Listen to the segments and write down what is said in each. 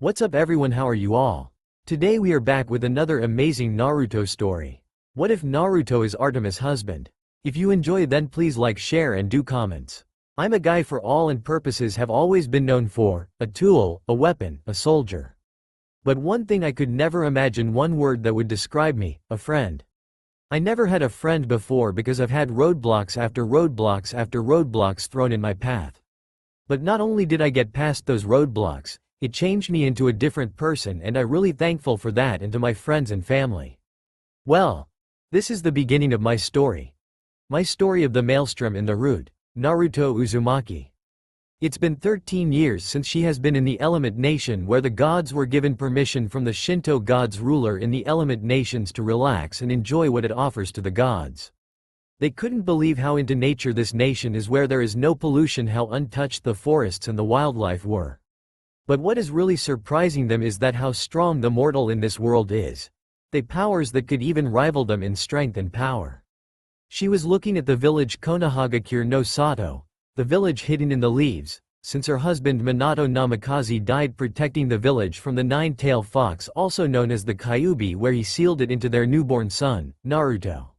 What's up everyone, how are you all? Today we are back with another amazing Naruto story. What if Naruto is Artemis' husband? If you enjoy then please like, share and do comments. I'm a guy for all and purposes have always been known for, a tool, a weapon, a soldier. But one thing I could never imagine, one word that would describe me, a friend. I never had a friend before because I've had roadblocks after roadblocks after roadblocks thrown in my path. But not only did I get past those roadblocks, it changed me into a different person, and I'm really thankful for that, and to my friends and family. Well, this is the beginning of my story. My story of the maelstrom in the root, Naruto Uzumaki. It's been 13 years since she has been in the Element Nation, where the gods were given permission from the Shinto gods ruler in the Element Nations to relax and enjoy what it offers to the gods. They couldn't believe how into nature this nation is, where there is no pollution, how untouched the forests and the wildlife were. But what is really surprising them is that how strong the mortal in this world is. They powers that could even rival them in strength and power. She was looking at the village Konohagakure no Sato, the village hidden in the leaves, since her husband Minato Namikaze died protecting the village from the nine-tailed fox, also known as the Kyuubi, where he sealed it into their newborn son, Naruto.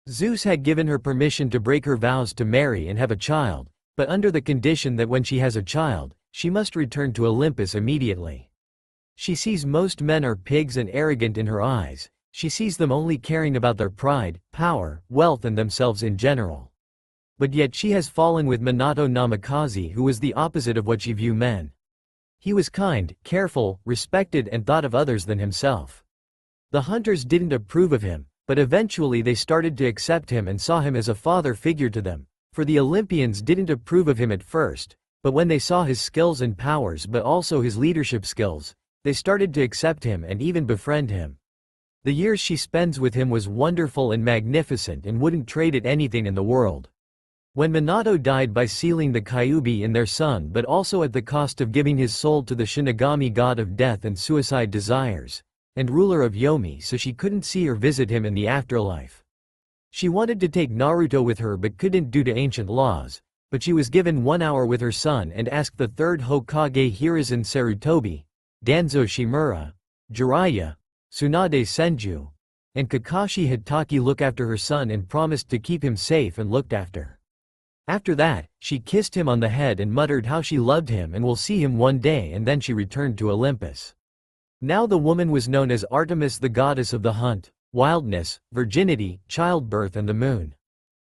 Zeus had given her permission to break her vows to marry and have a child, but under the condition that when she has a child, she must return to Olympus immediately. She sees most men are pigs and arrogant in her eyes. She sees them only caring about their pride, power, wealth and themselves in general. But yet she has fallen with Minato Namikaze, who was the opposite of what she viewed men. He was kind, careful, respected and thought of others than himself. The hunters didn't approve of him, but eventually they started to accept him and saw him as a father figure to them, for the Olympians didn't approve of him at first. But when they saw his skills and powers, but also his leadership skills, they started to accept him and even befriend him. The years she spends with him was wonderful and magnificent, and wouldn't trade it anything in the world. When Minato died by sealing the Kyuubi in their son, but also at the cost of giving his soul to the Shinigami god of death and suicide desires, and ruler of Yomi, so she couldn't see or visit him in the afterlife. She wanted to take Naruto with her but couldn't due to ancient laws. But she was given 1 hour with her son and asked the third Hokage Hiruzen Sarutobi, Danzo Shimura, Jiraiya, Tsunade Senju, and Kakashi Hitaki look after her son and promised to keep him safe and looked after. After that, she kissed him on the head and muttered how she loved him and will see him one day, and then she returned to Olympus. Now the woman was known as Artemis, the goddess of the hunt, wildness, virginity, childbirth and the moon.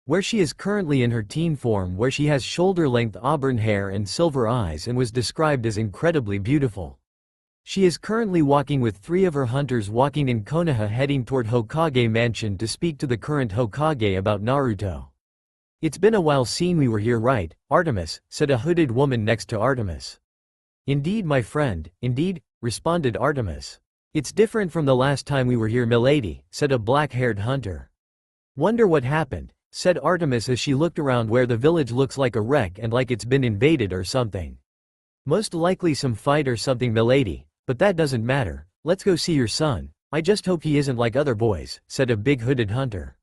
Where she is currently in her teen form, where she has shoulder-length auburn hair and silver eyes and was described as incredibly beautiful. She is currently walking with 3 of her hunters, walking in Konoha, heading toward Hokage Mansion to speak to the current Hokage about Naruto. "It's been a while since we were here, right, Artemis?" said a hooded woman next to Artemis. "Indeed, my friend, indeed," responded Artemis. "It's different from the last time we were here, milady," said a black-haired hunter. "Wonder what happened," said Artemis as she looked around, where the village looks like a wreck and like it's been invaded or something. "Most likely some fight or something, milady, but that doesn't matter. Let's go see your son. I just hope he isn't like other boys," said a big hooded hunter.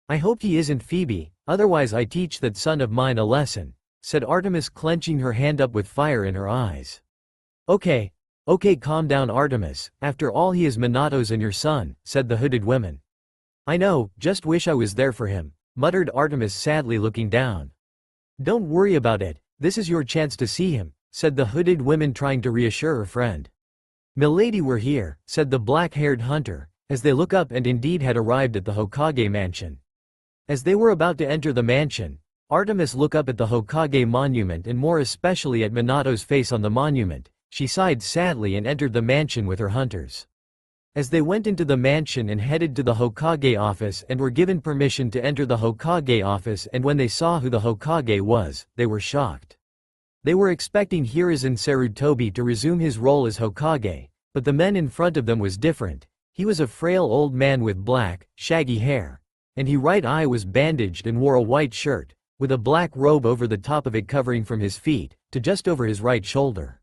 "I hope he isn't, Phoebe, otherwise I teach that son of mine a lesson," said Artemis, clenching her hand up with fire in her eyes. Okay, calm down, Artemis, after all he is Minato's and your son," said the hooded woman. "I know, just wish I was there for him," muttered Artemis sadly, looking down. "Don't worry about it, this is your chance to see him," said the hooded woman, trying to reassure her friend. "Milady, we're here," said the black-haired hunter, as they look up and indeed had arrived at the Hokage mansion. As they were about to enter the mansion, Artemis looked up at the Hokage monument, and more especially at Minato's face on the monument. She sighed sadly and entered the mansion with her hunters. As they went into the mansion and headed to the Hokage office and were given permission to enter the Hokage office, and when they saw who the Hokage was, they were shocked. They were expecting Hiruzen Sarutobi to resume his role as Hokage, but the man in front of them was different. He was a frail old man with black, shaggy hair, and his right eye was bandaged and wore a white shirt, with a black robe over the top of it covering from his feet to just over his right shoulder.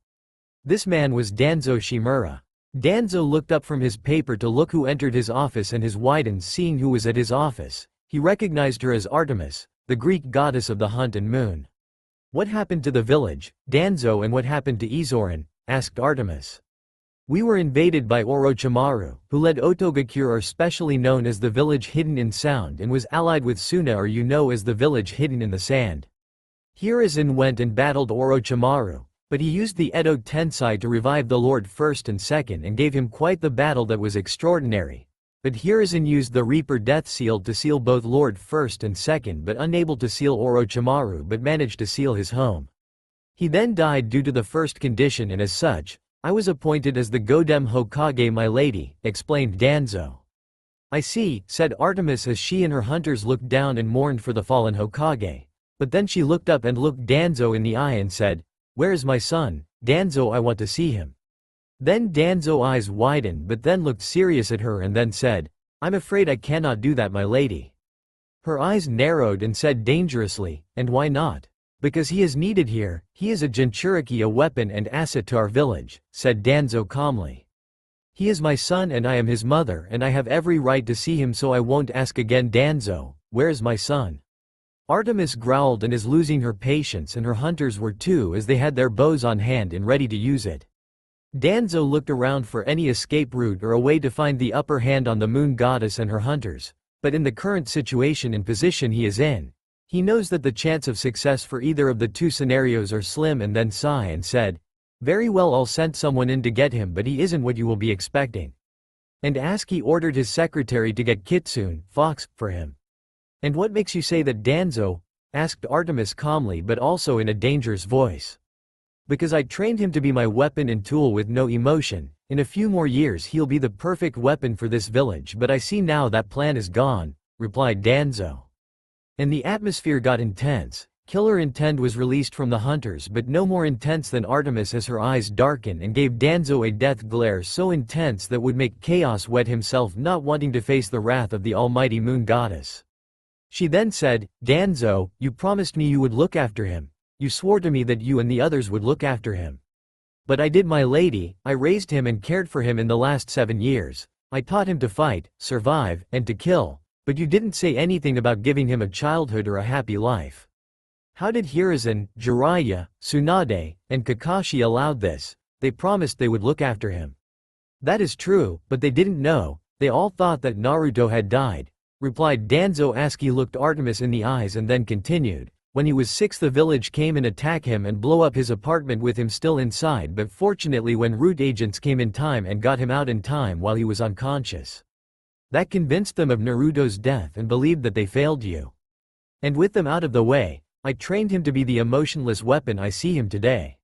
This man was Danzo Shimura. Danzo looked up from his paper to look who entered his office, and his widened, seeing who was at his office. He recognized her as Artemis, the Greek goddess of the hunt and moon. "What happened to the village, Danzo, and what happened to Izorin?" asked Artemis. We were invaded by Orochimaru, who led Otogakure, specially known as the village hidden in sound, and was allied with Suna, or as the village hidden in the sand. Hiruzen went and battled Orochimaru, but he used the Edo Tensei to revive the Lord First and Second and gave him quite the battle that was extraordinary. But Hiruzen used the Reaper Death Seal to seal both Lord First and Second, but unable to seal Orochimaru, but managed to seal his home. He then died due to the first condition, and as such, I was appointed as the Godem Hokage, my lady, explained Danzo. I see, said Artemis as she and her hunters looked down and mourned for the fallen Hokage. But then she looked up and looked Danzo in the eye and said, "Where is my son, Danzo? I want to see him." Then Danzo's eyes widened, but then looked serious at her and then said, "I'm afraid I cannot do that, my lady." Her eyes narrowed and said dangerously, "And why not?" "Because he is needed here, he is a Jinchuriki, a weapon and asset to our village," said Danzo calmly. "He is my son and I am his mother, and I have every right to see him, so I won't ask again." "Danzo, where is my son?" Artemis growled and is losing her patience, and her hunters were too, as they had their bows on hand and ready to use it. Danzo looked around for any escape route or a way to find the upper hand on the moon goddess and her hunters, but in the current situation and position he is in, he knows that the chance of success for either of the two scenarios are slim, and then sighed and said, "Very well, I'll send someone in to get him, but he isn't what you will be expecting." And he ordered his secretary to get Kitsune, Fox, for him. "And what makes you say that, Danzo?" asked Artemis calmly but also in a dangerous voice. "Because I trained him to be my weapon and tool with no emotion. In a few more years he'll be the perfect weapon for this village, but I see now that plan is gone," replied Danzo. And the atmosphere got intense. Killer intent was released from the hunters, but no more intense than Artemis, as her eyes darkened and gave Danzo a death glare so intense that would make Chaos wet himself, not wanting to face the wrath of the almighty moon goddess. She then said, "Danzo, you promised me you would look after him. You swore to me that you and the others would look after him." "But I did, my lady. I raised him and cared for him in the last 7 years. I taught him to fight, survive, and to kill. But you didn't say anything about giving him a childhood or a happy life. How did Hiruzen, Jiraiya, Tsunade, and Kakashi allow this? They promised they would look after him." "That is true, but they didn't know. They all thought that Naruto had died," replied Danzo. He looked Artemis in the eyes and then continued, "When he was 6, the village came and attacked him and blow up his apartment with him still inside, but fortunately when root agents came in time and got him out in time while he was unconscious. That convinced them of Naruto's death and believed that they failed you. And with them out of the way, I trained him to be the emotionless weapon I see him today."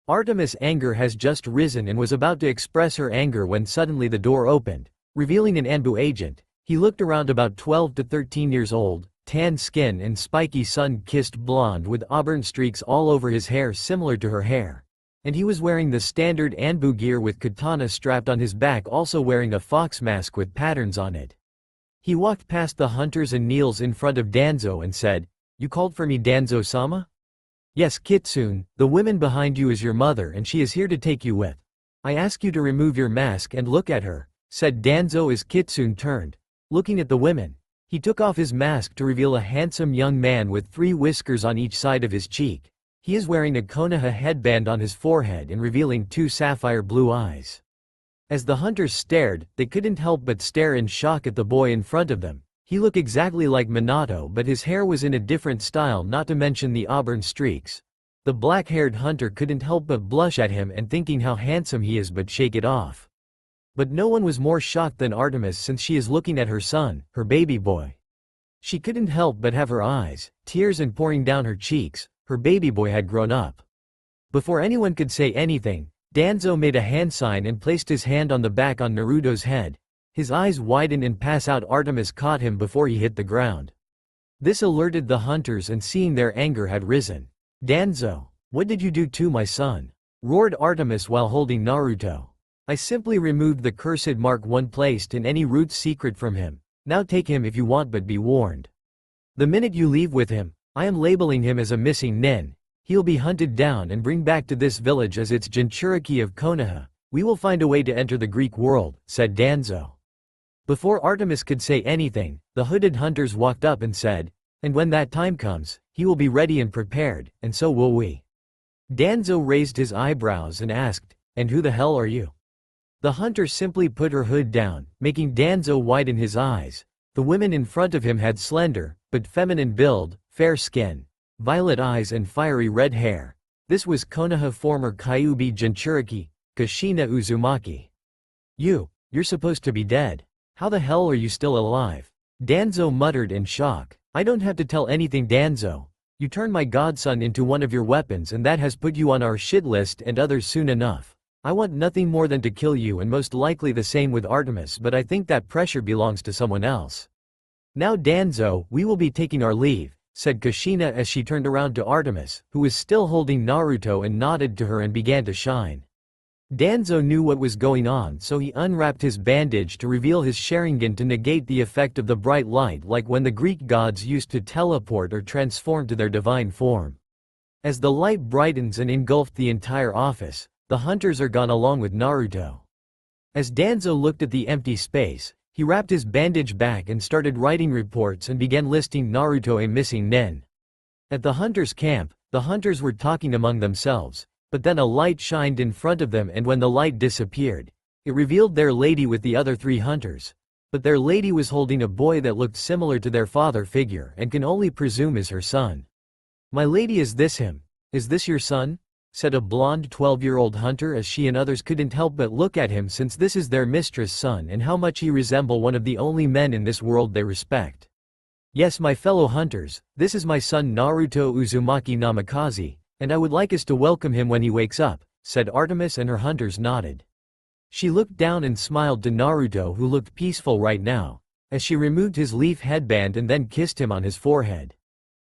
Artemis' anger has just risen and was about to express her anger when suddenly the door opened, revealing an Anbu agent. He looked around, about 12 to 13 years old, tan skin and spiky sun-kissed blonde with auburn streaks all over his hair similar to her hair. And he was wearing the standard Anbu gear with katana strapped on his back, also wearing a fox mask with patterns on it. He walked past the hunters and kneels in front of Danzo and said, "You called for me, Danzo-sama?" "Yes, Kitsune, the woman behind you is your mother and she is here to take you with. I ask you to remove your mask and look at her," said Danzo as Kitsune turned, looking at the women. He took off his mask to reveal a handsome young man with 3 whiskers on each side of his cheek. He is wearing a Konoha headband on his forehead and revealing 2 sapphire blue eyes. As the hunters stared, they couldn't help but stare in shock at the boy in front of them. He looked exactly like Minato, but his hair was in a different style, not to mention the auburn streaks. The black-haired hunter couldn't help but blush at him and thinking how handsome he is, but shake it off. But no one was more shocked than Artemis, since she is looking at her son, her baby boy. She couldn't help but have her eyes, tears and pouring down her cheeks. Her baby boy had grown up. Before anyone could say anything, Danzo made a hand sign and placed his hand on the back on Naruto's head. His eyes widened and pass out. Artemis caught him before he hit the ground. This alerted the hunters, and seeing their anger had risen. "Danzo, what did you do to my son?" roared Artemis while holding Naruto. "I simply removed the cursed mark one placed in any root secret from him. Now take him if you want, but be warned. The minute you leave with him, I am labeling him as a missing nin. He'll be hunted down and bring back to this village as its Jinchuriki of Konoha. We will find a way to enter the Greek world," said Danzo. Before Artemis could say anything, the hooded hunters walked up and said, "And when that time comes, he will be ready and prepared, and so will we." Danzo raised his eyebrows and asked, "And who the hell are you?" The hunter simply put her hood down, making Danzo widen his eyes. The women in front of him had slender, but feminine build, fair skin, violet eyes and fiery red hair. This was Konoha former Kyuubi Jinchuriki, Kushina Uzumaki. You're supposed to be dead. How the hell are you still alive? Danzo muttered in shock. I don't have to tell anything, Danzo. You turned my godson into one of your weapons and that has put you on our shit list and others soon enough. I want nothing more than to kill you and most likely the same with Artemis, but I think that pressure belongs to someone else. Now Danzo, we will be taking our leave, said Kushina as she turned around to Artemis, who was still holding Naruto and nodded to her and began to shine. Danzo knew what was going on, so he unwrapped his bandage to reveal his Sharingan to negate the effect of the bright light, like when the Greek gods used to teleport or transform to their divine form. As the light brightens and engulfed the entire office, the hunters are gone along with Naruto. As Danzo looked at the empty space, he wrapped his bandage back and started writing reports and began listing Naruto a missing nen. At the hunters' camp, the hunters were talking among themselves. But then a light shined in front of them, and when the light disappeared, it revealed their lady with the other 3 hunters. But their lady was holding a boy that looked similar to their father figure and can only presume is her son. My lady, is this him? Is this your son? Said a blonde 12-year-old hunter as she and others couldn't help but look at him, since this is their mistress' son and how much he resemble one of the only men in this world they respect. Yes, my fellow hunters, this is my son Naruto Uzumaki Namikaze. And I would like us to welcome him when he wakes up, said Artemis, and her hunters nodded. She looked down and smiled to Naruto, who looked peaceful right now, as she removed his leaf headband and then kissed him on his forehead.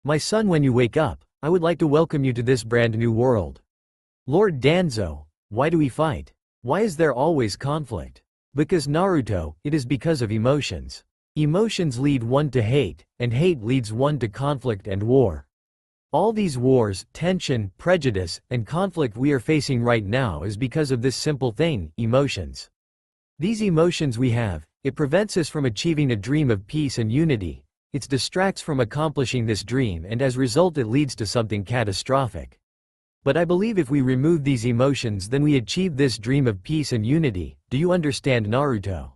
My son, when you wake up, I would like to welcome you to this brand new world. Lord Danzo, why do we fight? Why is there always conflict? Because Naruto, it is because of emotions. Emotions lead one to hate, and hate leads one to conflict and war. All these wars, tension, prejudice, and conflict we are facing right now is because of this simple thing, emotions. These emotions we have, it prevents us from achieving a dream of peace and unity, it distracts from accomplishing this dream, and as a result it leads to something catastrophic. But I believe if we remove these emotions, then we achieve this dream of peace and unity. Do you understand, Naruto?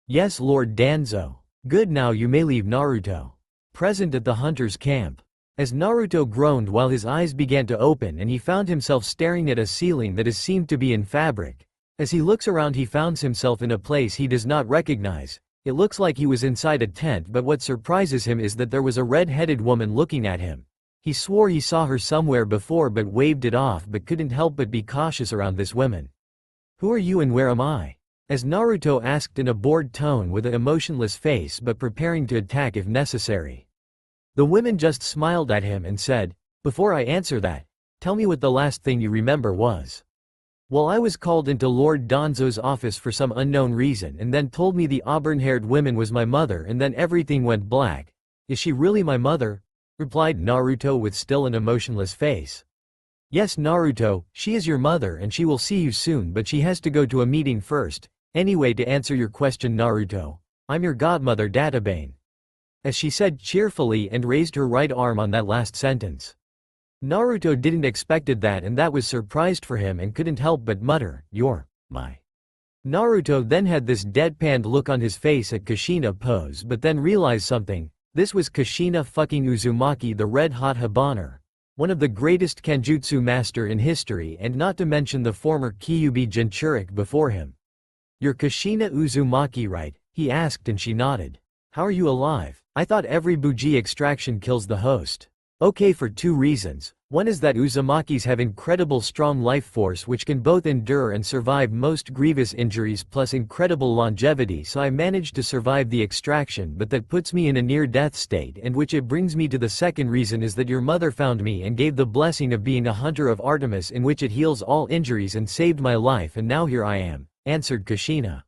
Yes, Lord Danzo. Good, now you may leave, Naruto. Present at the hunter's camp. As Naruto groaned while his eyes began to open and he found himself staring at a ceiling that is seemed to be in fabric. As he looks around, he finds himself in a place he does not recognize. It looks like he was inside a tent, but what surprises him is that there was a red-headed woman looking at him. He swore he saw her somewhere before but waved it off, but couldn't help but be cautious around this woman. Who are you and where am I? As Naruto asked in a bored tone with an emotionless face but preparing to attack if necessary. The women just smiled at him and said, before I answer that, tell me what the last thing you remember was. Well, I was called into Lord Danzo's office for some unknown reason and then told me the auburn-haired woman was my mother, and then everything went black. Is she really my mother? Replied Naruto with still an emotionless face. Yes, Naruto, she is your mother and she will see you soon, but she has to go to a meeting first. Anyway, to answer your question, Naruto, I'm your godmother, Databane. As she said cheerfully and raised her right arm on that last sentence. Naruto didn't expected that, and that was surprised for him and couldn't help but mutter, "You're my." Naruto then had this deadpanned look on his face at Kushina pose, but then realized something. This was Kushina fucking Uzumaki, the red-hot Habanner, one of the greatest Kenjutsu master in history, and not to mention the former Kyuubi Jinchuriki before him. You're Kushina Uzumaki, right? He asked, and she nodded. How are you alive? I thought every Buji extraction kills the host. Okay, for 2 reasons. One is that Uzumakis have incredible strong life force which can both endure and survive most grievous injuries, plus incredible longevity, so I managed to survive the extraction, but that puts me in a near-death state, and which it brings me to the second reason is that your mother found me and gave the blessing of being a hunter of Artemis, in which it heals all injuries and saved my life, and now here I am, answered Kushina.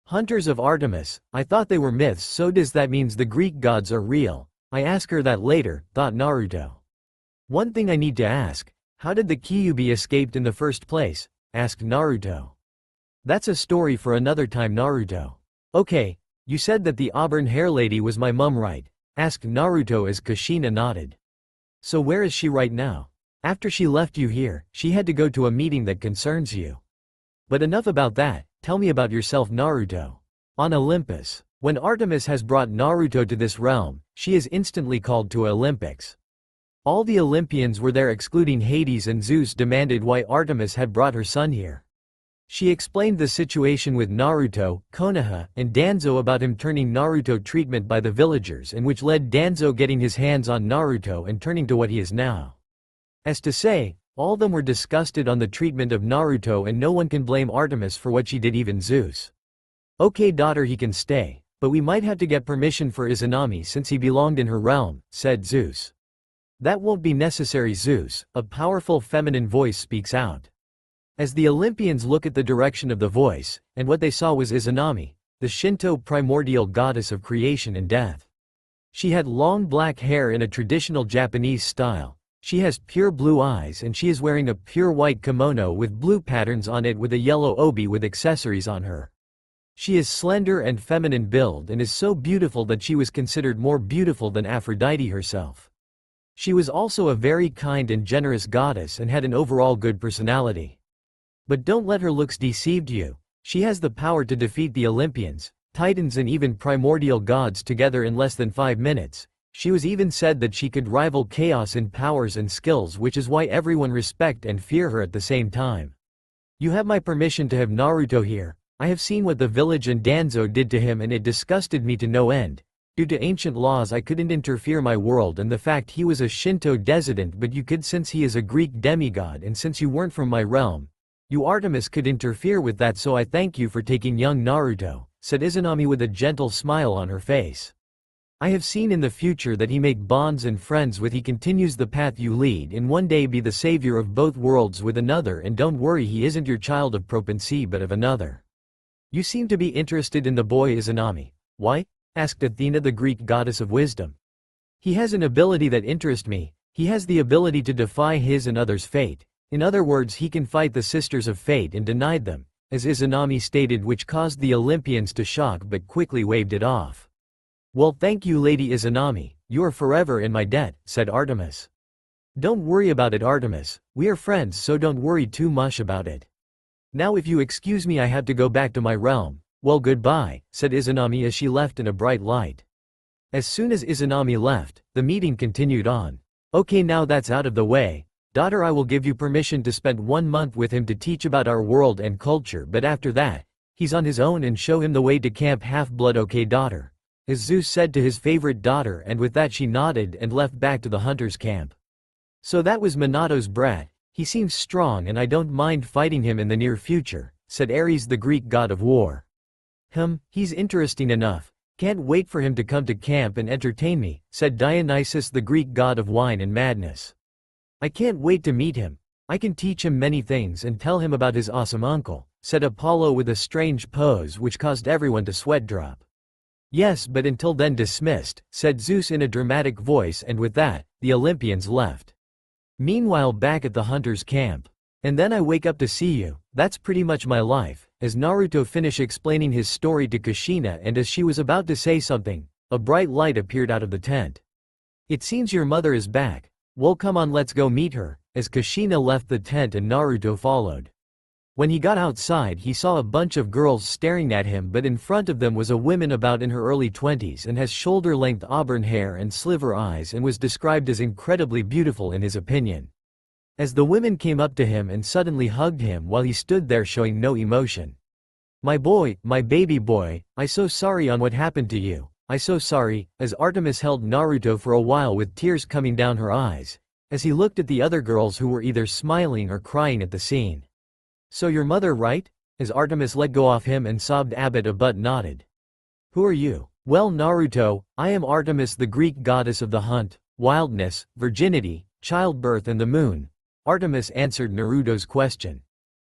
Hunters of Artemis, I thought they were myths, so does that means the Greek gods are real? I ask her that later, thought Naruto. One thing I need to ask, how did the Kyuubi escaped in the first place? Asked Naruto. That's a story for another time, Naruto. Okay, you said that the auburn hair lady was my mum, right? Asked Naruto as Kushina nodded. So where is she right now? After she left you here, she had to go to a meeting that concerns you. But enough about that, tell me about yourself Naruto. On Olympus. When Artemis has brought Naruto to this realm, she is instantly called to Olympics. All the Olympians were there excluding Hades, and Zeus demanded why Artemis had brought her son here. She explained the situation with Naruto, Konoha, and Danzo about him turning Naruto treatment by the villagers, and which led Danzo getting his hands on Naruto and turning to what he is now. As to say, all of them were disgusted on the treatment of Naruto, and no one can blame Artemis for what she did, even Zeus. Okay daughter, he can stay, but we might have to get permission for Izanami since he belonged in her realm, said Zeus. That won't be necessary Zeus, a powerful feminine voice speaks out. As the Olympians look at the direction of the voice, and what they saw was Izanami, the Shinto primordial goddess of creation and death. She had long black hair in a traditional Japanese style. She has pure blue eyes, and she is wearing a pure white kimono with blue patterns on it with a yellow obi with accessories on her. She is slender and feminine build and is so beautiful that she was considered more beautiful than Aphrodite herself. She was also a very kind and generous goddess and had an overall good personality. But don't let her looks deceive you. She has the power to defeat the Olympians, Titans, and even primordial gods together in less than 5 minutes. She was even said that she could rival Chaos in powers and skills, which is why everyone respect and fear her at the same time. You have my permission to have Naruto here. I have seen what the village and Danzo did to him and it disgusted me to no end. Due to ancient laws I couldn't interfere my world and the fact he was a Shinto descendant, but you could since he is a Greek demigod, and since you weren't from my realm, you Artemis could interfere with that, so I thank you for taking young Naruto, said Izanami with a gentle smile on her face. I have seen in the future that he make bonds and friends with, he continues the path you lead, and one day be the savior of both worlds with another, and don't worry, he isn't your child of Propensi but of another. You seem to be interested in the boy Izanami. Why? Asked Athena, the Greek goddess of wisdom. He has an ability that interests me. He has the ability to defy his and others' fate. In other words, he can fight the Sisters of Fate and denied them, as Izanami stated, which caused the Olympians to shock but quickly waved it off. Well, thank you Lady Izanami, you are forever in my debt, said Artemis. Don't worry about it Artemis, we are friends, so don't worry too much about it. Now if you excuse me, I have to go back to my realm. Well, goodbye, said Izanami as she left in a bright light. As soon as Izanami left, the meeting continued on. Okay, now that's out of the way. Daughter, I will give you permission to spend 1 month with him to teach about our world and culture, but after that, he's on his own, and show him the way to Camp Half-Blood. Okay daughter, as Zeus said to his favorite daughter, and with that she nodded and left back to the hunter's camp. So that was Minato's brat. He seems strong and I don't mind fighting him in the near future, said Ares, the Greek god of war. He's interesting enough. Can't wait for him to come to camp and entertain me, said Dionysus, the Greek god of wine and madness. I can't wait to meet him. I can teach him many things and tell him about his awesome uncle, said Apollo with a strange pose which caused everyone to sweat drop. Yes, but until then dismissed, said Zeus in a dramatic voice, and with that, the Olympians left. Meanwhile, back at the hunter's camp. And then I wake up to see you, that's pretty much my life, as Naruto finished explaining his story to Kushina, and as she was about to say something, a bright light appeared out of the tent. It seems your mother is back. Well, come on, let's go meet her, as Kushina left the tent and Naruto followed. When he got outside, he saw a bunch of girls staring at him, but in front of them was a woman about in her early 20s and has shoulder-length auburn hair and sliver eyes and was described as incredibly beautiful in his opinion. As the women came up to him and suddenly hugged him while he stood there showing no emotion. My boy, my baby boy, I so sorry on what happened to you. I so sorry, as Artemis held Naruto for a while with tears coming down her eyes, as he looked at the other girls who were either smiling or crying at the scene. So your mother, right? As Artemis let go of him and sobbed, Abbott a butt nodded. Who are you? Well Naruto, I am Artemis, the Greek goddess of the hunt, wildness, virginity, childbirth and the moon. Artemis answered Naruto's question.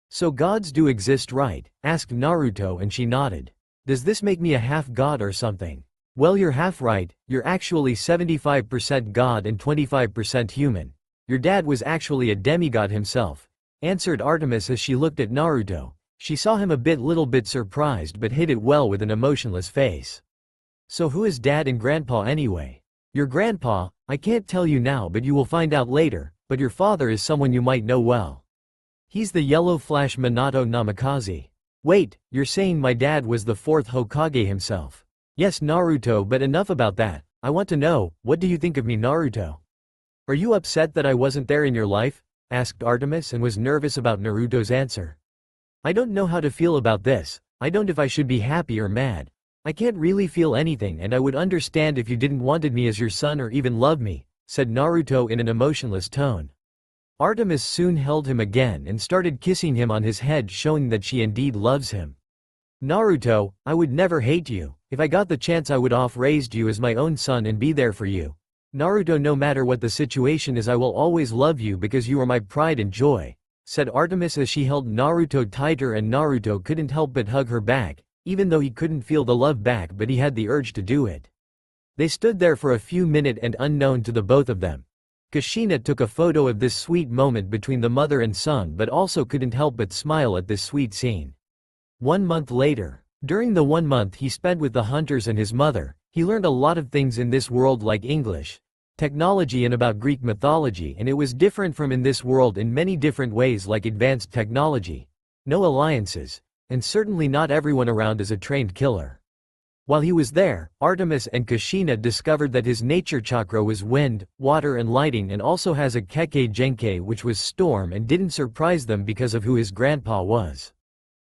So gods do exist, right? Asked Naruto, and she nodded. Does this make me a half-god or something? Well, you're half right, you're actually 75% god and 25% human. Your dad was actually a demigod himself, answered Artemis as she looked at Naruto. She saw him a little bit surprised but hid it well with an emotionless face. So who is dad and grandpa anyway? Your grandpa, I can't tell you now, but you will find out later, but your father is someone you might know well. He's the Yellow Flash Minato Namikaze. Wait, you're saying my dad was the fourth Hokage himself? Yes, Naruto, but enough about that. I want to know, what do you think of me, Naruto? Are you upset that I wasn't there in your life? Asked Artemis and was nervous about Naruto's answer. I don't know how to feel about this. I don't if I should be happy or mad. I can't really feel anything and I would understand if you didn't wanted me as your son or even love me, said Naruto in an emotionless tone. Artemis soon held him again and started kissing him on his head, showing that she indeed loves him. Naruto, I would never hate you. If I got the chance I would raised you as my own son and be there for you. Naruto, no matter what the situation is I will always love you because you are my pride and joy, said Artemis as she held Naruto tighter and Naruto couldn't help but hug her back, even though he couldn't feel the love back but he had the urge to do it. They stood there for a few minutes and unknown to the both of them. Kushina took a photo of this sweet moment between the mother and son but also couldn't help but smile at this sweet scene. 1 month later. During the 1 month he spent with the hunters and his mother, he learned a lot of things in this world like English, technology and about Greek mythology, and it was different from in this world in many different ways like advanced technology, no alliances, and certainly not everyone around is a trained killer. While he was there, Artemis and Kushina discovered that his nature chakra was wind, water and lighting and also has a Kekkei Genkei which was storm and didn't surprise them because of who his grandpa was.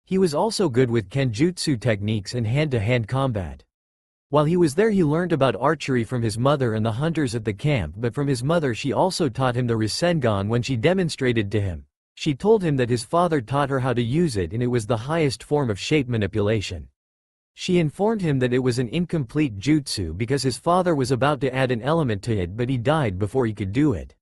He was also good with kenjutsu techniques and hand-to-hand combat. While he was there he learned about archery from his mother and the hunters at the camp, but from his mother she also taught him the Rasengan when she demonstrated to him. She told him that his father taught her how to use it and it was the highest form of shape manipulation. She informed him that it was an incomplete jutsu because his father was about to add an element to it but he died before he could do it.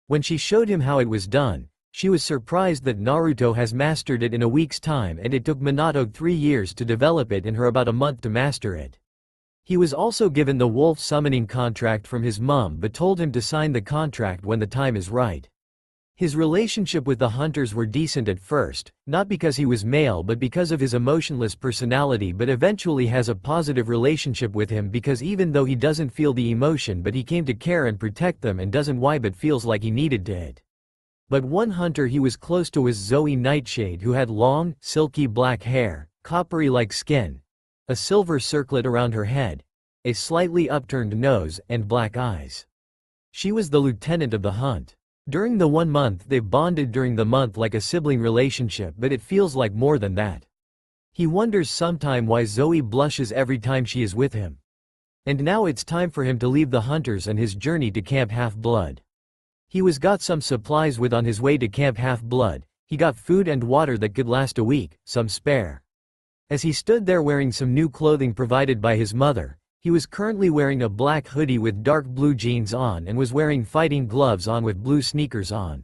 When she showed him how it was done, she was surprised that Naruto has mastered it in a week's time and it took Minato 3 years to develop it and her about a month to master it. He was also given the wolf summoning contract from his mom but told him to sign the contract when the time is right. His relationship with the hunters were decent at first, not because he was male but because of his emotionless personality, but eventually has a positive relationship with him because even though he doesn't feel the emotion but he came to care and protect them and doesn't why but feels like he needed to it. But one hunter he was close to was Zoe Nightshade, who had long, silky black hair, coppery-like skin, a silver circlet around her head, a slightly upturned nose, and black eyes. She was the lieutenant of the hunt. During the 1 month they bonded during the month like a sibling relationship, but it feels like more than that. He wonders sometime why Zoe blushes every time she is with him. And now it's time for him to leave the hunters and his journey to Camp Half-Blood. He was got some supplies with on his way to Camp Half-Blood. He got food and water that could last a week, some spare. As he stood there wearing some new clothing provided by his mother, he was currently wearing a black hoodie with dark blue jeans on and was wearing fighting gloves on with blue sneakers on.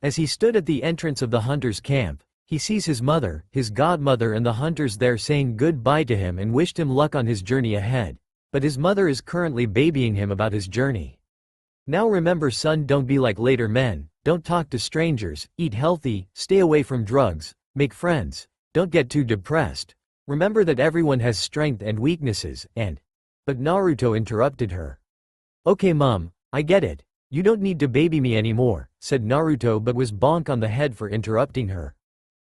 As he stood at the entrance of the hunters' camp, he sees his mother, his godmother and the hunters there saying goodbye to him and wished him luck on his journey ahead. But his mother is currently babying him about his journey. Now remember son, don't be like later men, don't talk to strangers, eat healthy, stay away from drugs, make friends, don't get too depressed. Remember that everyone has strength and weaknesses, and… But Naruto interrupted her. Okay mom, I get it. You don't need to baby me anymore, said Naruto but was bonked on the head for interrupting her.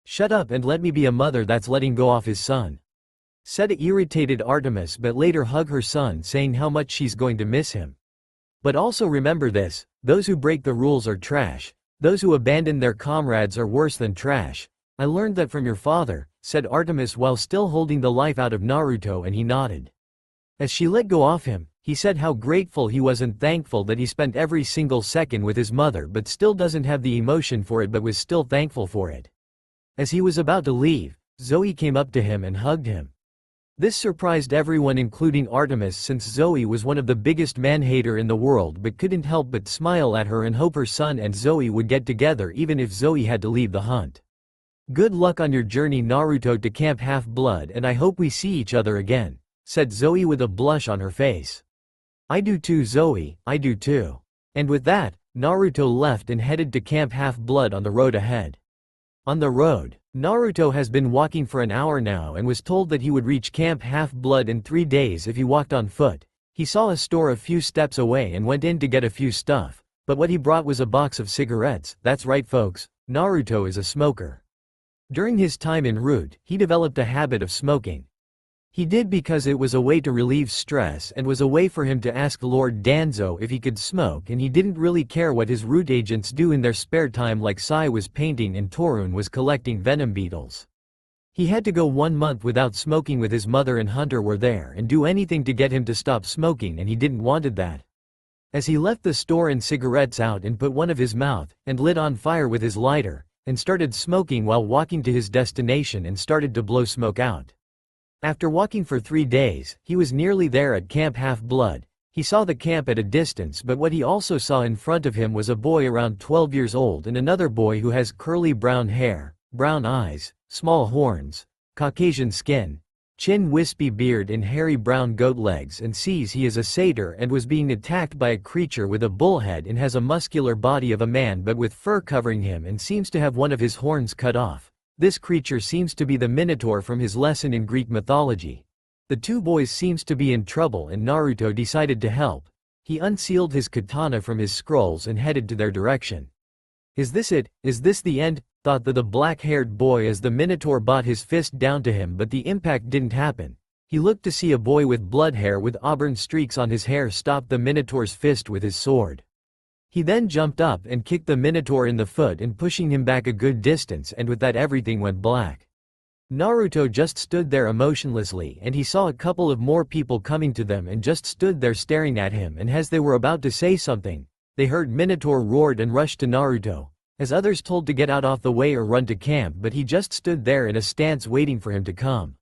Shut up and let me be a mother, that's letting go off his son, said irritated Artemis, but later hug her son saying how much she's going to miss him. But also remember this, those who break the rules are trash. Those who abandon their comrades are worse than trash. I learned that from your father, said Artemis while still holding the life out of Naruto, and he nodded. As she let go of him, he said how grateful he was and thankful that he spent every single second with his mother but still doesn't have the emotion for it but was still thankful for it. As he was about to leave, Zoe came up to him and hugged him. This surprised everyone including Artemis since Zoe was one of the biggest man-hater in the world but couldn't help but smile at her and hope her son and Zoe would get together even if Zoe had to leave the hunt. Good luck on your journey Naruto to Camp Half-Blood, and I hope we see each other again, said Zoe with a blush on her face. I do too Zoe, I do too. And with that, Naruto left and headed to Camp Half-Blood on the road ahead. On the road, Naruto has been walking for an hour now and was told that he would reach Camp Half-Blood in 3 days if he walked on foot. He saw a store a few steps away and went in to get a few stuff, but what he brought was a box of cigarettes. That's right folks, Naruto is a smoker. During his time en route, he developed a habit of smoking. He did because it was a way to relieve stress and was a way for him to ask Lord Danzo if he could smoke, and he didn't really care what his root agents do in their spare time, like Sai was painting and Torun was collecting venom beetles. He had to go 1 month without smoking with his mother, and Hunter were there and do anything to get him to stop smoking, and he didn't wanted that. As he left the store and cigarettes out and put one of his mouth and lit on fire with his lighter, and started smoking while walking to his destination and started to blow smoke out. After walking for 3 days, he was nearly there at Camp Half-Blood. He saw the camp at a distance, but what he also saw in front of him was a boy around 12 years old and another boy who has curly brown hair, brown eyes, small horns, Caucasian skin, chin, wispy beard and hairy brown goat legs, and sees he is a satyr and was being attacked by a creature with a bull head and has a muscular body of a man but with fur covering him and seems to have one of his horns cut off. This creature seems to be the Minotaur from his lesson in Greek mythology. The two boys seems to be in trouble and Naruto decided to help. He unsealed his katana from his scrolls and headed to their direction. Is this it? Is this the end? Thought the black-haired boy as the Minotaur brought his fist down to him, but the impact didn't happen. He looked to see a boy with blood hair with auburn streaks on his hair stop the Minotaur's fist with his sword. He then jumped up and kicked the Minotaur in the foot and pushing him back a good distance, and with that everything went black. Naruto just stood there emotionlessly, and he saw a couple of more people coming to them and just stood there staring at him, and as they were about to say something, they heard Minotaur roared and rushed to Naruto, as others told to get out off the way or run to camp, but he just stood there in a stance waiting for him to come.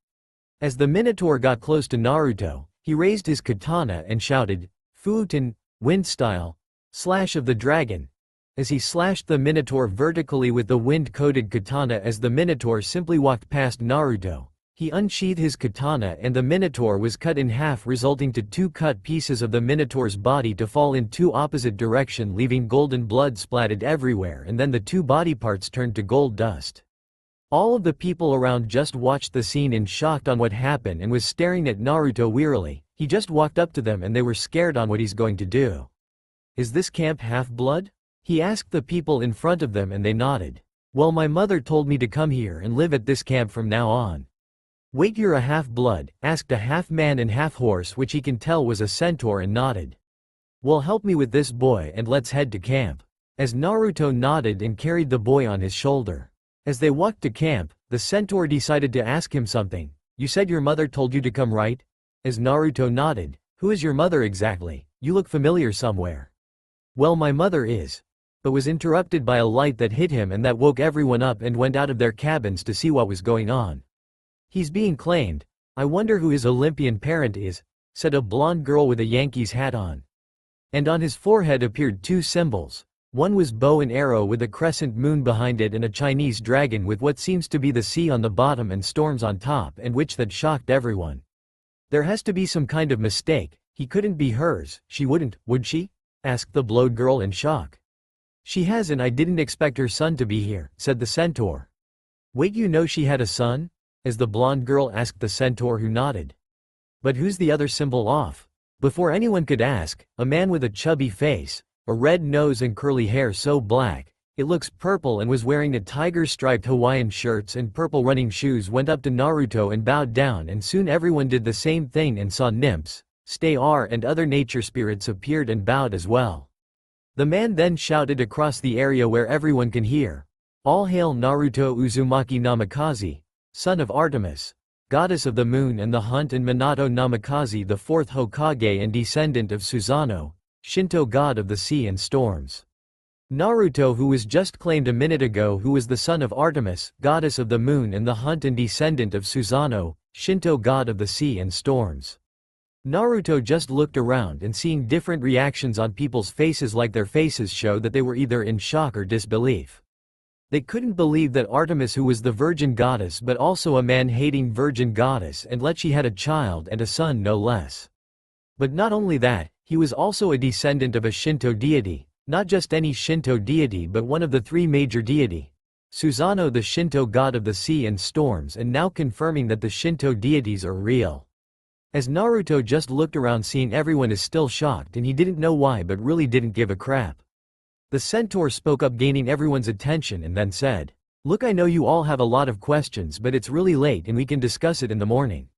As the Minotaur got close to Naruto, he raised his katana and shouted, "Futon, wind style, slash of the dragon," as he slashed the Minotaur vertically with the wind-coated katana. As the Minotaur simply walked past Naruto, he unsheathed his katana and the Minotaur was cut in half, resulting to 2 cut pieces of the Minotaur's body to fall in 2 opposite directions, leaving golden blood splattered everywhere, and then the 2 body parts turned to gold dust. All of the people around just watched the scene in shock on what happened and was staring at Naruto wearily. He just walked up to them and they were scared on what he's going to do. "Is this Camp Half-Blood?" he asked the people in front of them, and they nodded. "Well, my mother told me to come here and live at this camp from now on." "Wait, you're a half-blood?" asked a half-man and half-horse, which he can tell was a centaur, and nodded. "Well, help me with this boy and let's head to camp." As Naruto nodded and carried the boy on his shoulder. As they walked to camp, the centaur decided to ask him something. "You said your mother told you to come, right?" As Naruto nodded. "Who is your mother exactly? You look familiar somewhere." "Well, my mother is," but was interrupted by a light that hit him and that woke everyone up and went out of their cabins to see what was going on. "He's being claimed. I wonder who his Olympian parent is," said a blonde girl with a Yankees hat on. And on his forehead appeared 2 symbols. One was bow and arrow with a crescent moon behind it and a Chinese dragon with what seems to be the sea on the bottom and storms on top, and which that shocked everyone. "There has to be some kind of mistake. He couldn't be hers. She wouldn't, would she?" asked the blonde girl in shock. "She has, and I didn't expect her son to be here," said the centaur. "Wait, you know she had a son?" as the blonde girl asked the centaur, who nodded. "But who's the other symbol off?" Before anyone could ask, a man with a chubby face, a red nose and curly hair so black it looks purple, and was wearing a tiger-striped Hawaiian shirts and purple running shoes, went up to Naruto and bowed down, and soon everyone did the same thing and saw nymphs, stars and other nature spirits appeared and bowed as well. The man then shouted across the area where everyone can hear, "All hail Naruto Uzumaki Namikaze, son of Artemis, goddess of the moon and the hunt, and Minato Namikaze, the 4th Hokage and descendant of Susanoo, Shinto god of the sea and storms." Naruto, who was just claimed a minute ago, who was the son of Artemis, goddess of the moon and the hunt and descendant of Susanoo, Shinto god of the sea and storms. Naruto just looked around and seeing different reactions on people's faces, like their faces show that they were either in shock or disbelief. They couldn't believe that Artemis, who was the virgin goddess but also a man-hating virgin goddess, and let she had a child and a son no less. But not only that, he was also a descendant of a Shinto deity, not just any Shinto deity but one of the 3 major deity. Susanoo, the Shinto god of the sea and storms, and now confirming that the Shinto deities are real. As Naruto just looked around, seeing everyone is still shocked, and he didn't know why but really didn't give a crap. The centaur spoke up, gaining everyone's attention, and then said, Look, I know you all have a lot of questions, but it's really late and we can discuss it in the morning.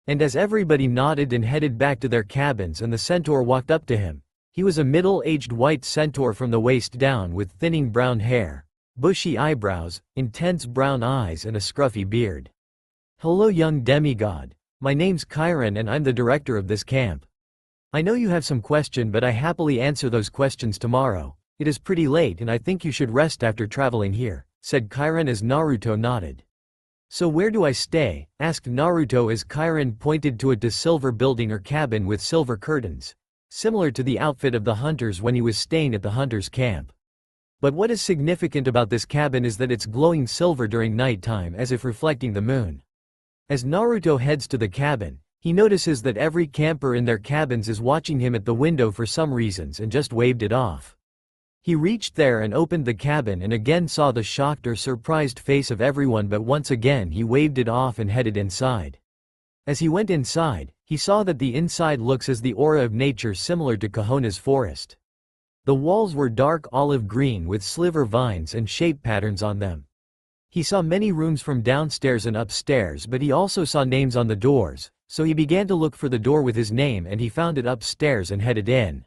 And as everybody nodded and headed back to their cabins and the centaur walked up to him. He was a middle-aged white centaur from the waist down with thinning brown hair, bushy eyebrows, intense brown eyes and a scruffy beard. Hello young demigod. My name's Chiron and I'm the director of this camp. I know you have some question, but I happily answer those questions tomorrow. It is pretty late and I think you should rest after traveling here, said Chiron as Naruto nodded. So where do I stay? Asked Naruto as Chiron pointed to a silver building or cabin with silver curtains, similar to the outfit of the hunters when he was staying at the hunters' camp. But what is significant about this cabin is that it's glowing silver during nighttime as if reflecting the moon. As Naruto heads to the cabin, he notices that every camper in their cabins is watching him at the window for some reasons and just waved it off. He reached there and opened the cabin and again saw the shocked or surprised face of everyone, but once again he waved it off and headed inside. As he went inside, he saw that the inside looks as the aura of nature similar to Kahona's forest. The walls were dark olive green with sliver vines and shape patterns on them. He saw many rooms from downstairs and upstairs, but he also saw names on the doors, so he began to look for the door with his name and he found it upstairs and headed in.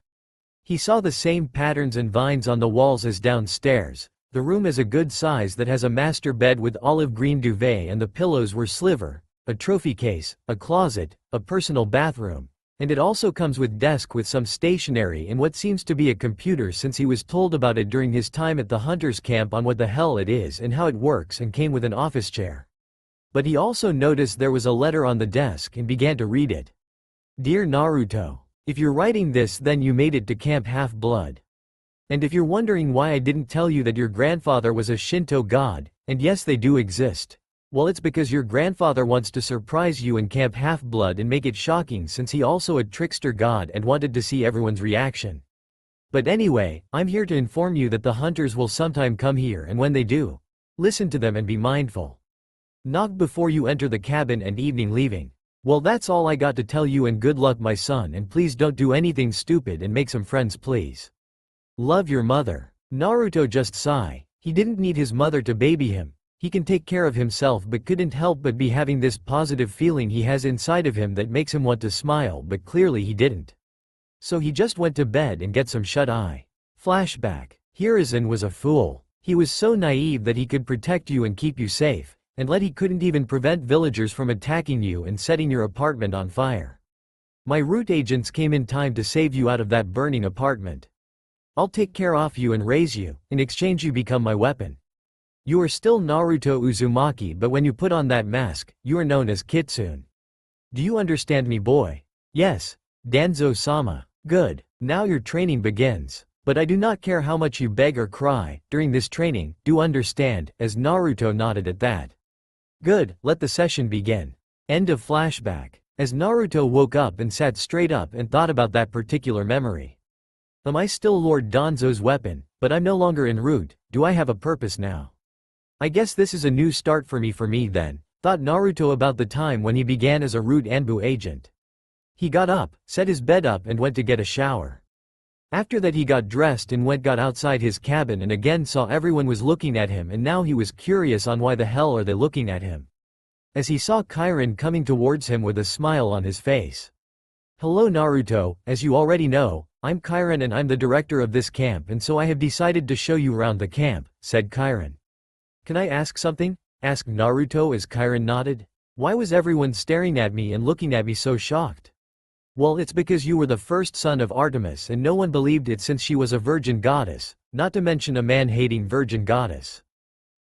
He saw the same patterns and vines on the walls as downstairs. The room is a good size that has a master bed with olive green duvet and the pillows were sliver, a trophy case, a closet, a personal bathroom, and it also comes with desk with some stationery and what seems to be a computer, since he was told about it during his time at the hunters camp on what the hell it is and how it works, and came with an office chair. But he also noticed there was a letter on the desk and began to read it. Dear Naruto, if you're writing this, then you made it to Camp Half-Blood. And if you're wondering why I didn't tell you that your grandfather was a Shinto god, and yes, they do exist. Well, it's because your grandfather wants to surprise you in Camp Half-Blood and make it shocking, since he also a trickster god and wanted to see everyone's reaction. But anyway, I'm here to inform you that the hunters will sometime come here, and when they do, listen to them and be mindful. Knock before you enter the cabin and evening leaving. Well, that's all I got to tell you, and good luck my son, and please don't do anything stupid and make some friends please. Love, your mother. Naruto just sighed. He didn't need his mother to baby him. He can take care of himself, but couldn't help but be having this positive feeling he has inside of him that makes him want to smile, but clearly he didn't. So he just went to bed and get some shut-eye. Flashback. Hiruzen was a fool. He was so naive that he could protect you and keep you safe, and he couldn't even prevent villagers from attacking you and setting your apartment on fire. My root agents came in time to save you out of that burning apartment. I'll take care of you and raise you. In exchange you become my weapon. You are still Naruto Uzumaki, but when you put on that mask, you are known as Kitsune. Do you understand me, boy? Yes, Danzo-sama. Good. Now your training begins. But I do not care how much you beg or cry during this training, do understand, as Naruto nodded at that. Good, let the session begin. End of flashback. As Naruto woke up and sat straight up and thought about that particular memory. Am I still Lord Danzo's weapon, but I'm no longer en route? Do I have a purpose now? I guess this is a new start for me then, thought Naruto about the time when he began as a root Anbu agent. He got up, set his bed up and went to get a shower. After that he got dressed and got outside his cabin and again saw everyone was looking at him, and now he was curious on why the hell are they looking at him. As he saw Chiron coming towards him with a smile on his face. Hello Naruto, as you already know, I'm Chiron and I'm the director of this camp, and so I have decided to show you around the camp, said Chiron. Can I ask something? Asked Naruto as Chiron nodded. Why was everyone staring at me and looking at me so shocked? Well, it's because you were the first son of Artemis and no one believed it since she was a virgin goddess, not to mention a man-hating virgin goddess.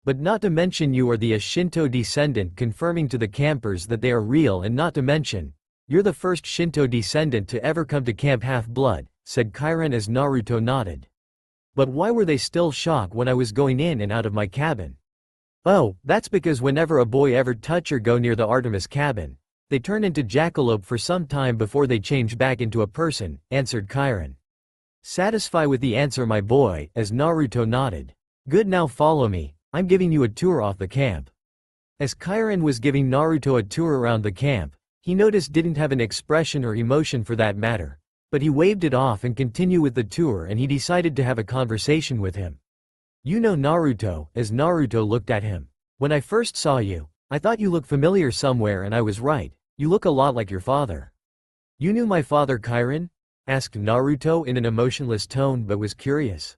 But not to mention you are the Shinto descendant, confirming to the campers that they are real, and not to mention, you're the first Shinto descendant to ever come to Camp Half-Blood, said Chiron as Naruto nodded. But why were they still shocked when I was going in and out of my cabin? Oh, that's because whenever a boy ever touch or go near the Artemis cabin, they turn into jackalope for some time before they change back into a person, answered Chiron. Satisfied with the answer, my boy, as Naruto nodded. Good, now follow me, I'm giving you a tour off the camp. As Chiron was giving Naruto a tour around the camp, he noticed didn't have an expression or emotion for that matter, but he waved it off and continued with the tour, and he decided to have a conversation with him. You know Naruto, as Naruto looked at him. When I first saw you, I thought you looked familiar somewhere and I was right. You look a lot like your father. You knew my father Kirin? Asked Naruto in an emotionless tone but was curious.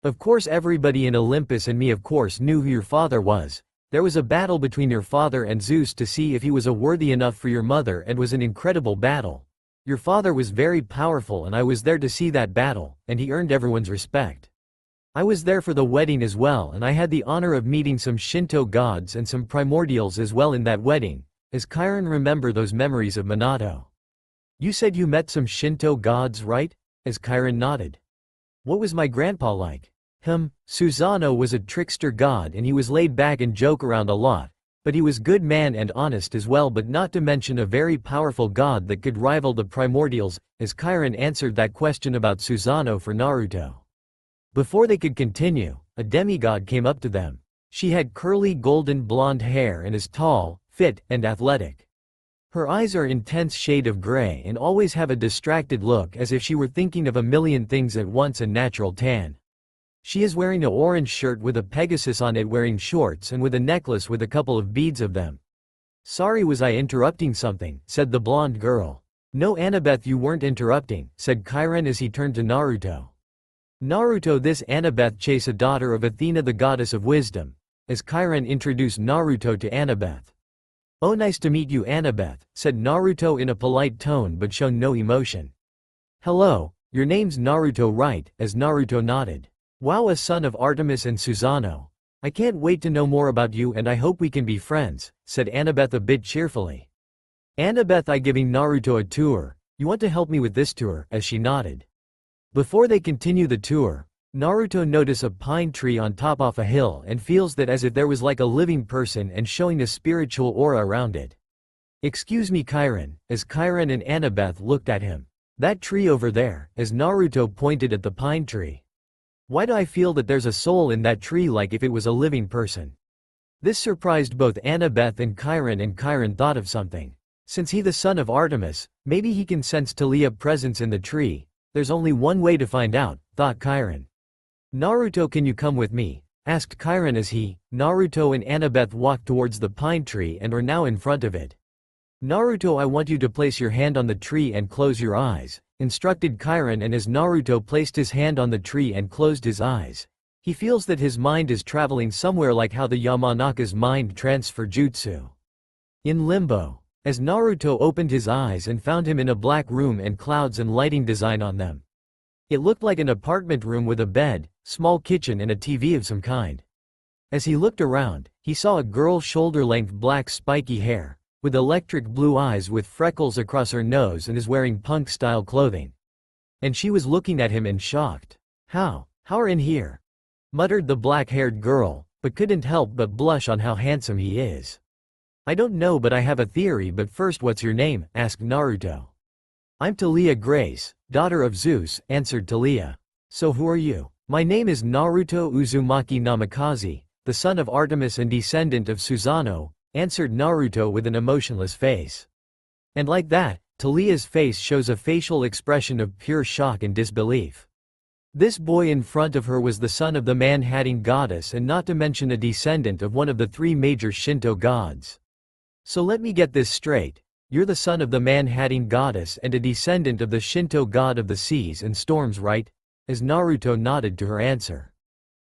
Of course everybody in Olympus and me of course knew who your father was. There was a battle between your father and Zeus to see if he was worthy enough for your mother and was an incredible battle. Your father was very powerful and I was there to see that battle, and he earned everyone's respect. I was there for the wedding as well and I had the honor of meeting some Shinto gods and some primordials as well in that wedding, as Kirin remember those memories of Minato. You said you met some Shinto gods, right? As Kirin nodded. What was my grandpa like? Susanoo was a trickster god and he was laid back and joke around a lot, but he was good man and honest as well, but not to mention a very powerful god that could rival the primordials, as Kirin answered that question about Susanoo for Naruto. Before they could continue, a demigod came up to them. She had curly golden blonde hair and is tall, fit, and athletic. Her eyes are intense shade of gray and always have a distracted look as if she were thinking of a million things at once and natural tan. She is wearing an orange shirt with a Pegasus on it, wearing shorts and with a necklace with a couple of beads of them. Sorry, was I interrupting something? Said the blonde girl. No Annabeth, you weren't interrupting, said Kirin as he turned to Naruto. Naruto, this Annabeth Chase, a daughter of Athena the goddess of wisdom, as Kirin introduced Naruto to Annabeth. Oh, nice to meet you Annabeth, said Naruto in a polite tone but shown no emotion. Hello, your name's Naruto, right? As Naruto nodded. Wow, a son of Artemis and Susanoo. I can't wait to know more about you and I hope we can be friends, said Annabeth a bit cheerfully. Annabeth, I giving Naruto a tour. You want to help me with this tour? As she nodded. Before they continue the tour, Naruto notices a pine tree on top of a hill and feels that as if there was like a living person and showing a spiritual aura around it. Excuse me Kirin, as Kirin and Annabeth looked at him. That tree over there, as Naruto pointed at the pine tree. Why do I feel that there's a soul in that tree like if it was a living person? This surprised both Annabeth and Kirin thought of something. Since he the son of Artemis, maybe he can sense Talia's presence in the tree. There's only one way to find out, thought Kirin. Naruto, can you come with me? Asked Kirin as Naruto and Annabeth walked towards the pine tree and are now in front of it. Naruto, I want you to place your hand on the tree and close your eyes, instructed Kirin, and as Naruto placed his hand on the tree and closed his eyes, he feels that his mind is traveling somewhere like how the Yamanaka's mind transfer jutsu. In limbo, as Naruto opened his eyes and found him in a black room and clouds and lighting design on them. It looked like an apartment room with a bed, small kitchen and a TV of some kind. As he looked around, he saw a girl shoulder-length black spiky hair, with electric blue eyes with freckles across her nose and is wearing punk-style clothing. And she was looking at him in shocked. How are in here? Muttered the black-haired girl, but couldn't help but blush on how handsome he is. I don't know, but I have a theory, but first, what's your name? Asked Naruto. I'm Talia Grace, daughter of Zeus, answered Talia. So who are you? My name is Naruto Uzumaki Namikaze, the son of Artemis and descendant of Susanoo, answered Naruto with an emotionless face. And like that, Talia's face shows a facial expression of pure shock and disbelief. This boy in front of her was the son of the man-hating goddess and not to mention a descendant of one of the three major Shinto gods. So let me get this straight, you're the son of the man-hating goddess and a descendant of the Shinto god of the seas and storms, right? As Naruto nodded to her answer.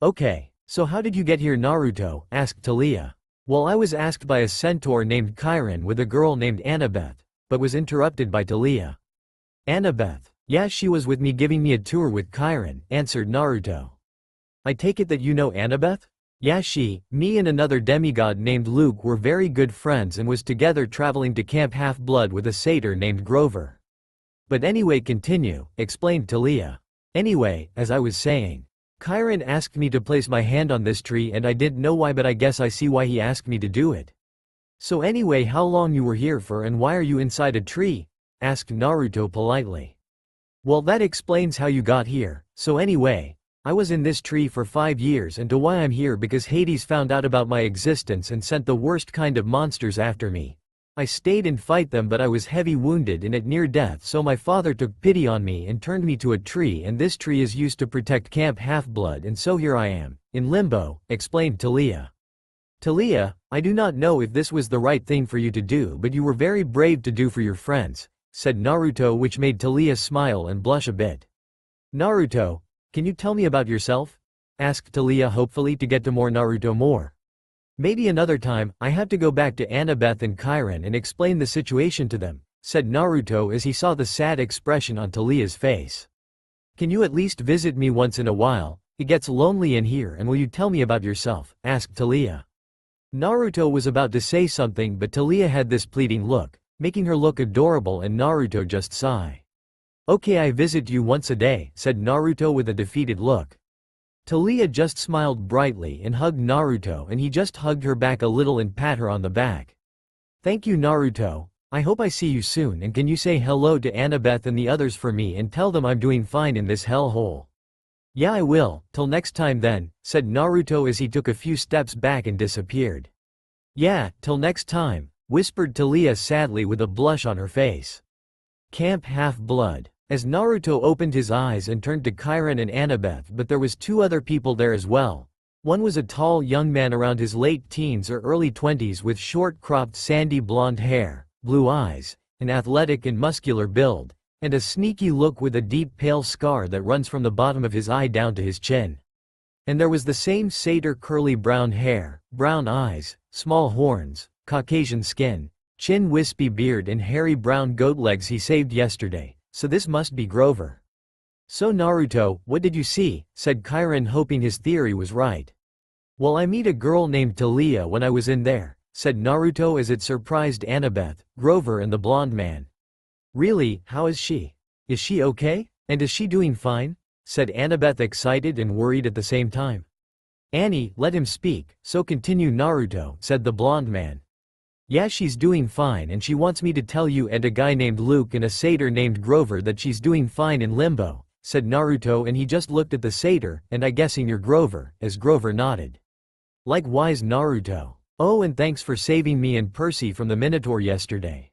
Okay, so how did you get here Naruto? Asked Talia. Well, I was asked by a centaur named Kirin with a girl named Annabeth, but was interrupted by Talia. Annabeth? Yeah, she was with me giving me a tour with Kirin, answered Naruto. I take it that you know Annabeth? Yeah, me and another demigod named Luke were very good friends and was together traveling to Camp Half-Blood with a satyr named Grover. But anyway, continue, explained Talia. Anyway, as I was saying, Kirin asked me to place my hand on this tree and I didn't know why, but I guess I see why he asked me to do it. So anyway, how long you were here for and why are you inside a tree? Asked Naruto politely. Well, that explains how you got here. So anyway, I was in this tree for 5 years and to why I'm here because Hades found out about my existence and sent the worst kind of monsters after me. I stayed and fight them, but I was heavy wounded and at near death, so my father took pity on me and turned me to a tree, and this tree is used to protect Camp Half-Blood, and so here I am, in limbo, explained Talia. Talia, I do not know if this was the right thing for you to do, but you were very brave to do for your friends, said Naruto, which made Talia smile and blush a bit. Naruto, can you tell me about yourself? Asked Talia hopefully to get to more Naruto more. Maybe another time, I have to go back to Annabeth and Chiron and explain the situation to them, said Naruto as he saw the sad expression on Talia's face. Can you at least visit me once in a while? It gets lonely in here, and will you tell me about yourself? Asked Talia. Naruto was about to say something, but Talia had this pleading look, making her look adorable, and Naruto just sighed. Okay, I visit you once a day, said Naruto with a defeated look. Talia just smiled brightly and hugged Naruto, and he just hugged her back a little and pat her on the back. Thank you, Naruto. I hope I see you soon, and can you say hello to Annabeth and the others for me and tell them I'm doing fine in this hellhole? Yeah, I will, till next time then, said Naruto as he took a few steps back and disappeared. Yeah, till next time, whispered Talia sadly with a blush on her face. Camp Half-Blood. As Naruto opened his eyes and turned to Chiron and Annabeth, but there was two other people there as well. One was a tall young man around his late teens or early 20s with short-cropped sandy blonde hair, blue eyes, an athletic and muscular build, and a sneaky look with a deep pale scar that runs from the bottom of his eye down to his chin. And there was the same satyr curly brown hair, brown eyes, small horns, Caucasian skin, chin wispy beard and hairy brown goat legs he saved yesterday. So this must be Grover. So Naruto, what did you see? Said Chiron, hoping his theory was right. Well, I meet a girl named Talia when I was in there, said Naruto as it surprised Annabeth, Grover and the blonde man. Really, how is she? Is she okay? And is she doing fine? Said Annabeth, excited and worried at the same time. Annie, let him speak, so continue Naruto, said the blonde man. Yeah, she's doing fine, and she wants me to tell you and a guy named Luke and a satyr named Grover that she's doing fine in limbo, said Naruto, and he just looked at the satyr, and I guessing you're Grover, as Grover nodded. Likewise Naruto. Oh, and thanks for saving me and Percy from the Minotaur yesterday.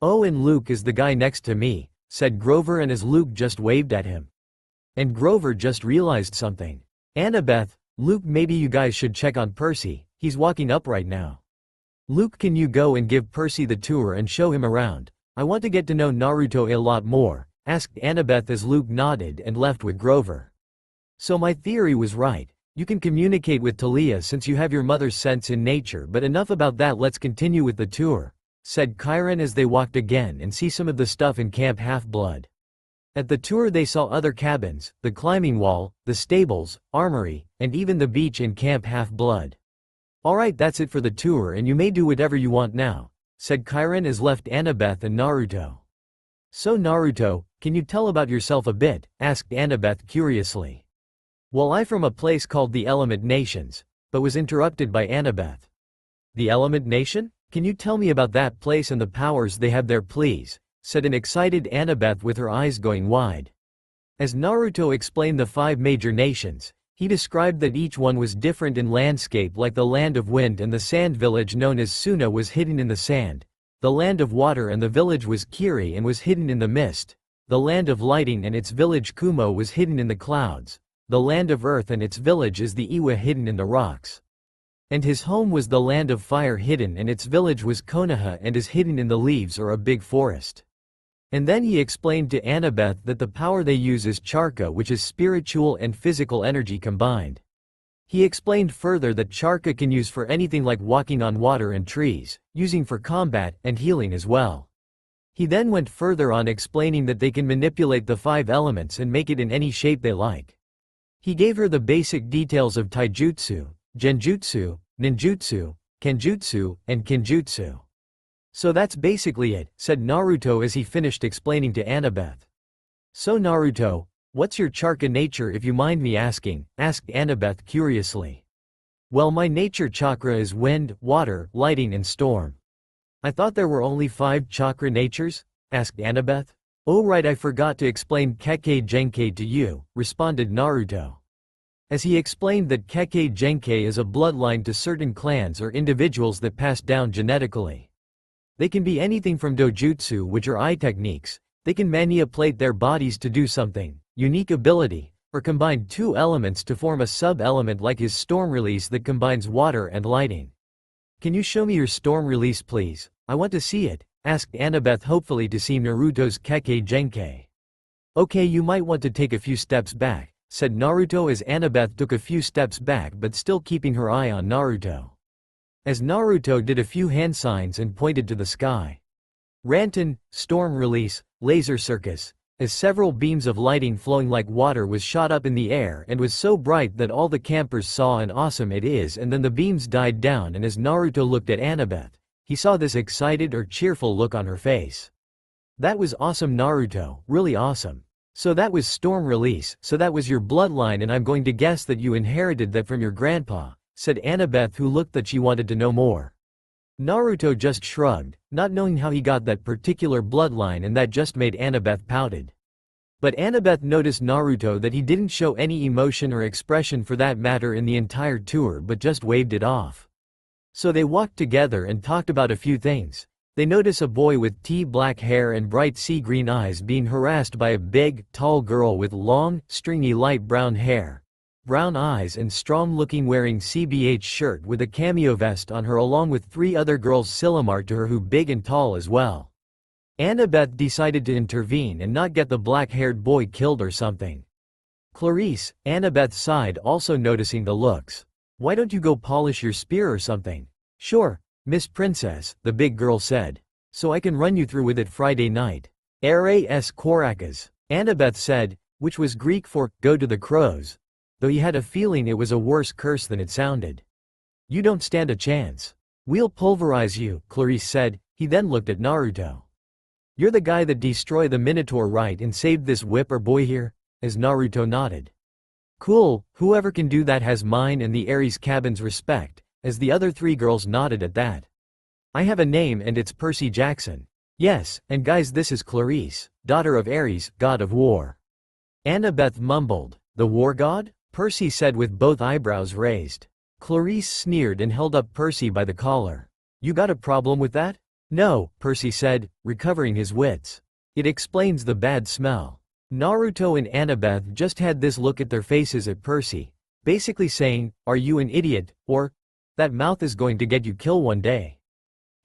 Oh, and Luke is the guy next to me, said Grover, and as Luke just waved at him. And Grover just realized something. Annabeth, Luke, maybe you guys should check on Percy, he's walking up right now. Luke, can you go and give Percy the tour and show him around? I want to get to know Naruto a lot more, asked Annabeth as Luke nodded and left with Grover. So my theory was right. You can communicate with Talia since you have your mother's sense in nature, but enough about that, let's continue with the tour, said Chiron as they walked again and see some of the stuff in Camp Half-Blood. At the tour they saw other cabins, the climbing wall, the stables, armory, and even the beach in Camp Half-Blood. Alright, that's it for the tour, and you may do whatever you want now, said Chiron as left Annabeth and Naruto. So Naruto, can you tell about yourself a bit? Asked Annabeth curiously. Well, I'm from a place called the Element Nations, but was interrupted by Annabeth. The Element Nation? Can you tell me about that place and the powers they have there, please? Said an excited Annabeth with her eyes going wide. As Naruto explained the 5 major nations, he described that each one was different in landscape, like the Land of Wind and the sand village known as Suna was hidden in the sand, the Land of Water and the village was Kiri and was hidden in the mist, the Land of Lighting and its village Kumo was hidden in the clouds, the Land of Earth and its village is the Iwa hidden in the rocks. And his home was the Land of Fire hidden and its village was Konoha and is hidden in the leaves or a big forest. And then he explained to Annabeth that the power they use is Charka, which is spiritual and physical energy combined. He explained further that Charka can use for anything like walking on water and trees, using for combat and healing as well. He then went further on explaining that they can manipulate the 5 elements and make it in any shape they like. He gave her the basic details of taijutsu, genjutsu, ninjutsu, kenjutsu, and kinjutsu. So that's basically it, said Naruto as he finished explaining to Annabeth. So Naruto, what's your Charka nature if you mind me asking? Asked Annabeth curiously. Well, my nature chakra is wind, water, lighting and storm. I thought there were only 5 chakra natures? Asked Annabeth. Oh right, I forgot to explain Kekkei Genkei to you, responded Naruto. As he explained that Kekkei Genkei is a bloodline to certain clans or individuals that pass down genetically. They can be anything from dojutsu, which are eye techniques, they can manipulate their bodies to do something, unique ability, or combined two elements to form a sub-element like his storm release that combines water and lighting. Can you show me your storm release please? I want to see it, asked Annabeth hopefully to see Naruto's Kekkei Genkai. Okay, you might want to take a few steps back, said Naruto as Annabeth took a few steps back but still keeping her eye on Naruto. As Naruto did a few hand signs and pointed to the sky. Ranton, storm release, laser circus, as several beams of lighting flowing like water was shot up in the air and was so bright that all the campers saw and awesome it is, and then the beams died down, and as Naruto looked at Annabeth, he saw this excited or cheerful look on her face. That was awesome Naruto, really awesome. So that was storm release, so that was your bloodline, and I'm going to guess that you inherited that from your grandpa, said Annabeth, who looked that she wanted to know more. Naruto just shrugged, not knowing how he got that particular bloodline, and that just made Annabeth pouted. But Annabeth noticed Naruto that he didn't show any emotion or expression for that matter in the entire tour but just waved it off. So they walked together and talked about a few things. They notice a boy with tea-black hair and bright sea-green eyes being harassed by a big, tall girl with long, stringy light brown hair, brown eyes and strong-looking, wearing CBH shirt with a cameo vest on her, along with three other girls similar to her who big and tall as well. Annabeth decided to intervene and not get the black-haired boy killed or something. Clarice, Annabeth sighed, also noticing the looks. Why don't you go polish your spear or something? Sure, Miss Princess, the big girl said. So I can run you through with it Friday night. Ras Korakas, Annabeth said, which was Greek for, go to the crows. Though he had a feeling it was a worse curse than it sounded. You don't stand a chance. We'll pulverize you, Clarice said. He then looked at Naruto. You're the guy that destroyed the Minotaur, right, and saved this whipper boy here? As Naruto nodded. Cool, whoever can do that has mine and the Ares cabin's respect, as the other three girls nodded at that. I have a name and it's Percy Jackson. Yes, and guys, this is Clarice, daughter of Ares, god of war. Annabeth mumbled. The war god? Percy said with both eyebrows raised. Clarice sneered and held up Percy by the collar. You got a problem with that? No, Percy said, recovering his wits. It explains the bad smell. Naruto and Annabeth just had this look at their faces at Percy, basically saying, are you an idiot, or, that mouth is going to get you killed one day.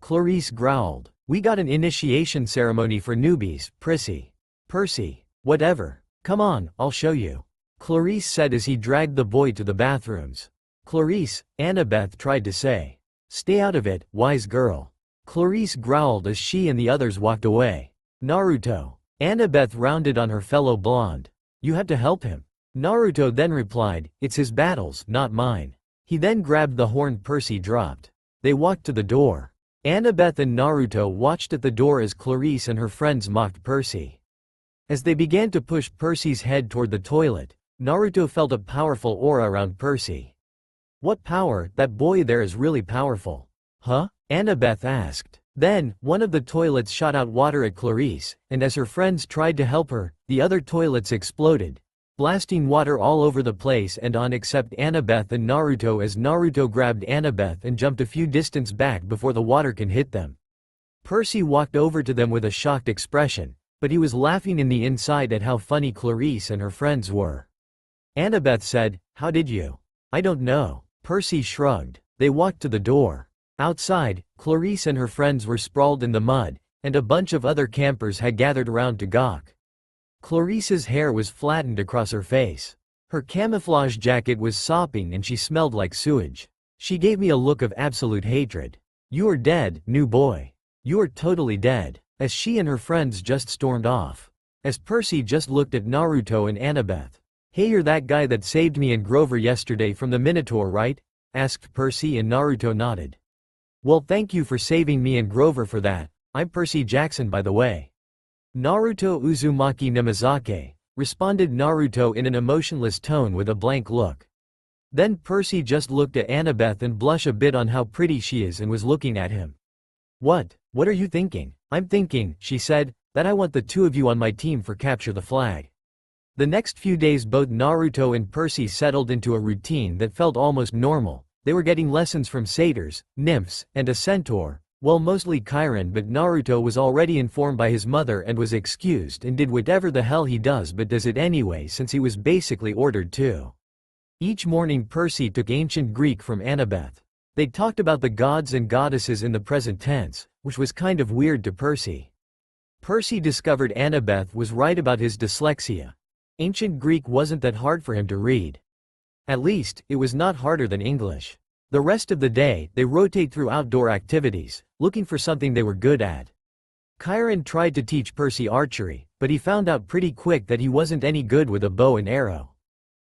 Clarice growled, we got an initiation ceremony for newbies, Prissy. Percy, whatever. Come on, I'll show you. Clarice said as he dragged the boy to the bathrooms. Clarice, Annabeth tried to say. Stay out of it, wise girl. Clarice growled as she and the others walked away. Naruto. Annabeth rounded on her fellow blonde. You have to help him. Naruto then replied, it's his battles, not mine. He then grabbed the horn Percy dropped. They walked to the door. Annabeth and Naruto watched at the door as Clarice and her friends mocked Percy. As they began to push Percy's head toward the toilet, Naruto felt a powerful aura around Percy. What power? That boy there is really powerful. Huh? Annabeth asked. Then, one of the toilets shot out water at Clarice, and as her friends tried to help her, the other toilets exploded, blasting water all over the place and on except Annabeth and Naruto, as Naruto grabbed Annabeth and jumped a few distance back before the water can hit them. Percy walked over to them with a shocked expression, but he was laughing in the inside at how funny Clarice and her friends were. Annabeth said, how did you? I don't know. Percy shrugged. They walked to the door. Outside, Clarice and her friends were sprawled in the mud, and a bunch of other campers had gathered around to gawk. Clarice's hair was flattened across her face. Her camouflage jacket was sopping and she smelled like sewage. She gave me a look of absolute hatred. You are dead, new boy. You are totally dead. As she and her friends just stormed off. As Percy just looked at Naruto and Annabeth. Hey, you're that guy that saved me and Grover yesterday from the Minotaur, right? Asked Percy, and Naruto nodded. Well, thank you for saving me and Grover for that. I'm Percy Jackson, by the way. Naruto Uzumaki Namazake, responded Naruto in an emotionless tone with a blank look. Then Percy just looked at Annabeth and blushed a bit on how pretty she is and was looking at him. What are you thinking? I'm thinking, she said, that I want the two of you on my team for Capture the Flag. The next few days both Naruto and Percy settled into a routine that felt almost normal. They were getting lessons from satyrs, nymphs, and a centaur, Well, mostly Chiron, but Naruto was already informed by his mother and was excused and did whatever the hell he does, but does it anyway since he was basically ordered to. Each morning Percy took ancient Greek from Annabeth. They talked about the gods and goddesses in the present tense, which was kind of weird to Percy. Percy discovered Annabeth was right about his dyslexia. Ancient Greek wasn't that hard for him to read. At least, it was not harder than English. The rest of the day, they rotate through outdoor activities, looking for something they were good at. Chiron tried to teach Percy archery, but he found out pretty quick that he wasn't any good with a bow and arrow.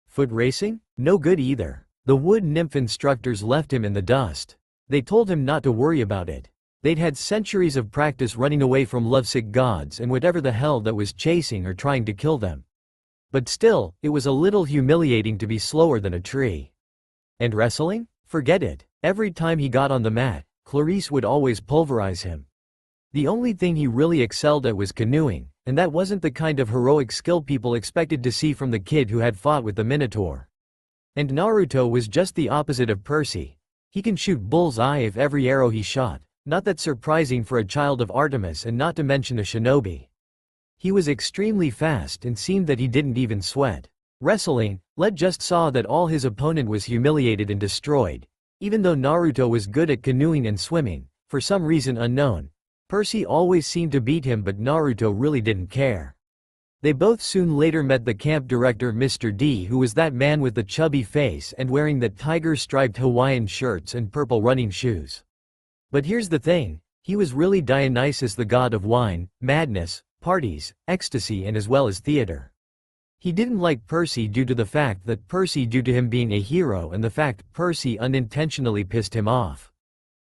Foot racing? No good either. The wood nymph instructors left him in the dust. They told him not to worry about it. They'd had centuries of practice running away from lovesick gods and whatever the hell that was chasing or trying to kill them. But still, it was a little humiliating to be slower than a tree. And wrestling? Forget it. Every time he got on the mat, Clarice would always pulverize him. The only thing he really excelled at was canoeing, and that wasn't the kind of heroic skill people expected to see from the kid who had fought with the Minotaur. And Naruto was just the opposite of Percy. He can shoot bull's-eye if every arrow he shot, not that surprising for a child of Artemis and not to mention a shinobi. He was extremely fast and seemed that he didn't even sweat. Wrestling, Led just saw that all his opponent was humiliated and destroyed. Even though Naruto was good at canoeing and swimming, for some reason unknown, Percy always seemed to beat him, but Naruto really didn't care. They both soon later met the camp director Mr. D, who was that man with the chubby face and wearing the tiger-striped Hawaiian shirts and purple running shoes. But here's the thing, he was really Dionysus, the god of wine, madness, parties, ecstasy, and as well as theater. He didn't like Percy due to the fact that Percy due to him being a hero and the fact Percy unintentionally pissed him off.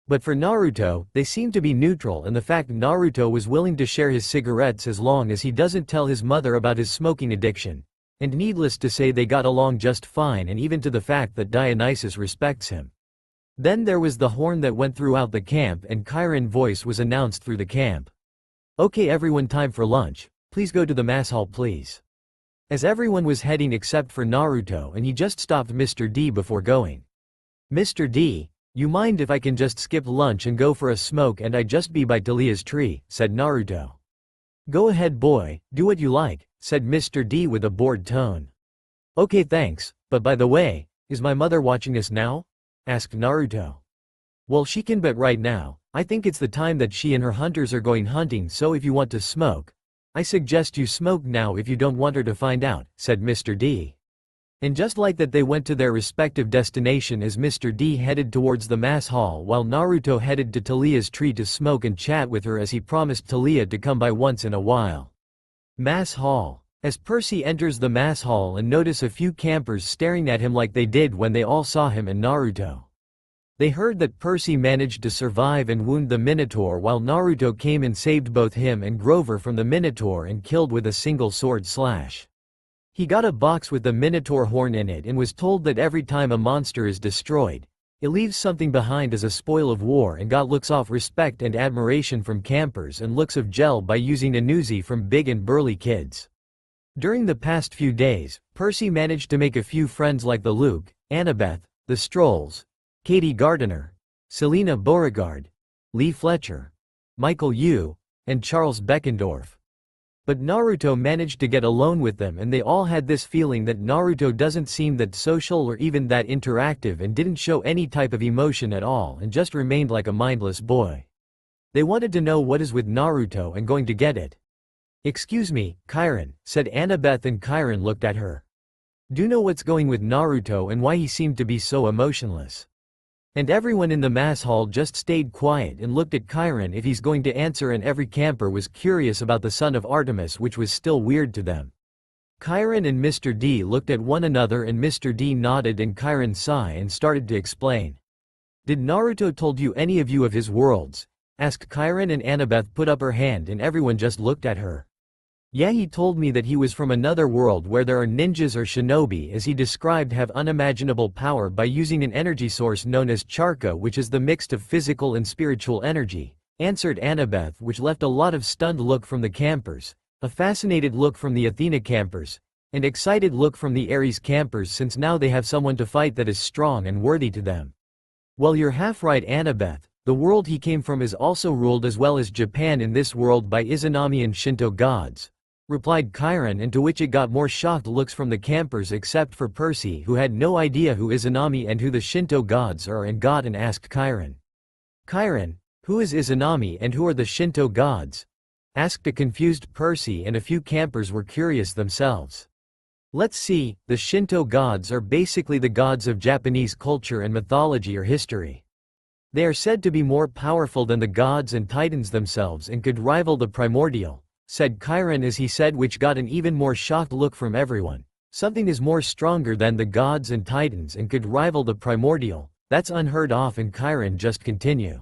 But for Naruto, they seemed to be neutral, and the fact Naruto was willing to share his cigarettes as long as he doesn't tell his mother about his smoking addiction. And needless to say, they got along just fine, and even to the fact that Dionysus respects him. Then there was the horn that went throughout the camp, and Chiron's voice was announced through the camp. "Okay everyone, time for lunch. Please go to the mass hall please." As everyone was heading except for Naruto, and he just stopped Mr. D before going. "Mr. D, you mind if I can just skip lunch and go for a smoke and I just be by Talia's tree," said Naruto. "Go ahead boy, do what you like," said Mr. D with a bored tone. "Okay thanks, but by the way, is my mother watching us now?" asked Naruto. "Well she can, but right now, I think it's the time that she and her hunters are going hunting, so if you want to smoke, I suggest you smoke now if you don't want her to find out," said Mr. D. And just like that they went to their respective destination as Mr. D headed towards the mass hall while Naruto headed to Talia's tree to smoke and chat with her as he promised Talia to come by once in a while. Mass hall. As Percy enters the mass hall and notice a few campers staring at him like they did when they all saw him and Naruto. They heard that Percy managed to survive and wound the Minotaur while Naruto came and saved both him and Grover from the Minotaur and killed with a single sword slash. He got a box with the Minotaur horn in it and was told that every time a monster is destroyed, it leaves something behind as a spoil of war, and got looks of respect and admiration from campers and looks of gel by using a Uzi from big and burly kids. During the past few days, Percy managed to make a few friends like the Luke, Annabeth, the Strolls, Katie Gardiner, Selena Beauregard, Lee Fletcher, Michael Yu, and Charles Beckendorf. But Naruto managed to get alone with them, and they all had this feeling that Naruto doesn't seem that social or even that interactive and didn't show any type of emotion at all and just remained like a mindless boy. They wanted to know what is with Naruto and going to get it. "Excuse me, Chiron," said Annabeth, and Chiron looked at her. "Do you know what's going with Naruto and why he seemed to be so emotionless?" And everyone in the mass hall just stayed quiet and looked at Chiron if he's going to answer, and every camper was curious about the son of Artemis, which was still weird to them. Chiron and Mr. D looked at one another, and Mr. D nodded and Chiron sighed and started to explain. "Did Naruto told you any of you of his worlds?" asked Chiron, and Annabeth put up her hand and everyone just looked at her. "Yeah, he told me that he was from another world where there are ninjas or shinobi, as he described, have unimaginable power by using an energy source known as charka, which is the mix of physical and spiritual energy," answered Annabeth, which left a lot of stunned look from the campers, a fascinated look from the Athena campers, and excited look from the Ares campers, since now they have someone to fight that is strong and worthy to them. "Well, you're half right, Annabeth, The world he came from is also ruled as well as Japan in this world by Izanami and Shinto gods," replied Chiron, and to which it got more shocked looks from the campers except for Percy, who had no idea who Izanami and who the Shinto gods are, and got and asked Chiron, "Chiron, who is Izanami and who are the Shinto gods?" asked a confused Percy, and a few campers were curious themselves. Let's see, the Shinto gods are basically the gods of Japanese culture and mythology or history. They are said to be more powerful than the gods and titans themselves and could rival the primordial, said Chiron as he said, which got an even more shocked look from everyone. Something is more stronger than the gods and titans and could rival the primordial, that's unheard of, and Chiron just continue.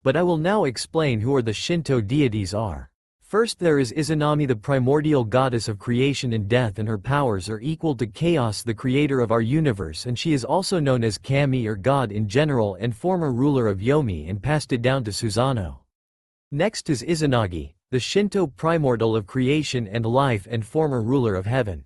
But I will now explain who are the Shinto deities are. First there is Izanami, the primordial goddess of creation and death, and her powers are equal to Chaos, the creator of our universe, and she is also known as Kami or God in general and former ruler of Yomi and passed it down to Susanoo. Next is Izanagi, the Shinto primordial of creation and life and former ruler of heaven.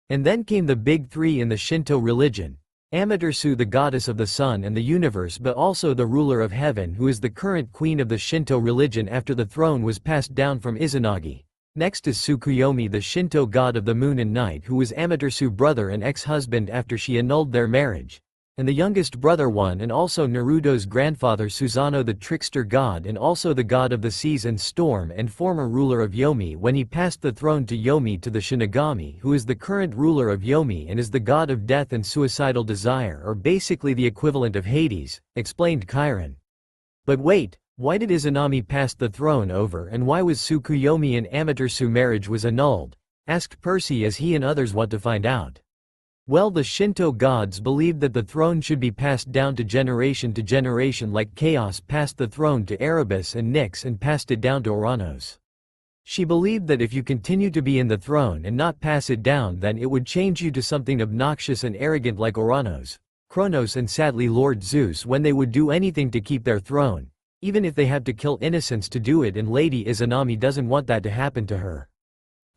And then came the big three in the Shinto religion. Amaterasu, the goddess of the sun and the universe but also the ruler of heaven, who is the current queen of the Shinto religion after the throne was passed down from Izanagi. Next is Tsukuyomi, the Shinto god of the moon and night, who was Amaterasu's brother and ex-husband after she annulled their marriage. And the youngest brother one and also Naruto's grandfather Susanoo, the trickster god and also the god of the seas and storm and former ruler of Yomi when he passed the throne to Yomi to the Shinigami, who is the current ruler of Yomi and is the god of death and suicidal desire, or basically the equivalent of Hades, explained Chiron. But wait, why did Izanami pass the throne over, and why was Tsukuyomi and Amaterasu marriage was annulled? Asked Percy as he and others want to find out. Well, the Shinto gods believed that the throne should be passed down to generation like Chaos passed the throne to Erebus and Nyx and passed it down to Oranos. She believed that if you continue to be in the throne and not pass it down, then it would change you to something obnoxious and arrogant like Oranos, Kronos and sadly Lord Zeus, when they would do anything to keep their throne, even if they have to kill innocents to do it, and Lady Izanami doesn't want that to happen to her.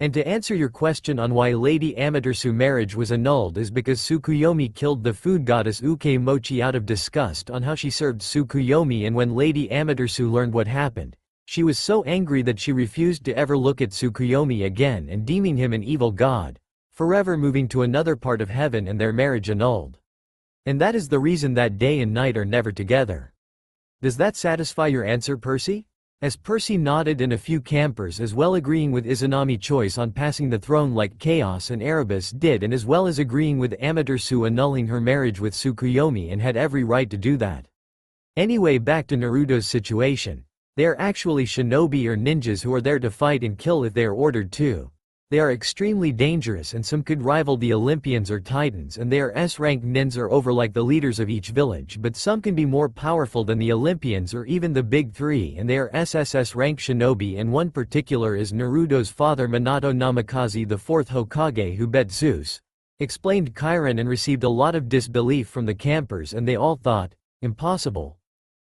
And to answer your question on why Lady Amaterasu marriage was annulled is because Tsukuyomi killed the food goddess Uke Mochi out of disgust on how she served Tsukuyomi, and when Lady Amaterasu learned what happened, she was so angry that she refused to ever look at Tsukuyomi again and deeming him an evil god, forever moving to another part of heaven, and their marriage annulled. And that is the reason that day and night are never together. Does that satisfy your answer, Percy? As Percy nodded and a few campers as well agreeing with Izanami's choice on passing the throne like Chaos and Erebus did, and as well as agreeing with Amaterasu annulling her marriage with Tsukuyomi and had every right to do that. Anyway, back to Naruto's situation. They are actually shinobi or ninjas who are there to fight and kill if they are ordered to. They are extremely dangerous and some could rival the Olympians or Titans, and they are S-rank ninjas or over like the leaders of each village, but some can be more powerful than the Olympians or even the big three, and they are SSS rank shinobi, and one particular is Naruto's father Minato Namikaze, the fourth Hokage who bet Zeus, explained Chiron, and received a lot of disbelief from the campers, and they all thought, impossible,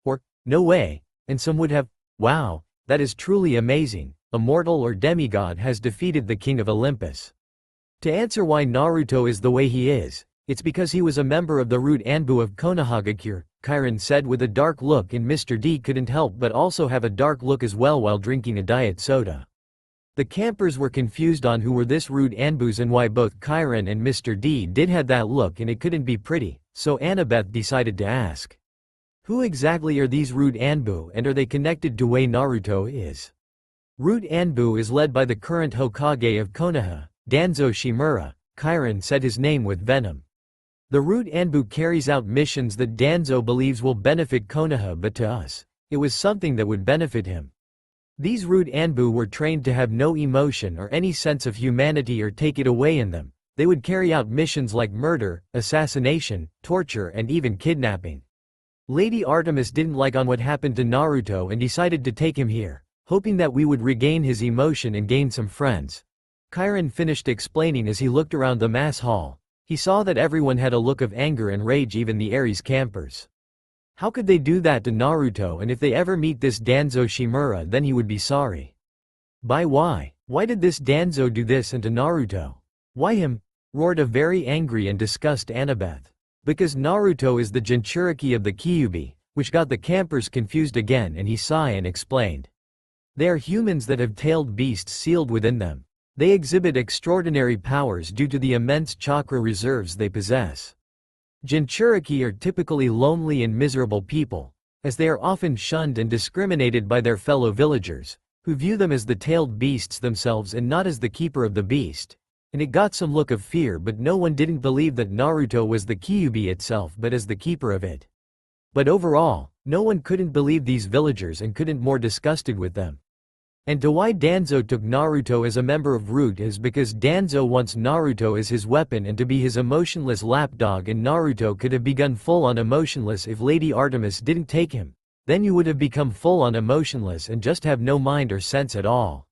or no way, and some would have, wow, that is truly amazing. A mortal or demigod has defeated the king of Olympus. To answer why Naruto is the way he is, it's because he was a member of the root Anbu of Konohagakure, Chiron said with a dark look, and Mr. D couldn't help but also have a dark look as well while drinking a diet soda. The campers were confused on who were this root Anbus and why both Chiron and Mr. D did had that look, and it couldn't be pretty, so Annabeth decided to ask. Who exactly are these root Anbu, and are they connected to way Naruto is? Root Anbu is led by the current Hokage of Konoha, Danzo Shimura. Chiron said his name with venom. The root Anbu carries out missions that Danzo believes will benefit Konoha, but to us, it was something that would benefit him. These root Anbu were trained to have no emotion or any sense of humanity or take it away in them. They would carry out missions like murder, assassination, torture, and even kidnapping. Lady Artemis didn't like on what happened to Naruto and decided to take him here, hoping that we would regain his emotion and gain some friends. Chiron finished explaining as he looked around the mass hall. He saw that everyone had a look of anger and rage, even the Ares campers. How could they do that to Naruto, and if they ever meet this Danzo Shimura then he would be sorry. Why? Why did this Danzo do this and to Naruto? Why him? Roared a very angry and disgusted Annabeth. Because Naruto is the Jinchuriki of the Kyuubi, which got the campers confused again, and he sighed and explained. They are humans that have tailed beasts sealed within them. They exhibit extraordinary powers due to the immense chakra reserves they possess. Jinchuriki are typically lonely and miserable people, as they are often shunned and discriminated by their fellow villagers, who view them as the tailed beasts themselves and not as the keeper of the beast. And it got some look of fear, but no one didn't believe that Naruto was the Kyuubi itself but as the keeper of it. But overall, no one couldn't believe these villagers and couldn't more disgusted with them. And to why Danzo took Naruto as a member of Root is because Danzo wants Naruto as his weapon and to be his emotionless lapdog, and Naruto could have begun full-on emotionless if Lady Artemis didn't take him. Then you would have become full-on emotionless and just have no mind or sense at all.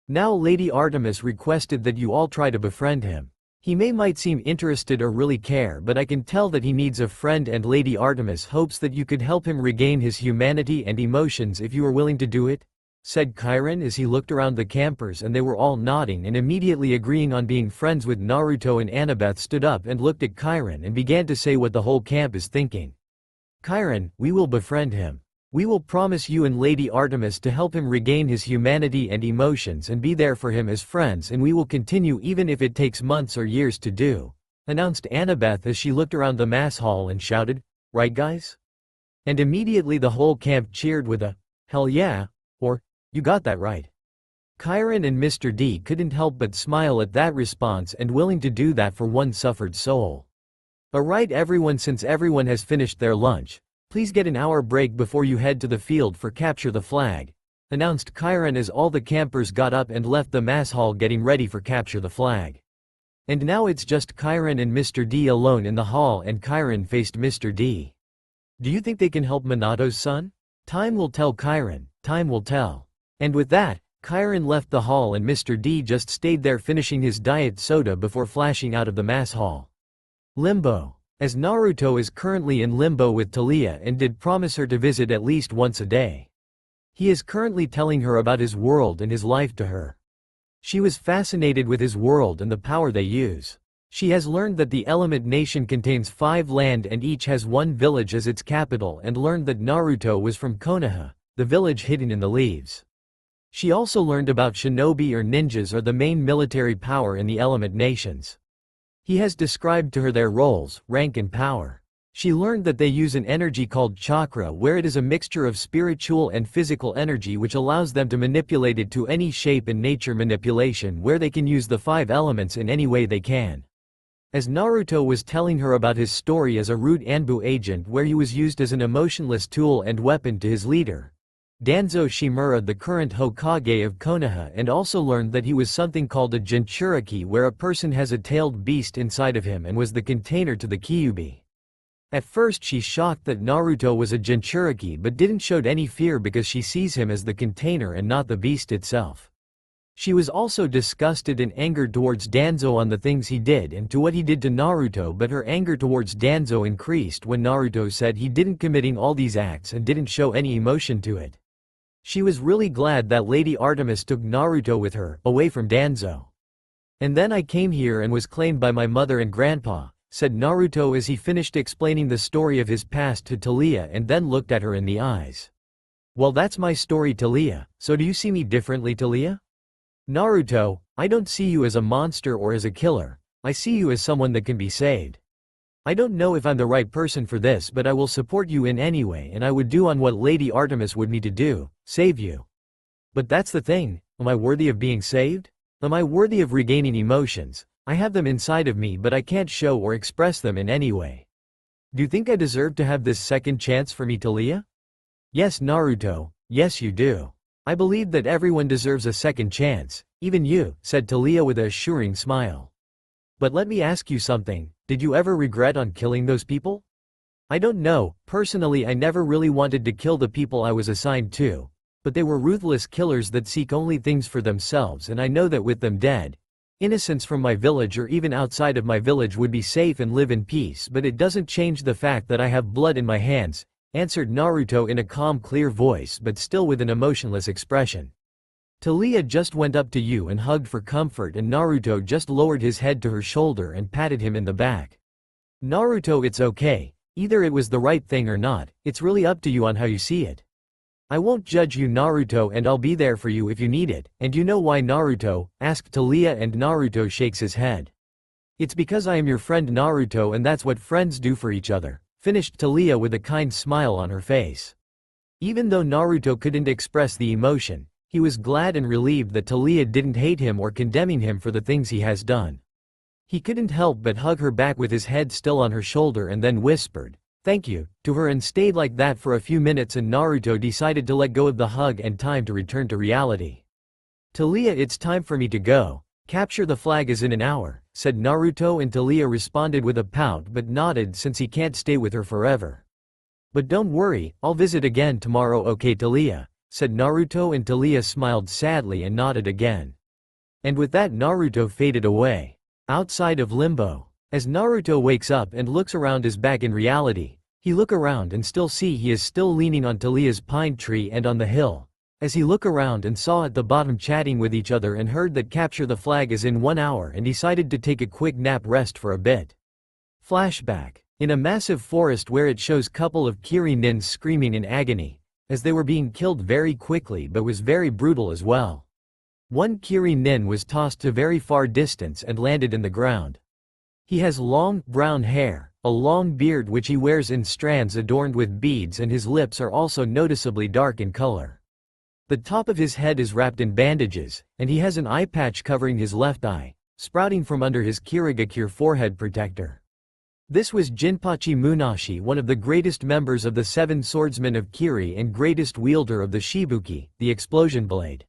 Now Lady Artemis requested that you all try to befriend him. He might seem interested or really care, but I can tell that he needs a friend, and Lady Artemis hopes that you could help him regain his humanity and emotions if you are willing to do it, said Chiron as he looked around the campers, and they were all nodding and immediately agreeing on being friends with Naruto. And Annabeth stood up and looked at Chiron and began to say what the whole camp is thinking. Chiron, we will befriend him. We will promise you and Lady Artemis to help him regain his humanity and emotions and be there for him as friends, and we will continue even if it takes months or years to do, announced Annabeth as she looked around the mass hall and shouted, "Right guys?" And immediately the whole camp cheered with a, "Hell yeah," or, "You got that right." Chiron and Mr. D couldn't help but smile at that response, and willing to do that for one suffered soul. "Alright everyone, since everyone has finished their lunch, please get an hour break before you head to the field for Capture the Flag," announced Chiron as all the campers got up and left the mass hall getting ready for Capture the Flag. And now it's just Chiron and Mr. D alone in the hall, and Chiron faced Mr. D. "Do you think they can help Minato's son? Time will tell, Chiron, time will tell." And with that, Chiron left the hall and Mr. D just stayed there finishing his diet soda before flashing out of the mass hall. Limbo. As Naruto is currently in limbo with Taliah and did promise her to visit at least once a day. He is currently telling her about his world and his life to her. She was fascinated with his world and the power they use. She has learned that the Element Nation contains 5 land and each has 1 village as its capital, and learned that Naruto was from Konoha, the village hidden in the leaves. She also learned about shinobi or ninjas are the main military power in the Element Nations. He has described to her their roles, rank and power. She learned that they use an energy called chakra, where it is a mixture of spiritual and physical energy which allows them to manipulate it to any shape, and nature manipulation where they can use the 5 elements in any way they can. As Naruto was telling her about his story as a Root Anbu agent, where he was used as an emotionless tool and weapon to his leader, Danzo Shimura, the current Hokage of Konoha, and also learned that he was something called a Jinchuriki, where a person has a tailed beast inside of him, and was the container to the Kyuubi. At first she's shocked that Naruto was a Jinchuriki but didn't show any fear because she sees him as the container and not the beast itself. She was also disgusted and angered towards Danzo on the things he did and to what he did to Naruto, but her anger towards Danzo increased when Naruto said he didn't committing all these acts and didn't show any emotion to it. She was really glad that Lady Artemis took Naruto with her, away from Danzo. "And then I came here and was claimed by my mother and grandpa," said Naruto as he finished explaining the story of his past to Taliah, and then looked at her in the eyes. "Well, that's my story, Taliah, so do you see me differently, Taliah?" "Naruto, I don't see you as a monster or as a killer, I see you as someone that can be saved. I don't know if I'm the right person for this, but I will support you in any way, and I would do on what Lady Artemis would need to do, save you. But that's the thing, am I worthy of being saved? Am I worthy of regaining emotions? I have them inside of me, but I can't show or express them in any way. Do you think I deserve to have this second chance for me, Taliah?" "Yes, Naruto, yes you do. I believe that everyone deserves a second chance, even you," said Taliah with a assuring smile. "But let me ask you something, did you ever regret on killing those people?" "I don't know, personally I never really wanted to kill the people I was assigned to, but they were ruthless killers that seek only things for themselves, and I know that with them dead, innocents from my village or even outside of my village would be safe and live in peace, but it doesn't change the fact that I have blood in my hands," answered Naruto in a calm, clear voice but still with an emotionless expression. "Taliah just went up to you and hugged for comfort, and Naruto just lowered his head to her shoulder and patted him in the back. 'Naruto, it's okay, Either it was the right thing or not, it's really up to you on how you see it. I won't judge you, Naruto, and I'll be there for you if you need it. And you know why, Naruto? Asked Taliah, and Naruto shakes his head. It's because I am your friend, Naruto, and that's what friends do for each other, finished Taliah with a kind smile on her face. Even though Naruto couldn't express the emotion, he was glad and relieved that Taliah didn't hate him or condemning him for the things he has done. He couldn't help but hug her back with his head still on her shoulder and then whispered, "Thank you," to her and stayed like that for a few minutes, and Naruto decided to let go of the hug and time to return to reality. "Taliah, it's time for me to go. Capture the flag is in an hour," said Naruto, and Taliah responded with a pout but nodded since he can't stay with her forever. "But don't worry, I'll visit again tomorrow, okay Taliah?" said Naruto, and Taliah smiled sadly and nodded again. And with that, Naruto faded away. Outside of Limbo. As Naruto wakes up and looks around as back in reality, he look around and still see he is still leaning on Taliah's pine tree and on the hill. As he look around and saw at the bottom chatting with each other and heard that capture the flag is in 1 hour, and decided to take a quick nap rest for a bit. Flashback. In a massive forest where it shows couple of Kiri nins screaming in agony, as they were being killed very quickly but was very brutal as well. One Kiri nin was tossed to very far distance and landed in the ground. He has long, brown hair, a long beard which he wears in strands adorned with beads, and his lips are also noticeably dark in color. The top of his head is wrapped in bandages, and he has an eye patch covering his left eye, sprouting from under his Kirigakure forehead protector. This was Jinpachi Munashi, one of the greatest members of the 7 swordsmen of Kiri and greatest wielder of the Shibuki, the explosion blade.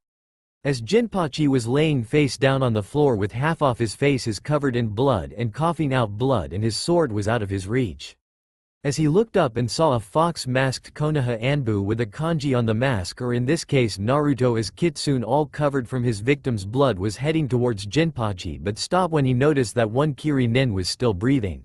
As Jinpachi was laying face down on the floor with half of his face is covered in blood and coughing out blood, and his sword was out of his reach. As he looked up and saw a fox-masked Konoha Anbu with a kanji on the mask, or in this case Naruto as Kitsune, all covered from his victim's blood, was heading towards Jinpachi but stopped when he noticed that one Kiri nin was still breathing.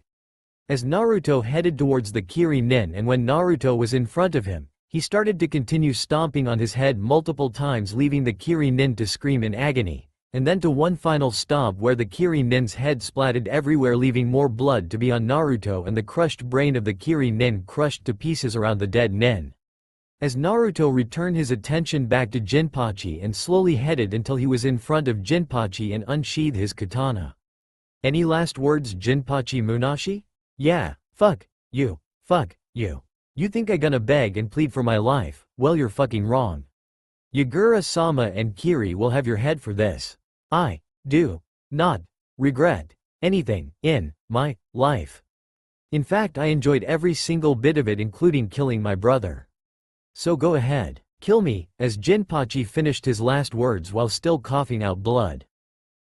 As Naruto headed towards the Kiri nin, and when Naruto was in front of him, he started to continue stomping on his head multiple times, leaving the Kiri nin to scream in agony, and then to one final stomp where the Kiri nin's head splattered everywhere, leaving more blood to be on Naruto and the crushed brain of the Kiri nin crushed to pieces around the dead nin. As Naruto returned his attention back to Jinpachi and slowly headed until he was in front of Jinpachi and unsheathed his katana. "Any last words, Jinpachi Munashi?" "Yeah, fuck you. Fuck you. You think I gonna beg and plead for my life? Well, you're fucking wrong. Yagura-sama and Kiri will have your head for this. I do not regret anything in my life. In fact, I enjoyed every single bit of it, including killing my brother. So go ahead, kill me," as Jinpachi finished his last words while still coughing out blood.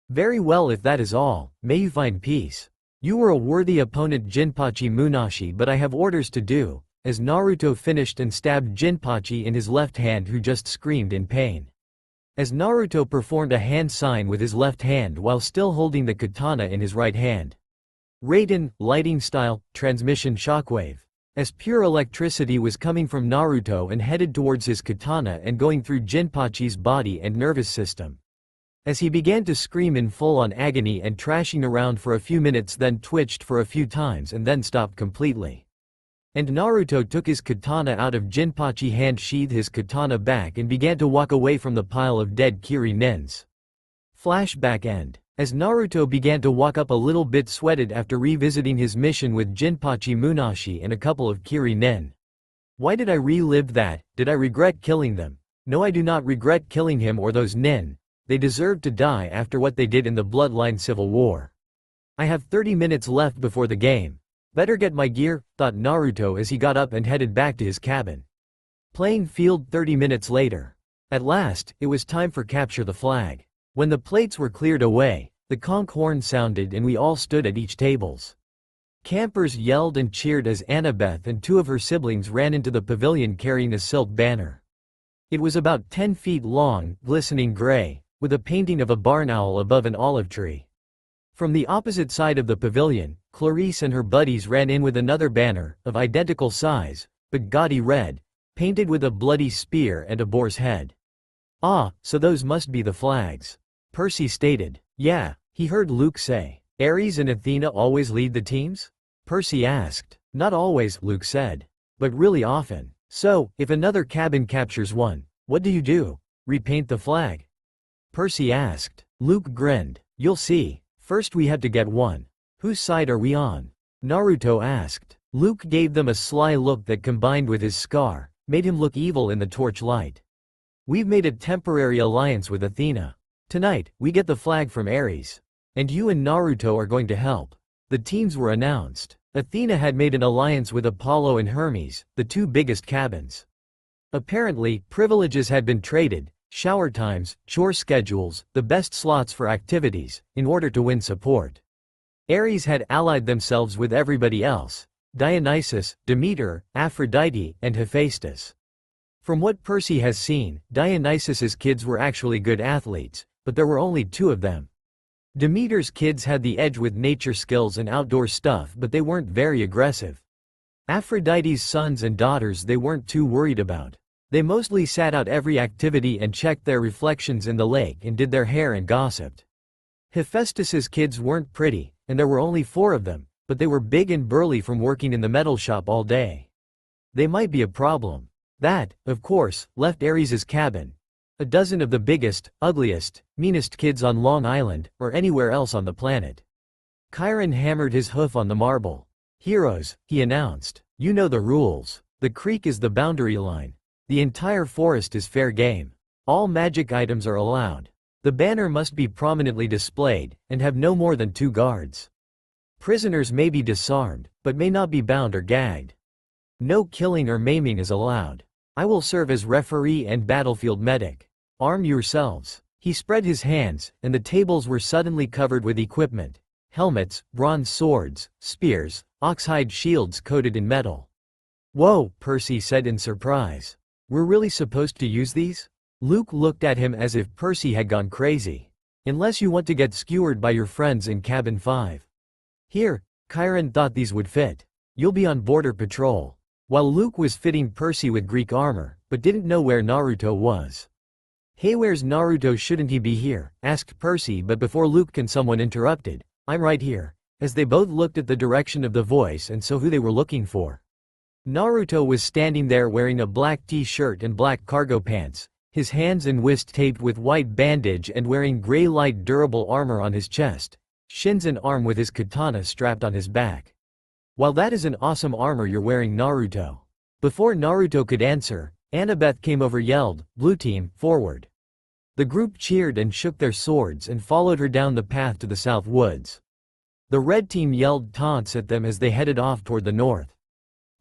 "Very well, if that is all, may you find peace. You were a worthy opponent, Jinpachi Munashi, but I have orders to do," as Naruto finished and stabbed Jinpachi in his left hand, who just screamed in pain. As Naruto performed a hand sign with his left hand while still holding the katana in his right hand. Raiden, lighting style, transmission shockwave. As pure electricity was coming from Naruto and headed towards his katana and going through Jinpachi's body and nervous system. As he began to scream in full-on agony and trashing around for a few minutes, then twitched for a few times and then stopped completely. And Naruto took his katana out of Jinpachi's hand, sheathed his katana back, and began to walk away from the pile of dead Kiri nins. Flashback end. As Naruto began to walk up, a little bit sweated after revisiting his mission with Jinpachi Munashi and a couple of Kiri nin. Why did I relive that? Did I regret killing them? No, I do not regret killing him or those nin. They deserved to die after what they did in the Bloodline Civil War. I have 30 minutes left before the game. Better get my gear, thought Naruto as he got up and headed back to his cabin. Playing field 30 minutes later. At last, it was time for capture the flag. When the plates were cleared away, the conch horn sounded and we all stood at each tables. Campers yelled and cheered as Annabeth and 2 of her siblings ran into the pavilion carrying a silk banner. It was about 10 feet long, glistening gray, with a painting of a barn owl above an olive tree. From the opposite side of the pavilion, Clarice and her buddies ran in with another banner, of identical size, but gaudy red, painted with a bloody spear and a boar's head. "Ah, so those must be the flags," Percy stated. "Yeah," he heard Luke say. "Ares and Athena always lead the teams?" Percy asked. Not always, Luke said. But really often. So, if another cabin captures one, what do you do? Repaint the flag? Percy asked. Luke grinned. You'll see. First we have to get one. Whose side are we on? Naruto asked. Luke gave them a sly look that combined with his scar, made him look evil in the torchlight. We've made a temporary alliance with Athena. Tonight, we get the flag from Ares. And you and Naruto are going to help. The teams were announced. Athena had made an alliance with Apollo and Hermes, the two biggest cabins. Apparently, privileges had been traded, shower times, chore schedules, the best slots for activities, in order to win support. Ares had allied themselves with everybody else: Dionysus, Demeter, Aphrodite, and Hephaestus. From what Percy has seen, Dionysus's kids were actually good athletes, but there were only two of them. Demeter's kids had the edge with nature skills and outdoor stuff, but they weren't very aggressive. Aphrodite's sons and daughters they weren't too worried about. They mostly sat out every activity and checked their reflections in the lake and did their hair and gossiped. Hephaestus's kids weren't pretty, and there were only 4 of them, but they were big and burly from working in the metal shop all day. They might be a problem. That, of course, left Ares's cabin. A dozen of the biggest, ugliest, meanest kids on Long Island, or anywhere else on the planet. Chiron hammered his hoof on the marble. Heroes, he announced. You know the rules. The creek is the boundary line. The entire forest is fair game. All magic items are allowed. The banner must be prominently displayed, and have no more than 2 guards. Prisoners may be disarmed, but may not be bound or gagged. No killing or maiming is allowed. I will serve as referee and battlefield medic. Arm yourselves. He spread his hands, and the tables were suddenly covered with equipment: helmets, bronze swords, spears, oxhide shields coated in metal. Whoa, Percy said in surprise. We're really supposed to use these? Luke looked at him as if Percy had gone crazy. Unless you want to get skewered by your friends in cabin 5. Here, Chiron thought these would fit. You'll be on border patrol. While Luke was fitting Percy with Greek armor, but didn't know where Naruto was. Hey, where's Naruto? Shouldn't he be here? Asked Percy, but before Luke can someone interrupted. I'm right here. As they both looked at the direction of the voice and saw who they were looking for. Naruto was standing there wearing a black t-shirt and black cargo pants, his hands and wrist taped with white bandage and wearing gray light durable armor on his chest, shins and arm with his katana strapped on his back. While that is an awesome armor you're wearing, Naruto. Before Naruto could answer, Annabeth came over, yelled, Blue team, forward. The group cheered and shook their swords and followed her down the path to the south woods. The red team yelled taunts at them as they headed off toward the north.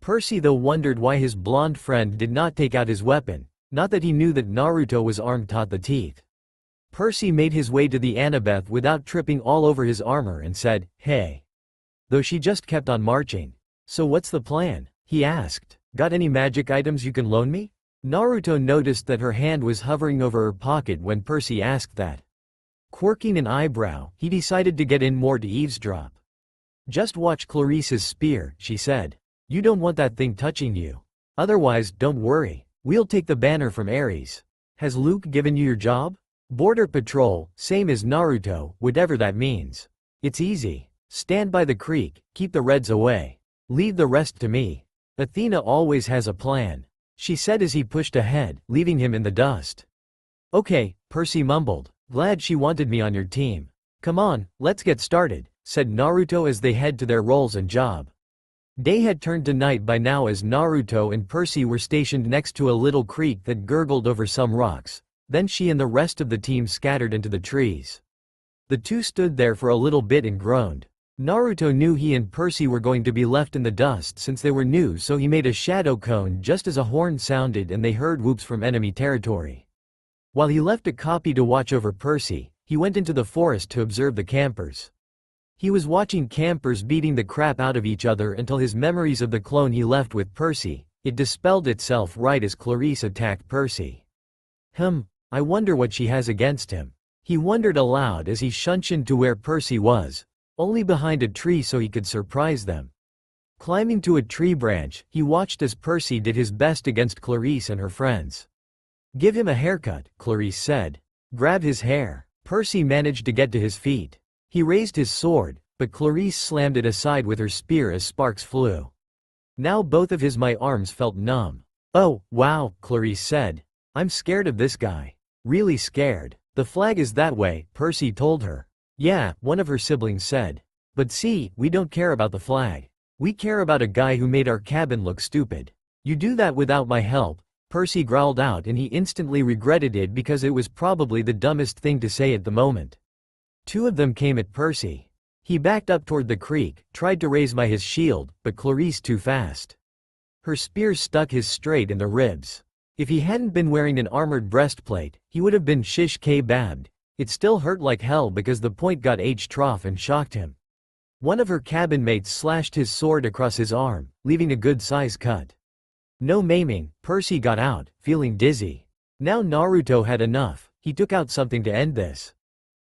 Percy though wondered why his blonde friend did not take out his weapon, not that he knew that Naruto was armed to the teeth. Percy made his way to the Annabeth without tripping all over his armor and said, hey. Though she just kept on marching. So what's the plan? He asked. Got any magic items you can loan me? Naruto noticed that her hand was hovering over her pocket when Percy asked that. Quirking an eyebrow, he decided to get in more to eavesdrop. Just watch Clarice's spear, she said. You don't want that thing touching you. Otherwise, don't worry. We'll take the banner from Ares. Has Luke given you your job? Border patrol, same as Naruto, whatever that means. It's easy. Stand by the creek, keep the Reds away. Leave the rest to me. Athena always has a plan, she said as he pushed ahead, leaving him in the dust. Okay, Percy mumbled. Glad she wanted me on your team. Come on, let's get started, said Naruto as they head to their roles and job. Day had turned to night by now as Naruto and Percy were stationed next to a little creek that gurgled over some rocks. Then she and the rest of the team scattered into the trees. The two stood there for a little bit and groaned. Naruto knew he and Percy were going to be left in the dust since they were new, so he made a shadow cone just as a horn sounded and they heard whoops from enemy territory. While he left a copy to watch over Percy, he went into the forest to observe the campers. He was watching campers beating the crap out of each other until his memories of the clone he left with Percy, it dispelled itself right as Clarice attacked Percy. I wonder what she has against him. He wondered aloud as he shunshined to where Percy was, only behind a tree so he could surprise them. Climbing to a tree branch, he watched as Percy did his best against Clarice and her friends. Give him a haircut, Clarice said. Grab his hair. Percy managed to get to his feet. He raised his sword, but Clarice slammed it aside with her spear as sparks flew. Now both of my arms felt numb. "Oh, wow," Clarice said. "I'm scared of this guy. Really scared." "The flag is that way," Percy told her. "Yeah," one of her siblings said. "But see, we don't care about the flag. We care about a guy who made our cabin look stupid." "You do that without my help," Percy growled out, and he instantly regretted it because it was probably the dumbest thing to say at the moment. Two of them came at Percy. He backed up toward the creek, tried to raise his shield, but Clarice too fast. Her spear stuck his straight in the ribs. If he hadn't been wearing an armored breastplate, he would have been shish kebabbed. It still hurt like hell because the point got trough and shocked him. One of her cabin mates slashed his sword across his arm, leaving a good-sized cut. No maiming, Percy got out, feeling dizzy. Now Naruto had enough. He took out something to end this.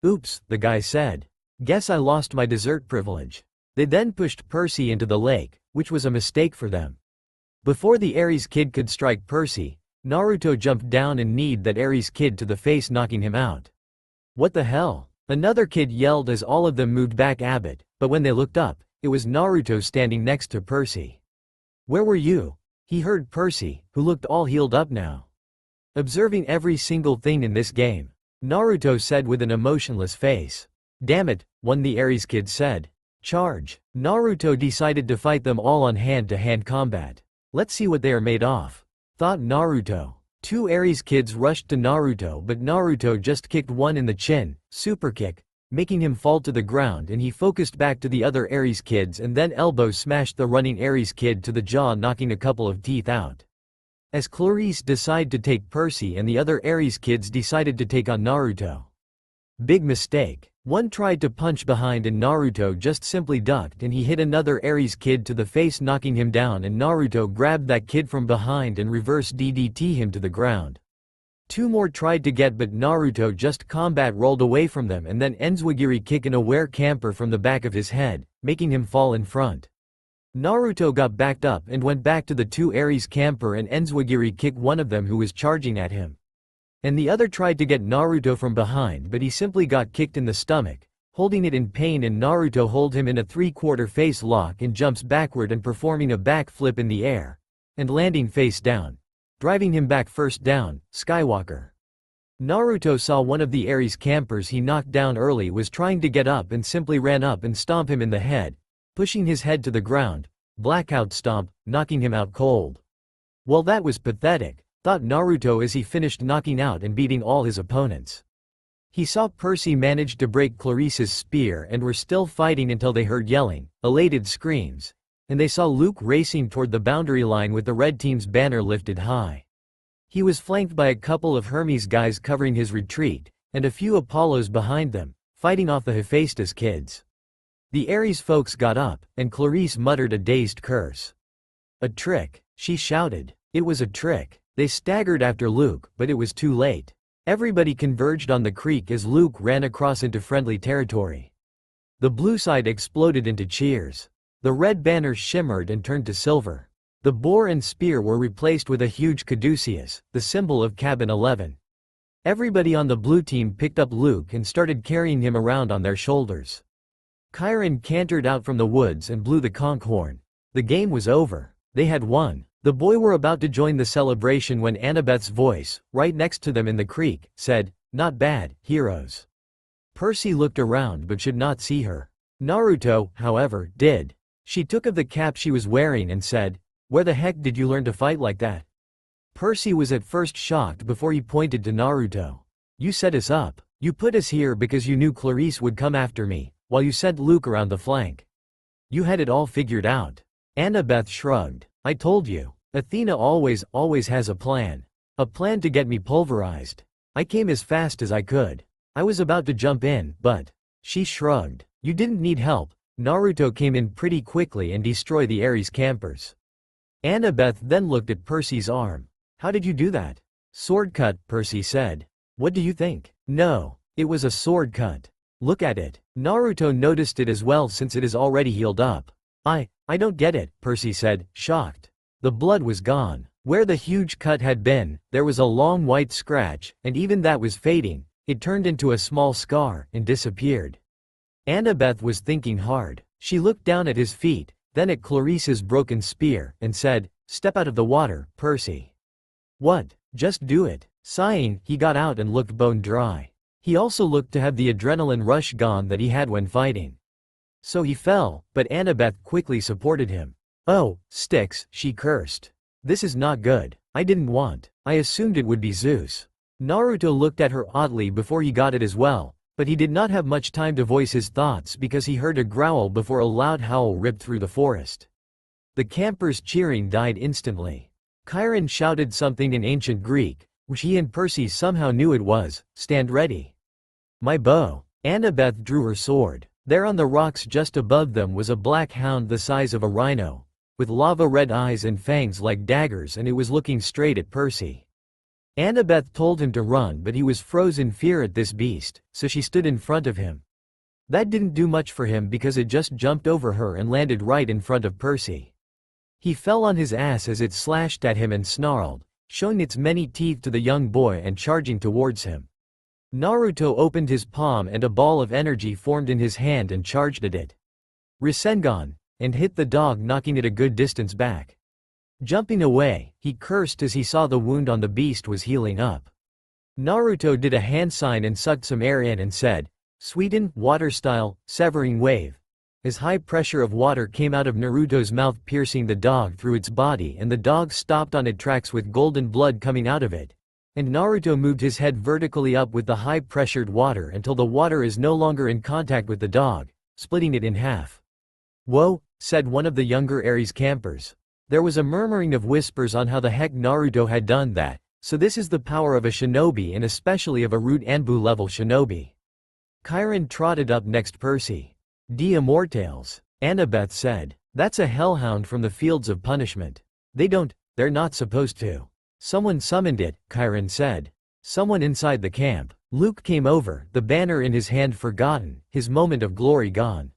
"Oops," the guy said. "Guess I lost my dessert privilege." They then pushed Percy into the lake, which was a mistake for them. Before the Ares kid could strike Percy, Naruto jumped down and kneed that Ares kid to the face, knocking him out. "What the hell?" Another kid yelled as all of them moved back a bit, but when they looked up, it was Naruto standing next to Percy. "Where were you?" He heard Percy, who looked all healed up now. "Observing every single thing in this game," Naruto said with an emotionless face. "Damn it," one the Ares kid said. "Charge." Naruto decided to fight them all on hand-to-hand combat. "Let's see what they are made of," thought Naruto. Two Ares kids rushed to Naruto, but Naruto just kicked one in the chin, super kick, making him fall to the ground, and he focused back to the other Ares kids and then elbow smashed the running Ares kid to the jaw, knocking a couple of teeth out. As Clarice decided to take Percy and the other Ares kids decided to take on Naruto. Big mistake. One tried to punch behind and Naruto just simply ducked, and he hit another Ares kid to the face, knocking him down, and Naruto grabbed that kid from behind and reverse DDT him to the ground. Two more tried to get, but Naruto just combat rolled away from them and then enzwagiri kick an aware camper from the back of his head, making him fall in front. Naruto got backed up and went back to the two Ares camper and enzwagiri kick one of them who was charging at him. And the other tried to get Naruto from behind, but he simply got kicked in the stomach, holding it in pain, and Naruto hold him in a three-quarter face lock and jumps backward and performing a backflip in the air, and landing face down, driving him back. First down, Skywalker. Naruto saw one of the Ares campers he knocked down early was trying to get up and simply ran up and stomped him in the head, pushing his head to the ground, blackout stomp, knocking him out cold. Well, that was pathetic, thought Naruto as he finished knocking out and beating all his opponents. He saw Percy manage to break Clarice's spear and were still fighting until they heard yelling, elated screams, and they saw Luke racing toward the boundary line with the red team's banner lifted high. He was flanked by a couple of Hermes guys covering his retreat, and a few Apollos behind them, fighting off the Hephaestus kids. The Ares folks got up, and Clarice muttered a dazed curse. "A trick," she shouted. It was a trick. They staggered after Luke, but it was too late. Everybody converged on the creek as Luke ran across into friendly territory. The blue side exploded into cheers. The red banner shimmered and turned to silver. The boar and spear were replaced with a huge caduceus, the symbol of Cabin 11. Everybody on the blue team picked up Luke and started carrying him around on their shoulders. Chiron cantered out from the woods and blew the conch horn. The game was over. They had won. The boys were about to join the celebration when Annabeth's voice, right next to them in the creek, said, "Not bad, heroes." Percy looked around but should not see her. Naruto, however, did. She took off the cap she was wearing and said, "Where the heck did you learn to fight like that?" Percy was at first shocked before he pointed to Naruto. "You set us up. You put us here because you knew Clarice would come after me, while you sent Luke around the flank. You had it all figured out." Annabeth shrugged. "I told you. Athena always has a plan. A plan to get me pulverized. I came as fast as I could. I was about to jump in, but..." She shrugged. "You didn't need help. Naruto came in pretty quickly and destroyed the Ares campers." Annabeth then looked at Percy's arm. "How did you do that?" "Sword cut," Percy said. "What do you think?" "No, it was a sword cut. Look at it." Naruto noticed it as well since it is already healed up. I don't get it," Percy said, shocked. The blood was gone. Where the huge cut had been, there was a long white scratch, and even that was fading. It turned into a small scar and disappeared. Annabeth was thinking hard. She looked down at his feet, then at Clarice's broken spear, and said, "Step out of the water, Percy." "What? Just do it." Sighing, he got out and looked bone dry. He also looked to have the adrenaline rush gone that he had when fighting. So he fell, but Annabeth quickly supported him. "Oh, sticks," she cursed. "This is not good. I didn't want. I assumed it would be Zeus." Naruto looked at her oddly before he got it as well, but he did not have much time to voice his thoughts because he heard a growl before a loud howl ripped through the forest. The campers' cheering died instantly. Chiron shouted something in ancient Greek, which he and Percy somehow knew it was, "Stand ready." "My bow." Annabeth drew her sword. There on the rocks just above them was a black hound the size of a rhino, with lava-red eyes and fangs like daggers, and it was looking straight at Percy. Annabeth told him to run, but he was frozen in fear at this beast, so she stood in front of him. That didn't do much for him because it just jumped over her and landed right in front of Percy. He fell on his ass as it slashed at him and snarled, showing its many teeth to the young boy and charging towards him. Naruto opened his palm and a ball of energy formed in his hand and charged at it. Rasengan, and hit the dog, knocking it a good distance back. Jumping away, he cursed as he saw the wound on the beast was healing up. Naruto did a hand sign and sucked some air in and said, "Sweeten, water style, severing wave." As high pressure of water came out of Naruto's mouth, piercing the dog through its body, and the dog stopped on its tracks with golden blood coming out of it. And Naruto moved his head vertically up with the high-pressured water until the water is no longer in contact with the dog, splitting it in half. "Whoa," said one of the younger Aries campers. There was a murmuring of whispers on how the heck Naruto had done that, so this is the power of a shinobi and especially of a root Anbu level shinobi. Chiron trotted up next. "Percy. D. Immortales," Annabeth said. "That's a hellhound from the fields of punishment. They're not supposed to." "Someone summoned it," Chiron said. "Someone inside the camp." Luke came over, the banner in his hand forgotten, his moment of glory gone.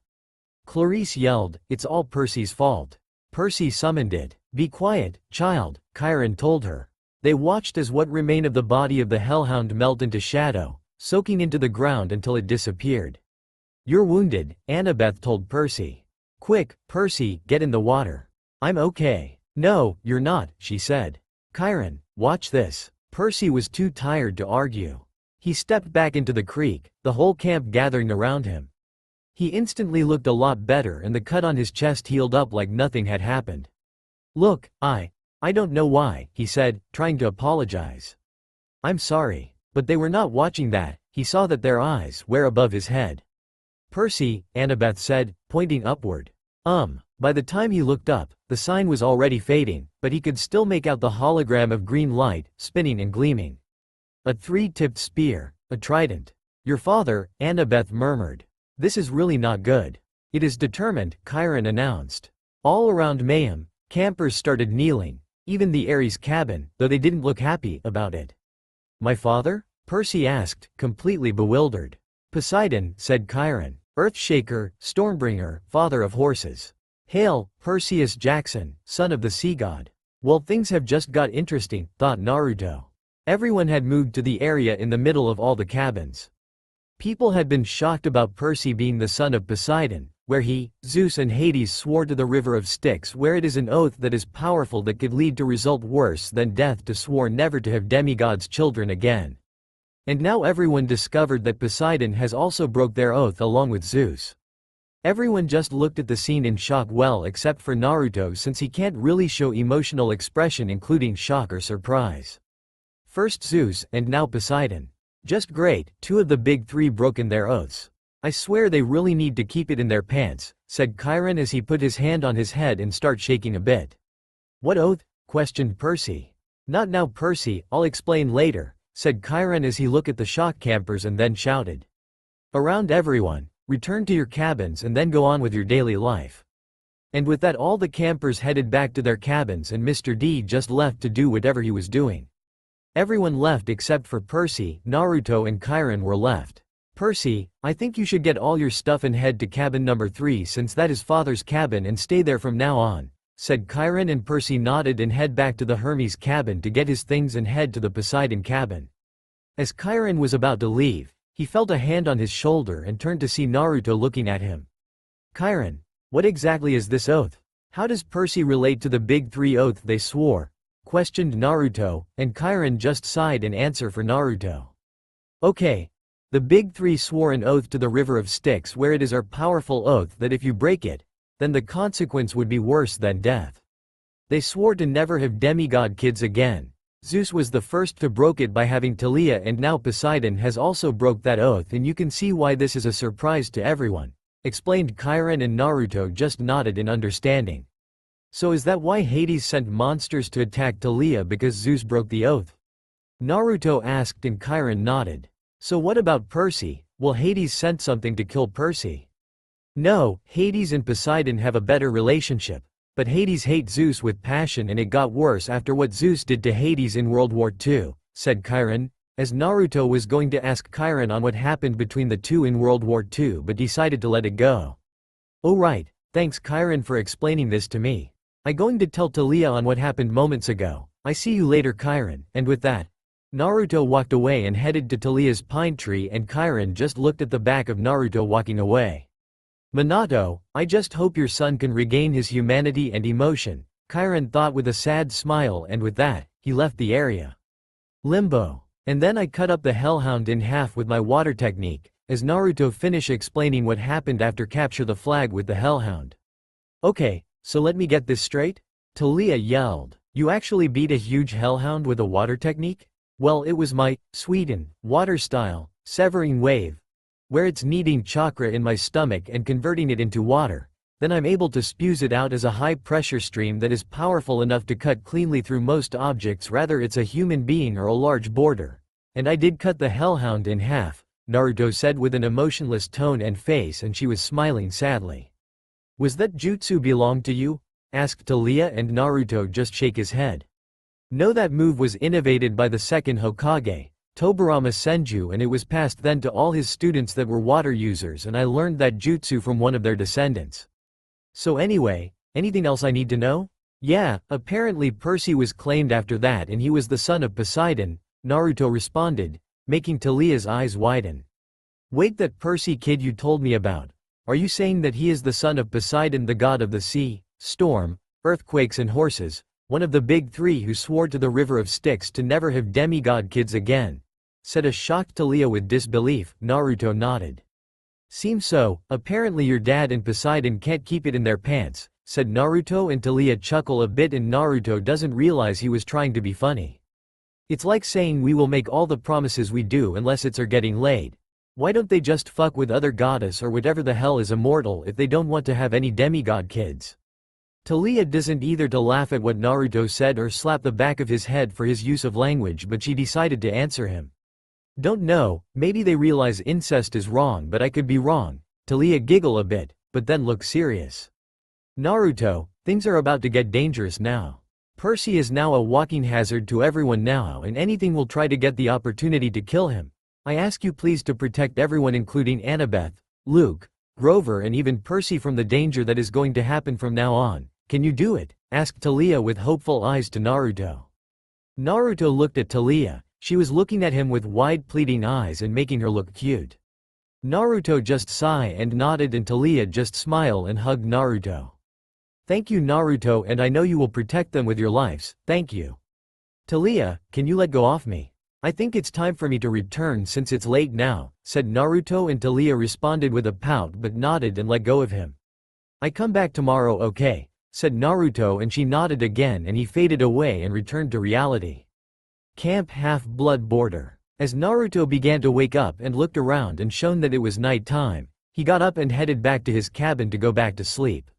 Clarice yelled, "It's all Percy's fault. Percy summoned it." "Be quiet, child," Chiron told her. They watched as what remained of the body of the hellhound melt into shadow, soaking into the ground until it disappeared. "You're wounded," Annabeth told Percy. "Quick, Percy, get in the water." "I'm okay." "No, you're not," she said. "Chiron, watch this." Percy was too tired to argue. He stepped back into the creek, the whole camp gathering around him. He instantly looked a lot better and the cut on his chest healed up like nothing had happened. "Look, I don't know why," he said, trying to apologize. "I'm sorry." But they were not watching that. He saw that their eyes were above his head. "Percy," Annabeth said, pointing upward. By the time he looked up, the sign was already fading, but he could still make out the hologram of green light, spinning and gleaming. "A three-tipped spear, a trident." "Your father," Annabeth murmured. "This is really not good." "It is determined," Chiron announced. All around Mayhem, campers started kneeling, even the Ares cabin, though they didn't look happy about it. "My father?" Percy asked, completely bewildered. "Poseidon," said Chiron. "Earthshaker, Stormbringer, father of horses. Hail, Perseus Jackson, son of the sea god." Well, things have just got interesting, thought Naruto. Everyone had moved to the area in the middle of all the cabins. People had been shocked about Percy being the son of Poseidon, where he, Zeus and Hades swore to the river of Styx, where it is an oath that is powerful that could lead to result worse than death, to swore never to have demigods' children again. And now everyone discovered that Poseidon has also broke their oath along with Zeus. Everyone just looked at the scene in shock, well except for Naruto, since he can't really show emotional expression including shock or surprise. First Zeus and now Poseidon. Just great, two of the big three broken their oaths. "I swear they really need to keep it in their pants," said Chiron as he put his hand on his head and started shaking a bit. "What oath?" questioned Percy. "Not now, Percy, I'll explain later," said Chiron as he looked at the shock campers and then shouted around everyone, "Return to your cabins and then go on with your daily life." And with that all the campers headed back to their cabins and Mr. D just left to do whatever he was doing. Everyone left except for Percy, Naruto and Chiron were left. "Percy, I think you should get all your stuff and head to cabin number 3 since that is father's cabin and stay there from now on," said Chiron, and Percy nodded and head back to the Hermes cabin to get his things and head to the Poseidon cabin. As Chiron was about to leave, he felt a hand on his shoulder and turned to see Naruto looking at him. "Chiron, what exactly is this oath?" How does Percy relate to the big three oath they swore? Questioned Naruto, and Chiron just sighed in answer for Naruto. Okay. The big three swore an oath to the River of Styx, where it is our powerful oath that if you break it, then the consequence would be worse than death. They swore to never have demigod kids again. Zeus was the first to broke it by having Talia, and now Poseidon has also broke that oath, and you can see why this is a surprise to everyone, explained Chiron, and Naruto just nodded in understanding. So is that why Hades sent monsters to attack Talia, because Zeus broke the oath? Naruto asked, and Chiron nodded. So what about Percy? Will Hades send something to kill Percy? No, Hades and Poseidon have a better relationship. But Hades hates Zeus with passion, and it got worse after what Zeus did to Hades in World War II, said Chiron, as Naruto was going to ask Chiron on what happened between the two in World War II but decided to let it go. Oh right, thanks Chiron for explaining this to me. I going to tell Talia on what happened moments ago. I see you later Chiron, and with that, Naruto walked away and headed to Talia's pine tree, and Chiron just looked at the back of Naruto walking away. Minato, I just hope your son can regain his humanity and emotion, Chiron thought with a sad smile, and with that, he left the area. Limbo. And then I cut up the hellhound in half with my water technique, as Naruto finished explaining what happened after capture the flag with the hellhound. Okay, so let me get this straight? Talia yelled. You actually beat a huge hellhound with a water technique? Well, it was my Sweden water style, severing wave, where it's kneading chakra in my stomach and converting it into water. Then I'm able to spews it out as a high-pressure stream that is powerful enough to cut cleanly through most objects, whether it's a human being or a large border. And I did cut the hellhound in half, Naruto said with an emotionless tone and face, and she was smiling sadly. Was that jutsu belong to you? Asked Talia, and Naruto just shake his head. No, that move was innovated by the second Hokage, Tobirama Senju, and it was passed then to all his students that were water users, and I learned that jutsu from one of their descendants. So anyway, anything else I need to know? Yeah, apparently Percy was claimed after that, and he was the son of Poseidon, Naruto responded, making Talia's eyes widen. Wait, that Percy kid you told me about. Are you saying that he is the son of Poseidon, the god of the sea, storm, earthquakes and horses, one of the big three who swore to the River of Styx to never have demigod kids again? Said a shocked Talia with disbelief. Naruto nodded. Seems so. Apparently your dad and Poseidon can't keep it in their pants, said Naruto, and Talia chuckle a bit, and Naruto doesn't realize he was trying to be funny. It's like saying we will make all the promises we do unless it's are getting laid. Why don't they just fuck with other goddess or whatever the hell is immortal if they don't want to have any demigod kids? Talia doesn't either to laugh at what Naruto said or slap the back of his head for his use of language, but she decided to answer him. Don't know, maybe they realize incest is wrong, but I could be wrong. Talia giggle a bit, but then look serious. Naruto, things are about to get dangerous now. Percy is now a walking hazard to everyone now, and anything will try to get the opportunity to kill him. I ask you please to protect everyone, including Annabeth, Luke, Grover, and even Percy from the danger that is going to happen from now on. Can you do it? Asked Talia with hopeful eyes to Naruto. Naruto looked at Talia. She was looking at him with wide pleading eyes and making her look cute. Naruto just sigh and nodded, and Talia just smile and hugged Naruto. Thank you Naruto, and I know you will protect them with your lives, thank you. Talia, can you let go of me? I think it's time for me to return since it's late now, said Naruto, and Talia responded with a pout but nodded and let go of him. I come back tomorrow, okay? Said Naruto, and she nodded again, and he faded away and returned to reality. Camp Half-Blood Border. As Naruto began to wake up and looked around and shown that it was night time, he got up and headed back to his cabin to go back to sleep.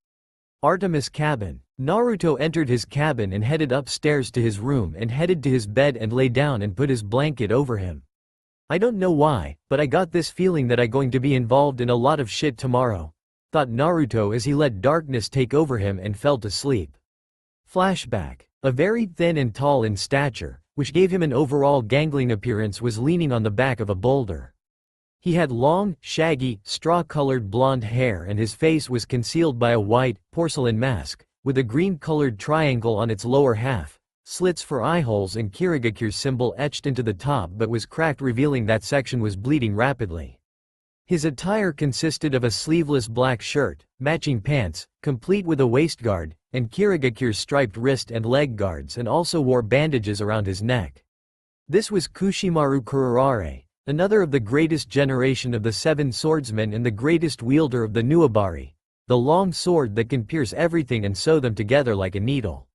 Artemis cabin. Naruto entered his cabin and headed upstairs to his room and headed to his bed and lay down and put his blanket over him. I don't know why, but I got this feeling that I'm going to be involved in a lot of shit tomorrow, thought Naruto as he let darkness take over him and fell to sleep. Flashback. A very thin and tall in stature, which gave him an overall gangling appearance, was leaning on the back of a boulder. He had long, shaggy, straw-colored blonde hair, and his face was concealed by a white, porcelain mask, with a green-colored triangle on its lower half, slits for eye holes, and Kirigakure's symbol etched into the top but was cracked, revealing that section was bleeding rapidly. His attire consisted of a sleeveless black shirt, matching pants, complete with a waistguard, and Kirigakure's striped wrist and leg guards, and also wore bandages around his neck. This was Kushimaru Kurarare, another of the greatest generation of the seven swordsmen and the greatest wielder of the Nuabari, the long sword that can pierce everything and sew them together like a needle.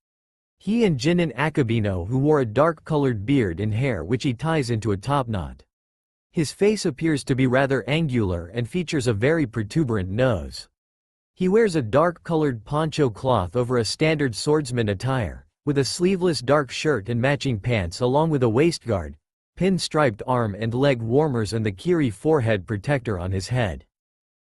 He and Jinin Akabino, who wore a dark-colored beard and hair which he ties into a topknot. His face appears to be rather angular and features a very protuberant nose. He wears a dark-colored poncho cloth over a standard swordsman attire, with a sleeveless dark shirt and matching pants along with a waistguard, pin-striped arm and leg warmers and the Kiri forehead protector on his head.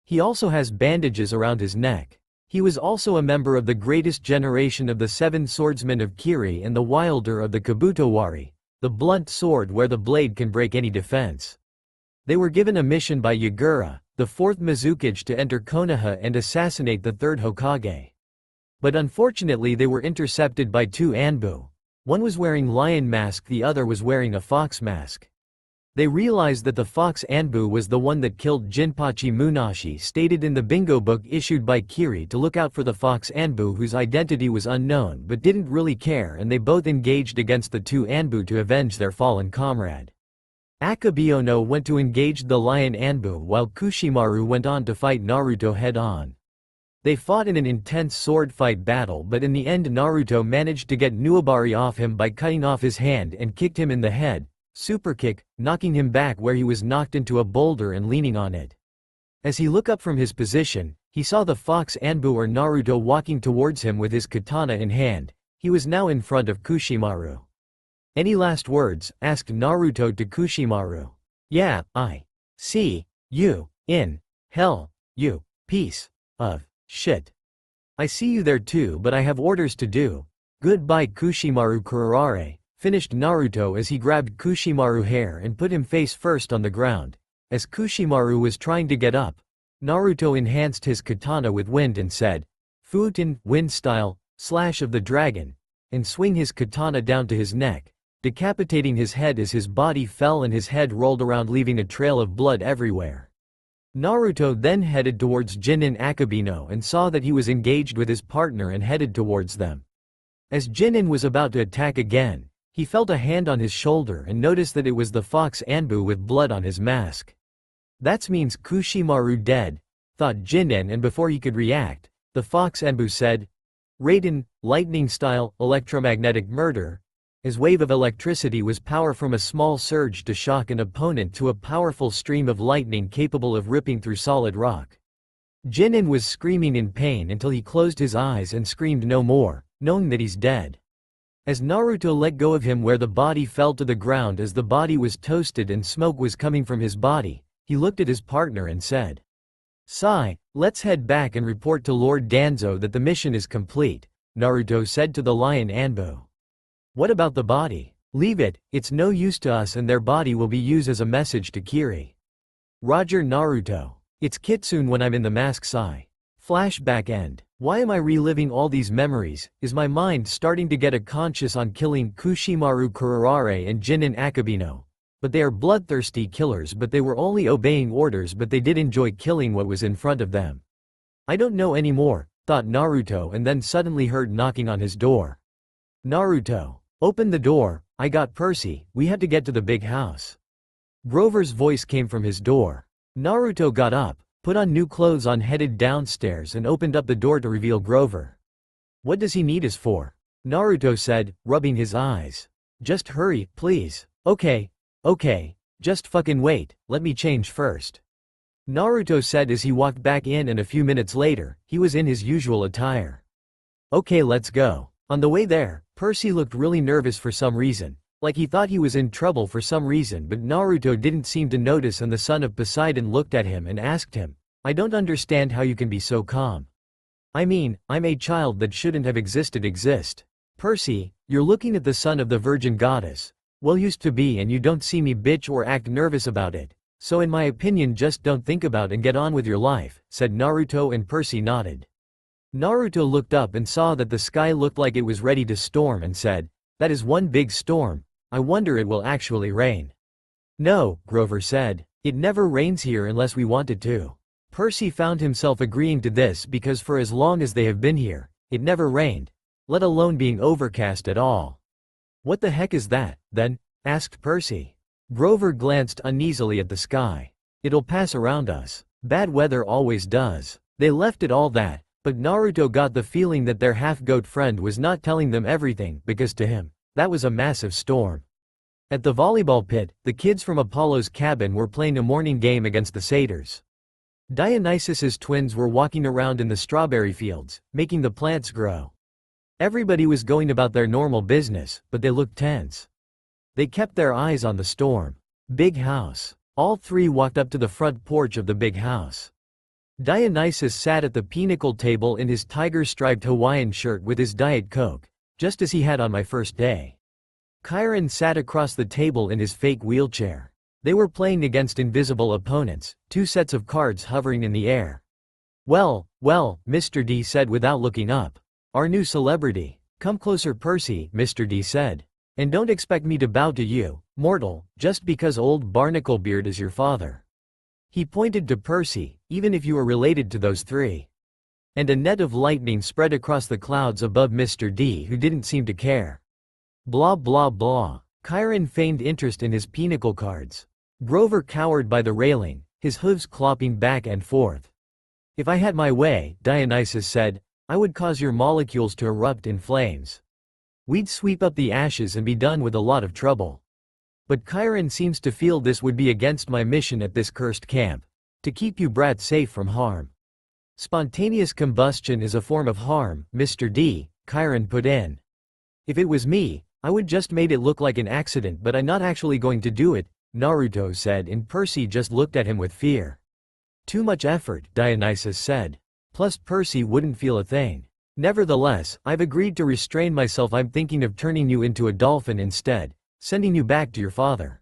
He also has bandages around his neck. He was also a member of the greatest generation of the seven swordsmen of Kiri and the wielder of the Kabutowari, the blunt sword where the blade can break any defense. They were given a mission by Yagura, the fourth Mizukage, to enter Konoha and assassinate the third Hokage. But unfortunately they were intercepted by two Anbu. One was wearing lion mask, the other was wearing a fox mask. They realized that the fox Anbu was the one that killed Jinpachi Munashi, stated in the bingo book issued by Kiri to look out for the fox Anbu whose identity was unknown but didn't really care, and they both engaged against the two Anbu to avenge their fallen comrade. Akabiono went to engage the lion Anbu while Kushimaru went on to fight Naruto head-on. They fought in an intense sword fight battle, but in the end Naruto managed to get Nuabari off him by cutting off his hand and kicked him in the head, superkick, knocking him back where he was knocked into a boulder and leaning on it. As he looked up from his position, he saw the fox Anbu or Naruto walking towards him with his katana in hand. He was now in front of Kushimaru. "Any last words?" asked Naruto to Kushimaru. "Yeah, I see you in hell, you piece of shit. I see you there too, but I have orders to do. Goodbye Kushimaru Kurarare," finished Naruto as he grabbed Kushimaru's hair and put him face first on the ground. As Kushimaru was trying to get up, Naruto enhanced his katana with wind and said, "Fuuten, wind style, slash of the dragon," and swing his katana down to his neck, decapitating his head as his body fell and his head rolled around leaving a trail of blood everywhere. Naruto then headed towards Jinin Akabino and saw that he was engaged with his partner and headed towards them. As Jinin was about to attack again, he felt a hand on his shoulder and noticed that it was the fox Anbu with blood on his mask. "That means Kushimaru dead," thought Jinin, and before he could react, the fox Anbu said, "Raiden, lightning style, electromagnetic murder." His wave of electricity was power from a small surge to shock an opponent to a powerful stream of lightning capable of ripping through solid rock. Jinin was screaming in pain until he closed his eyes and screamed no more, knowing that he's dead. As Naruto let go of him where the body fell to the ground as the body was toasted and smoke was coming from his body, he looked at his partner and said, "Sai, let's head back and report to Lord Danzo that the mission is complete," Naruto said to the lion Anbu. "What about the body? Leave it, it's no use to us, and their body will be used as a message to Kiri." "Roger Naruto. It's Kitsune when I'm in the mask." Sai. Flashback end. Why am I reliving all these memories? Is my mind starting to get a conscious on killing Kushimaru Kurarare and Jinin Akabino? But they are bloodthirsty killers, but they were only obeying orders, but they did enjoy killing what was in front of them. I don't know anymore, thought Naruto, and then suddenly heard knocking on his door. "Naruto. Open the door, I got Percy, we had to get to the big house." Grover's voice came from his door. Naruto got up, put on new clothes headed downstairs and opened up the door to reveal Grover. "What does he need us for?" Naruto said, rubbing his eyes. "Just hurry, please." Okay, just fucking wait, let me change first," Naruto said as he walked back in, and a few minutes later, he was in his usual attire. "Okay, let's go." On the way there, Percy looked really nervous for some reason, like he thought he was in trouble for some reason, but Naruto didn't seem to notice, and the son of Poseidon looked at him and asked him, "I don't understand how you can be so calm. I mean, I'm a child that shouldn't have existed exist. Percy, you're looking at the son of the virgin goddess. Well, used to be, and you don't see me bitch or act nervous about it. So in my opinion just don't think about and get on with your life," said Naruto, and Percy nodded. Naruto looked up and saw that the sky looked like it was ready to storm and said, "That is one big storm. I wonder it will actually rain." "No," Grover said. It never rains here unless we want it to. Percy found himself agreeing to this because for as long as they have been here, it never rained, let alone being overcast at all. What the heck is that, then? Asked Percy. Grover glanced uneasily at the sky. It'll pass around us. Bad weather always does. They left it all that, but Naruto got the feeling that their half-goat friend was not telling them everything because to him, that was a massive storm. At the volleyball pit, the kids from Apollo's cabin were playing a morning game against the satyrs. Dionysus's twins were walking around in the strawberry fields, making the plants grow. Everybody was going about their normal business, but they looked tense. They kept their eyes on the storm. Big house. All three walked up to the front porch of the big house. Dionysus sat at the pinnacle table in his tiger-striped Hawaiian shirt with his Diet Coke, just as he had on my first day. Chiron sat across the table in his fake wheelchair. They were playing against invisible opponents, 2 sets of cards hovering in the air. Well, Mr. D said without looking up. Our new celebrity. Come closer, Percy, Mr. D said. And don't expect me to bow to you, mortal, just because old Barnaclebeard is your father. He pointed to Percy, even if you are related to those 3. And a net of lightning spread across the clouds above Mr. D, who didn't seem to care. Blah blah blah. Chiron feigned interest in his pinnacle cards. Grover cowered by the railing, his hooves clopping back and forth. If I had my way, Dionysus said, I would cause your molecules to erupt in flames. We'd sweep up the ashes and be done with a lot of trouble. But Chiron seems to feel this would be against my mission at this cursed camp. To keep you brats safe from harm. Spontaneous combustion is a form of harm, Mr. D, Chiron put in. If it was me, I would just made it look like an accident, but I'm not actually going to do it, Naruto said, and Percy just looked at him with fear. Too much effort, Dionysus said. Plus Percy wouldn't feel a thing. Nevertheless, I've agreed to restrain myself. I'm thinking of turning you into a dolphin instead, sending you back to your father.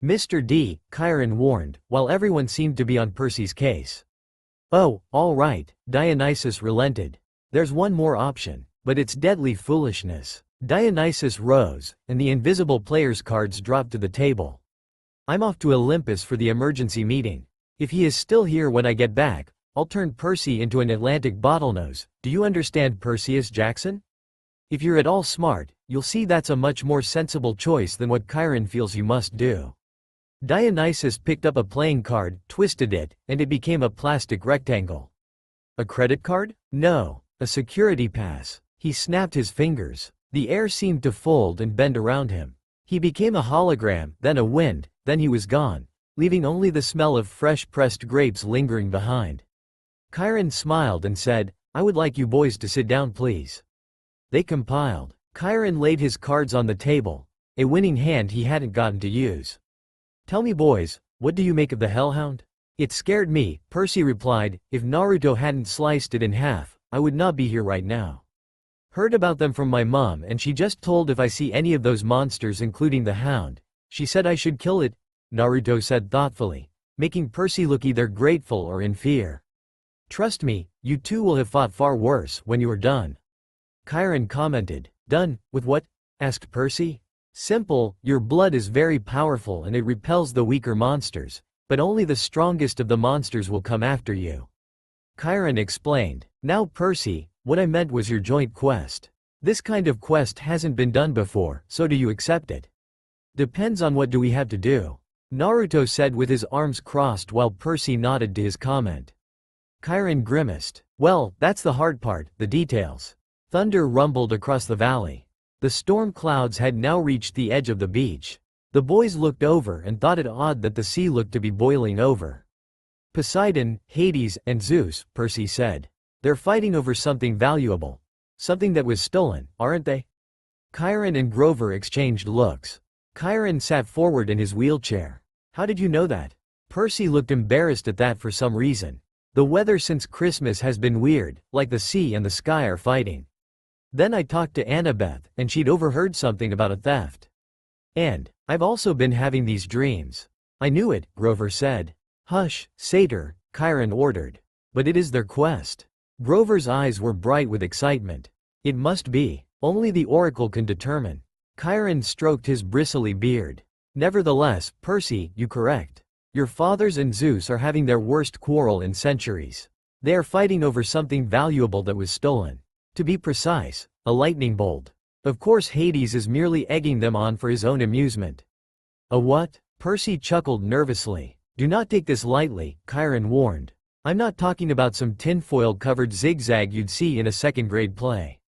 Mr. D, Chiron warned, while everyone seemed to be on Percy's case. Oh, all right, Dionysus relented. There's one more option, but it's deadly foolishness. Dionysus rose, and the invisible player's cards dropped to the table. I'm off to Olympus for the emergency meeting. If he is still here when I get back, I'll turn Percy into an Atlantic bottlenose. Do you understand, Perseus Jackson? If you're at all smart, you'll see that's a much more sensible choice than what Chiron feels you must do. Dionysus picked up a playing card, twisted it, and it became a plastic rectangle. A credit card? No, a security pass. He snapped his fingers. The air seemed to fold and bend around him. He became a hologram, then a wind, then he was gone, leaving only the smell of fresh pressed grapes lingering behind. Chiron smiled and said, I would like you boys to sit down, please. They compiled. Chiron laid his cards on the table, a winning hand he hadn't gotten to use. Tell me, boys, what do you make of the Hellhound? It scared me, Percy replied. If Naruto hadn't sliced it in half, I would not be here right now. Heard about them from my mom, and she just told if I see any of those monsters, including the hound, she said I should kill it, Naruto said thoughtfully, making Percy look either grateful or in fear. Trust me, you two will have fought far worse when you are done. Chiron commented. Done, with what? Asked Percy. Simple, your blood is very powerful and it repels the weaker monsters, but only the strongest of the monsters will come after you. Chiron explained. Now Percy, what I meant was your joint quest. This kind of quest hasn't been done before, so do you accept it? Depends on what do we have to do, Naruto said with his arms crossed while Percy nodded to his comment. Chiron grimaced. Well, that's the hard part, the details. Thunder rumbled across the valley. The storm clouds had now reached the edge of the beach. The boys looked over and thought it odd that the sea looked to be boiling over. Poseidon, Hades, and Zeus, Percy said. They're fighting over something valuable. Something that was stolen, aren't they? Chiron and Grover exchanged looks. Chiron sat forward in his wheelchair. How did you know that? Percy looked embarrassed at that for some reason. The weather since Christmas has been weird, like the sea and the sky are fighting. Then I talked to Annabeth, and she'd overheard something about a theft. And I've also been having these dreams. I knew it, Grover said. Hush, satyr, Chiron ordered. But it is their quest. Grover's eyes were bright with excitement. It must be. Only the oracle can determine. Chiron stroked his bristly beard. Nevertheless, Percy, you correct. Your fathers and Zeus are having their worst quarrel in centuries. They are fighting over something valuable that was stolen. To be precise, a lightning bolt. Of course Hades is merely egging them on for his own amusement. A what? Percy chuckled nervously. Do not take this lightly, Chiron warned. I'm not talking about some tinfoil-covered zigzag you'd see in a second-grade play.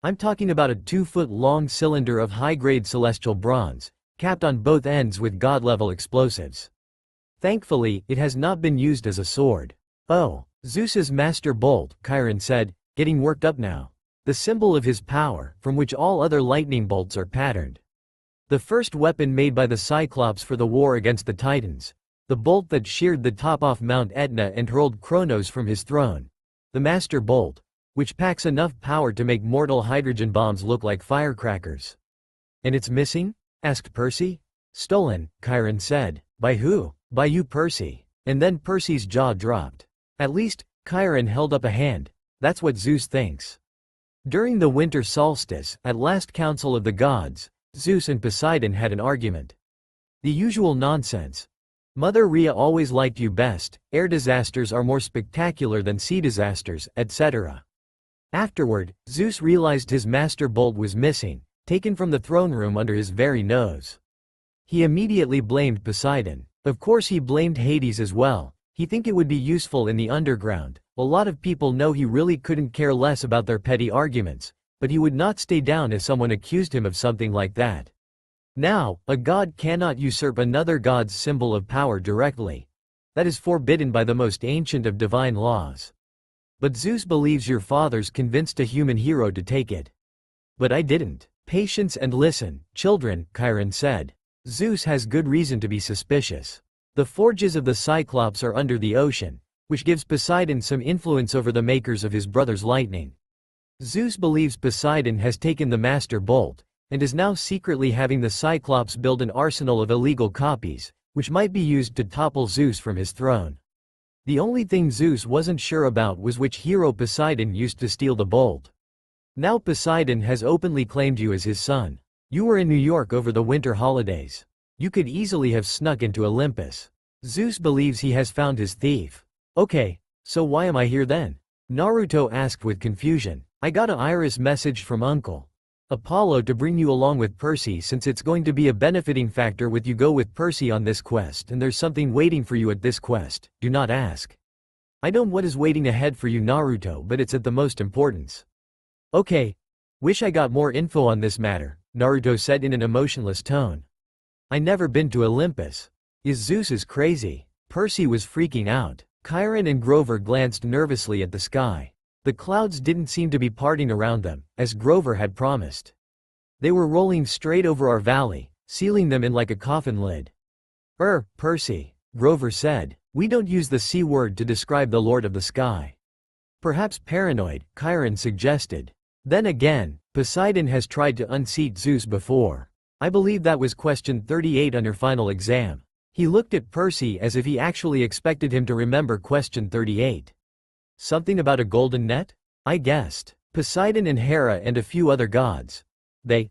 I'm talking about a 2-foot-long cylinder of high-grade celestial bronze, capped on both ends with god-level explosives. Thankfully, it has not been used as a sword. Oh, Zeus's master bolt, Chiron said, getting worked up now. The symbol of his power, from which all other lightning bolts are patterned. The first weapon made by the Cyclops for the war against the Titans. The bolt that sheared the top off Mount Etna and hurled Kronos from his throne. The master bolt, which packs enough power to make mortal hydrogen bombs look like firecrackers. And it's missing? Asked Percy. Stolen, Chiron said. By who? By you, Percy. And then Percy's jaw dropped. At least, Chiron held up a hand. That's what Zeus thinks. During the winter solstice, at last council of the gods, Zeus and Poseidon had an argument. The usual nonsense. Mother Rhea always liked you best, air disasters are more spectacular than sea disasters, etc. Afterward, Zeus realized his master bolt was missing, taken from the throne room under his very nose. He immediately blamed Poseidon. Of course he blamed Hades as well. He think it would be useful in the underground. A lot of people know he really couldn't care less about their petty arguments, but he would not stay down if someone accused him of something like that. Now, a god cannot usurp another god's symbol of power directly. That is forbidden by the most ancient of divine laws. But Zeus believes your fathers convinced a human hero to take it. But I didn't. Patience and listen, children, Chiron said. Zeus has good reason to be suspicious. The forges of the Cyclops are under the ocean, which gives Poseidon some influence over the makers of his brother's lightning. Zeus believes Poseidon has taken the master bolt, and is now secretly having the Cyclops build an arsenal of illegal copies, which might be used to topple Zeus from his throne. The only thing Zeus wasn't sure about was which hero Poseidon used to steal the bolt. Now Poseidon has openly claimed you as his son. You were in New York over the winter holidays. You could easily have snuck into Olympus. Zeus believes he has found his thief. Okay, so why am I here then? Naruto asked with confusion. I got an Iris message from Uncle Apollo to bring you along with Percy since it's going to be a benefiting factor with you go with Percy on this quest and there's something waiting for you at this quest, do not ask. I know what is waiting ahead for you Naruto but it's at the most importance. Okay. Wish I got more info on this matter, Naruto said in an emotionless tone. I never been to Olympus. Zeus is crazy. Percy was freaking out. Chiron and Grover glanced nervously at the sky. The clouds didn't seem to be parting around them, as Grover had promised. They were rolling straight over our valley, sealing them in like a coffin lid. Percy, Grover said, we don't use the C word to describe the Lord of the Sky. Perhaps paranoid, Chiron suggested. Then again, Poseidon has tried to unseat Zeus before. I believe that was question 38 on your final exam. He looked at Percy as if he actually expected him to remember question 38. Something about a golden net? I guessed. Poseidon and Hera and a few other gods. They,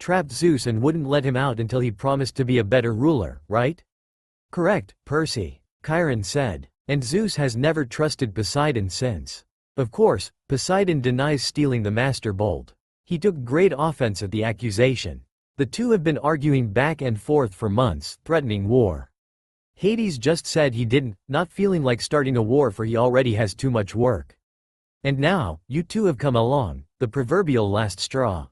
trapped Zeus and wouldn't let him out until he promised to be a better ruler, right? Correct, Percy, Chiron said. And Zeus has never trusted Poseidon since. Of course, Poseidon denies stealing the master bolt. He took great offense at the accusation. The two have been arguing back and forth for months, threatening war. Hades just said he didn't, not feeling like starting a war for he already has too much work. And now, you two have come along, the proverbial last straw.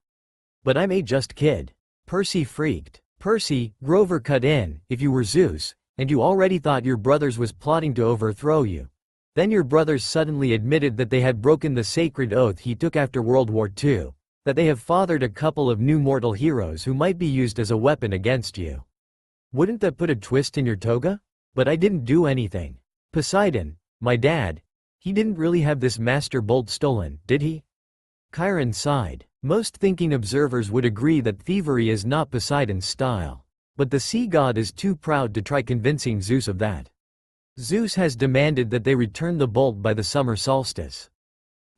But I'm a just kid. Percy freaked. Percy, Grover cut in, if you were Zeus, and you already thought your brothers was plotting to overthrow you. Then your brothers suddenly admitted that they had broken the sacred oath he took after World War II, that they have fathered a couple of new mortal heroes who might be used as a weapon against you. Wouldn't that put a twist in your toga? But I didn't do anything. Poseidon, my dad, he didn't really have this master bolt stolen, did he? Chiron sighed. Most thinking observers would agree that thievery is not Poseidon's style. But the sea god is too proud to try convincing Zeus of that. Zeus has demanded that they return the bolt by the summer solstice.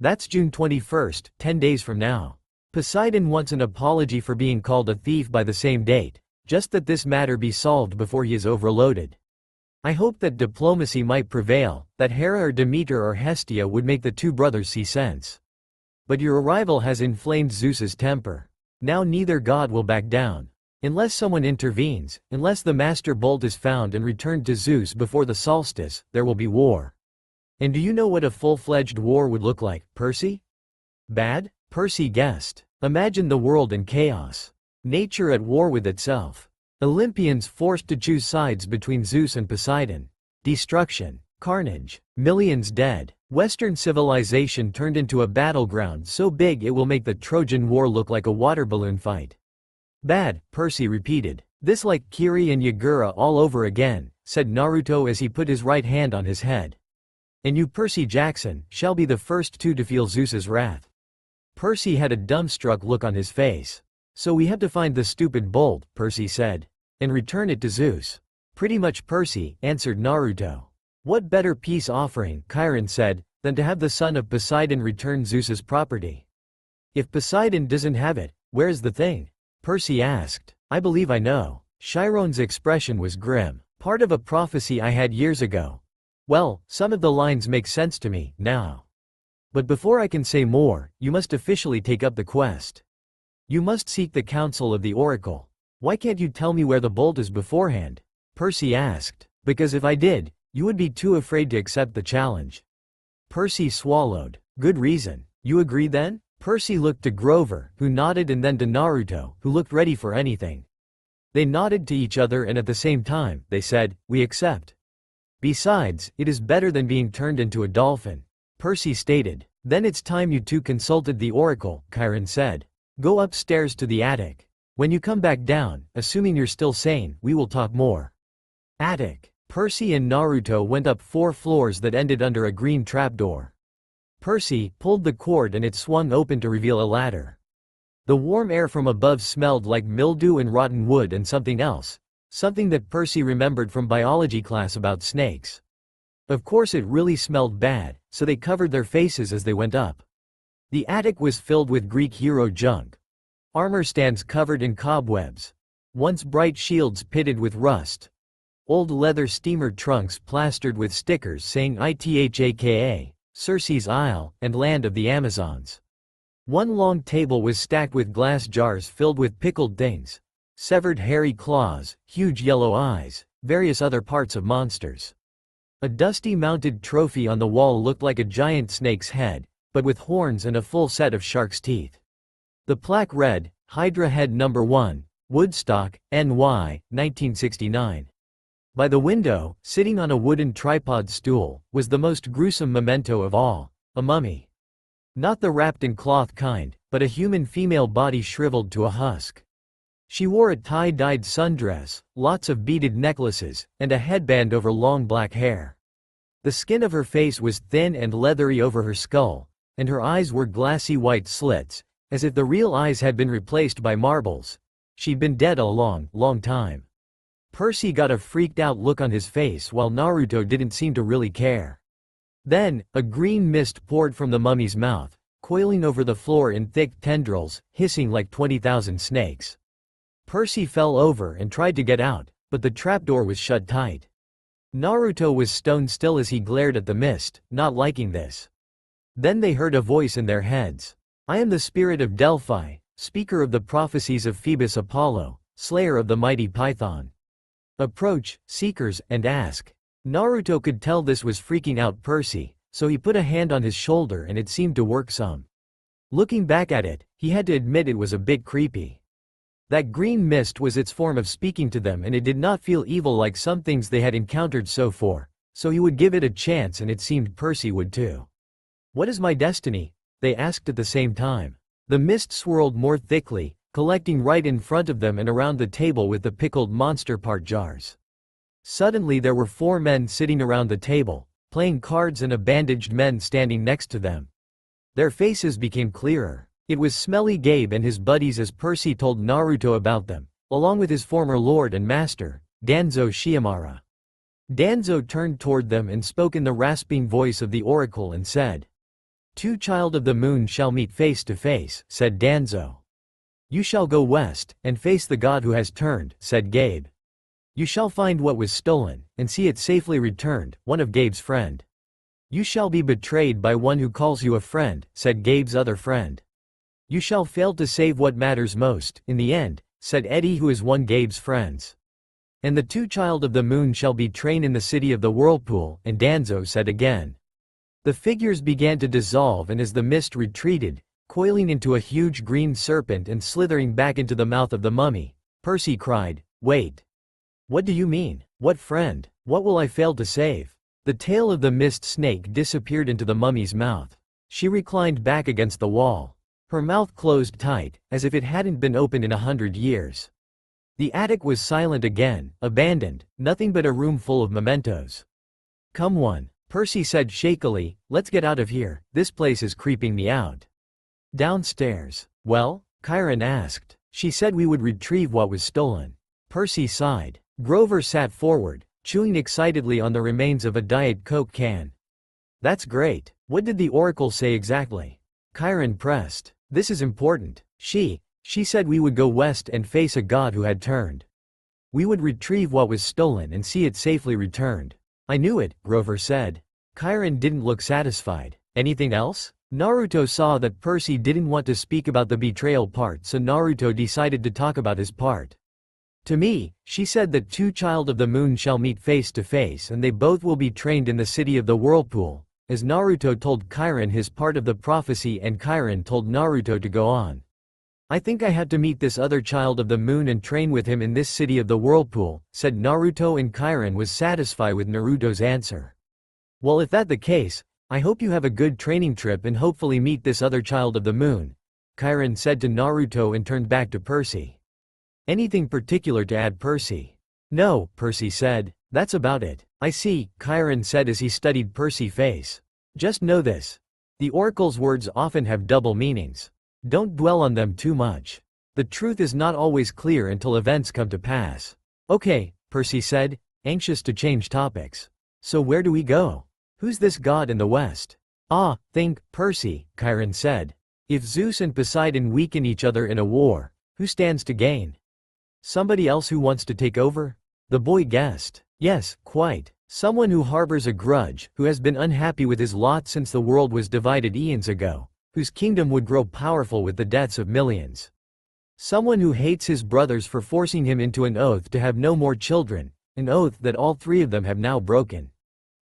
That's June 21st, 10 days from now. Poseidon wants an apology for being called a thief by the same date, just that this matter be solved before he is overloaded. I hoped that diplomacy might prevail, that Hera or Demeter or Hestia would make the two brothers see sense. But your arrival has inflamed Zeus's temper. Now neither god will back down. Unless someone intervenes, unless the master bolt is found and returned to Zeus before the solstice, there will be war. And do you know what a full-fledged war would look like, Percy? Bad? Percy guessed. Imagine the world in chaos. Nature at war with itself. Olympians forced to choose sides between Zeus and Poseidon. Destruction. Carnage. Millions dead. Western civilization turned into a battleground so big it will make the Trojan War look like a water balloon fight. Bad, Percy repeated. This like Kiri and Yagura all over again, said Naruto as he put his right hand on his head. And you, Percy Jackson, shall be the first two to feel Zeus's wrath. Percy had a dumbstruck look on his face. So we have to find the stupid bolt, Percy said. And return it to Zeus. Pretty much, Percy, answered Naruto. What better peace offering, Chiron said, than to have the son of Poseidon return Zeus's property? If Poseidon doesn't have it, where's the thing? Percy asked. I believe I know. Chiron's expression was grim. Part of a prophecy I had years ago. Well, some of the lines make sense to me, now. But before I can say more, you must officially take up the quest. You must seek the counsel of the oracle. Why can't you tell me where the bolt is beforehand? Percy asked. Because if I did, you would be too afraid to accept the challenge. Percy swallowed. Good reason. You agree then? Percy looked to Grover, who nodded, and then to Naruto, who looked ready for anything. They nodded to each other and at the same time, they said, we accept. Besides, it is better than being turned into a dolphin. Percy stated. Then it's time you two consulted the oracle, Chiron said. Go upstairs to the attic. When you come back down, assuming you're still sane, we will talk more. Attic. Percy and Naruto went up 4 floors that ended under a green trapdoor. Percy pulled the cord and it swung open to reveal a ladder. The warm air from above smelled like mildew and rotten wood and something else. Something that Percy remembered from biology class about snakes. Of course it really smelled bad, so they covered their faces as they went up. The attic was filled with Greek hero junk. Armor stands covered in cobwebs. Once bright shields pitted with rust. Old leather steamer trunks plastered with stickers saying ITHAKA, Circe's Isle, and Land of the Amazons. One long table was stacked with glass jars filled with pickled things. Severed hairy claws, huge yellow eyes, various other parts of monsters. A dusty mounted trophy on the wall looked like a giant snake's head, but with horns and a full set of shark's teeth. The plaque read, Hydra Head No. 1, Woodstock, NY, 1969. By the window, sitting on a wooden tripod stool, was the most gruesome memento of all, a mummy. Not the wrapped in cloth kind, but a human female body shriveled to a husk. She wore a tie-dyed sundress, lots of beaded necklaces, and a headband over long black hair. The skin of her face was thin and leathery over her skull, and her eyes were glassy white slits, as if the real eyes had been replaced by marbles. She'd been dead a long, long time. Percy got a freaked-out look on his face while Naruto didn't seem to really care. Then, a green mist poured from the mummy's mouth, coiling over the floor in thick tendrils, hissing like 20,000 snakes. Percy fell over and tried to get out, but the trapdoor was shut tight. Naruto was stone still as he glared at the mist, not liking this. Then they heard a voice in their heads. I am the spirit of Delphi, speaker of the prophecies of Phoebus Apollo, slayer of the mighty Python. Approach, seekers, and ask. Naruto could tell this was freaking out Percy, so he put a hand on his shoulder and it seemed to work some. Looking back at it, he had to admit it was a bit creepy. That green mist was its form of speaking to them and it did not feel evil like some things they had encountered so he would give it a chance and it seemed Percy would too. What is my destiny? They asked at the same time. The mist swirled more thickly, collecting right in front of them and around the table with the pickled monster part jars. Suddenly there were 4 men sitting around the table, playing cards and a bandaged man standing next to them. Their faces became clearer. It was Smelly Gabe and his buddies as Percy told Naruto about them, along with his former lord and master, Danzo Shiomara. Danzo turned toward them and spoke in the rasping voice of the oracle and said, "Two child of the moon shall meet face to face," said Danzo. "You shall go west, and face the god who has turned," said Gabe. You shall find what was stolen, and see it safely returned, one of Gabe's friend. You shall be betrayed by one who calls you a friend, said Gabe's other friend. You shall fail to save what matters most, in the end, said Eddie, who is one Gabe's friends. And the two child of the moon shall be trained in the city of the whirlpool, and Danzo said again. The figures began to dissolve, and as the mist retreated, coiling into a huge green serpent and slithering back into the mouth of the mummy, Percy cried, "Wait. What do you mean? What friend? What will I fail to save?" The tail of the mist snake disappeared into the mummy's mouth. She reclined back against the wall. Her mouth closed tight, as if it hadn't been opened in 100 years. The attic was silent again, abandoned, nothing but a room full of mementos. "Come one," Percy said shakily, "let's get out of here, this place is creeping me out." Downstairs. Well? Chiron asked. She said we would retrieve what was stolen. Percy sighed. Grover sat forward, chewing excitedly on the remains of a Diet Coke can. "That's great. What did the oracle say exactly?" Chiron pressed. "This is important. She said we would go west and face a god who had turned. We would retrieve what was stolen and see it safely returned." "I knew it," Grover said. Chiron didn't look satisfied. "Anything else?" Naruto saw that Percy didn't want to speak about the betrayal part, so Naruto decided to talk about his part. "To me, she said that two child of the moon shall meet face to face and they both will be trained in the city of the whirlpool," as Naruto told Chiron his part of the prophecy, and Chiron told Naruto to go on. "I think I had to meet this other child of the moon and train with him in this city of the whirlpool," said Naruto, and Chiron was satisfied with Naruto's answer. "Well, if that's the case, I hope you have a good training trip and hopefully meet this other child of the moon," Chiron said to Naruto and turned back to Percy. "Anything particular to add, Percy?" "No," Percy said. "That's about it." "I see," Chiron said as he studied Percy's face. "Just know this. The oracle's words often have double meanings. Don't dwell on them too much. The truth is not always clear until events come to pass." "Okay," Percy said, anxious to change topics. "So where do we go? Who's this god in the west?" Think, Percy," Chiron said. "If Zeus and Poseidon weaken each other in a war, who stands to gain? Somebody else who wants to take over?" The boy guessed. "Yes, quite. Someone who harbors a grudge, who has been unhappy with his lot since the world was divided eons ago, whose kingdom would grow powerful with the deaths of millions. Someone who hates his brothers for forcing him into an oath to have no more children, an oath that all three of them have now broken."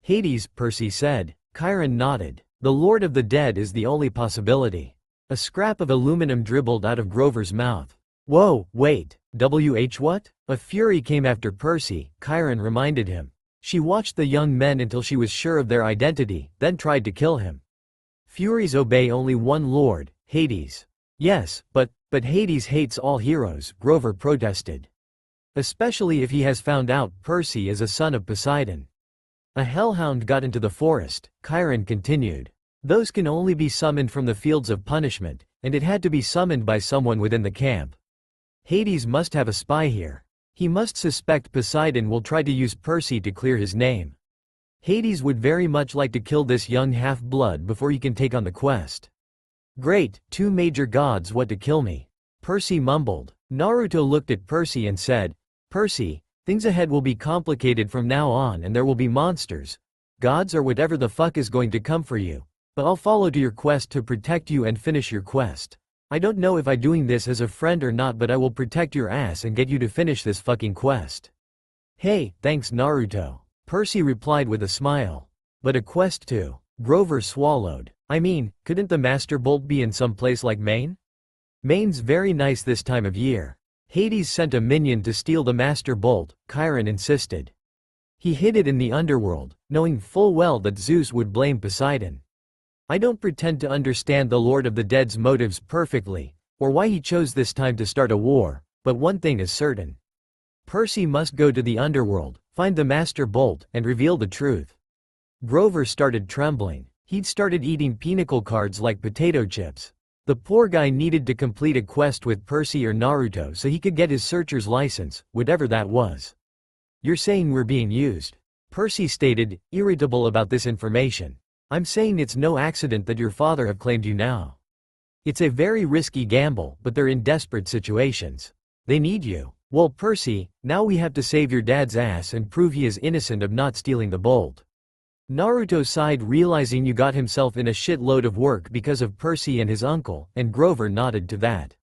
"Hades," Percy said. Chiron nodded. "The Lord of the Dead is the only possibility." A scrap of aluminum dribbled out of Grover's mouth. "Whoa, wait, what?" A fury came after Percy, Chiron reminded him. She watched the young men until she was sure of their identity, then tried to kill him. "Furies obey only one lord, Hades." "Yes, but Hades hates all heroes," Grover protested. "Especially if he has found out Percy is a son of Poseidon." "A hellhound got into the forest," Chiron continued. "Those can only be summoned from the fields of punishment, and it had to be summoned by someone within the camp. Hades must have a spy here. He must suspect Poseidon will try to use Percy to clear his name. Hades would very much like to kill this young half-blood before he can take on the quest." "Great, two major gods want to kill me," Percy mumbled. Naruto looked at Percy and said, "Percy, things ahead will be complicated from now on, and there will be monsters, gods, or whatever the fuck is going to come for you. But I'll follow to your quest to protect you and finish your quest. I don't know if I'm doing this as a friend or not, but I will protect your ass and get you to finish this fucking quest." "Hey, thanks Naruto," Percy replied with a smile. "But a quest to?" Grover swallowed. "I mean, couldn't the Master Bolt be in some place like Maine? Maine's very nice this time of year." "Hades sent a minion to steal the Master Bolt," Chiron insisted. "He hid it in the underworld, knowing full well that Zeus would blame Poseidon. I don't pretend to understand the Lord of the Dead's motives perfectly, or why he chose this time to start a war, but one thing is certain. Percy must go to the underworld, find the Master Bolt, and reveal the truth." Grover started trembling. He'd started eating pinnacle cards like potato chips. The poor guy needed to complete a quest with Percy or Naruto so he could get his searcher's license, whatever that was. "You're saying we're being used?" Percy stated, irritable about this information. "I'm saying it's no accident that your father have claimed you now. It's a very risky gamble, but they're in desperate situations. They need you. Well, Percy, now we have to save your dad's ass and prove he is innocent of not stealing the bolt. Naruto sighed, realizing you got himself in a shitload of work because of Percy and his uncle, and Grover nodded to that.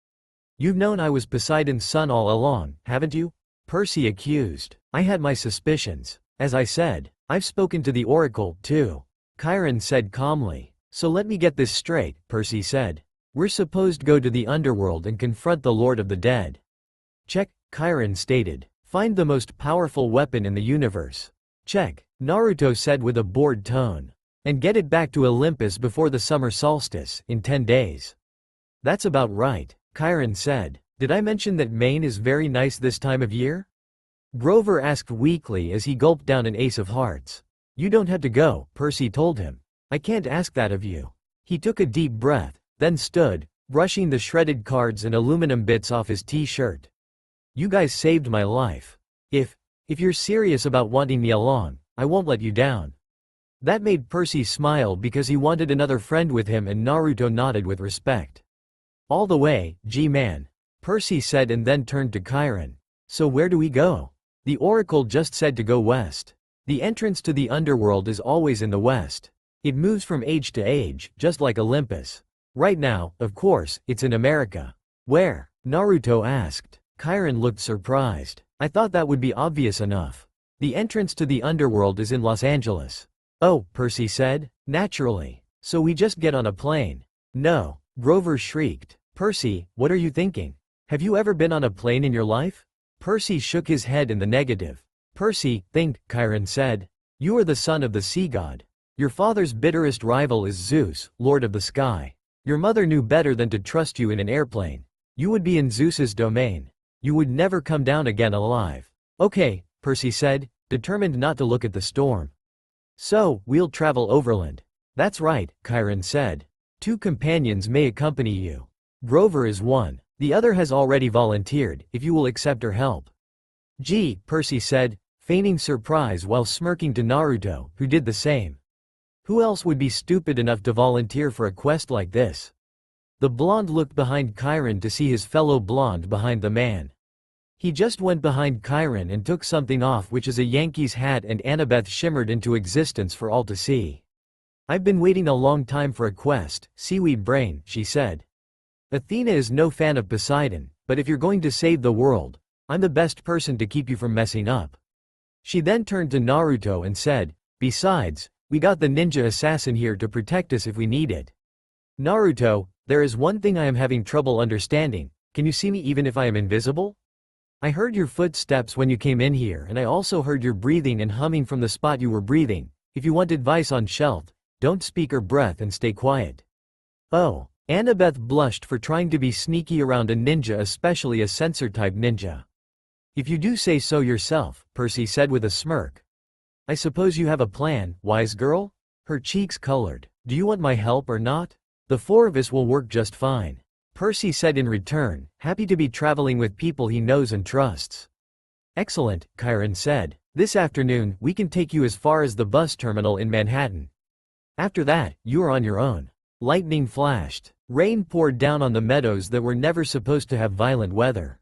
You've known I was Poseidon's son all along, haven't you? Percy accused. I had my suspicions. As I said, I've spoken to the Oracle, too. Chiron said calmly. So let me get this straight, Percy said. We're supposed to go to the underworld and confront the Lord of the Dead. Check, Chiron stated. Find the most powerful weapon in the universe. Check, Naruto said with a bored tone. And get it back to Olympus before the summer solstice, in 10 days. That's about right, Chiron said. Did I mention that Maine is very nice this time of year? Grover asked weakly as he gulped down an ace of hearts. You don't have to go, Percy told him. I can't ask that of you. He took a deep breath, then stood, brushing the shredded cards and aluminum bits off his t-shirt. You guys saved my life. If you're serious about wanting me along, I won't let you down. That made Percy smile because he wanted another friend with him, and Naruto nodded with respect. All the way, G-man, Percy said, and then turned to Chiron. So where do we go? The Oracle just said to go west. The entrance to the underworld is always in the west. It moves from age to age, just like Olympus. Right now, of course, it's in America. Where? Naruto asked. Chiron looked surprised. I thought that would be obvious enough. The entrance to the underworld is in Los Angeles. Oh, Percy said. Naturally. So we just get on a plane. No, Grover shrieked. Percy, what are you thinking? Have you ever been on a plane in your life? Percy shook his head in the negative. Percy, think, Chiron said. You are the son of the sea god. Your father's bitterest rival is Zeus, lord of the sky. Your mother knew better than to trust you in an airplane. You would be in Zeus's domain. You would never come down again alive. Okay, Percy said, determined not to look at the storm. So, we'll travel overland. That's right, Chiron said. 2 companions may accompany you. Grover is one. The other has already volunteered, if you will accept her help. Gee, Percy said, feigning surprise while smirking to Naruto, who did the same. Who else would be stupid enough to volunteer for a quest like this? The blonde looked behind Chiron to see his fellow blonde behind the man. He just went behind Chiron and took something off, which is a Yankees hat, and Annabeth shimmered into existence for all to see. I've been waiting a long time for a quest, seaweed brain, she said. Athena is no fan of Poseidon, but if you're going to save the world, I'm the best person to keep you from messing up. She then turned to Naruto and said, besides, we got the ninja assassin here to protect us if we need it. Naruto, there is one thing I am having trouble understanding. Can you see me even if I am invisible? I heard your footsteps when you came in here, and I also heard your breathing and humming from the spot you were breathing. If you want advice on shelf, don't speak or breath and stay quiet. Oh, Annabeth blushed for trying to be sneaky around a ninja, especially a sensor-type ninja. If you do say so yourself, Percy said with a smirk. I suppose you have a plan, wise girl? Her cheeks colored. Do you want my help or not? The 4 of us will work just fine. Percy said in return, happy to be traveling with people he knows and trusts. Excellent, Chiron said. This afternoon, we can take you as far as the bus terminal in Manhattan. After that, you are on your own. Lightning flashed. Rain poured down on the meadows that were never supposed to have violent weather.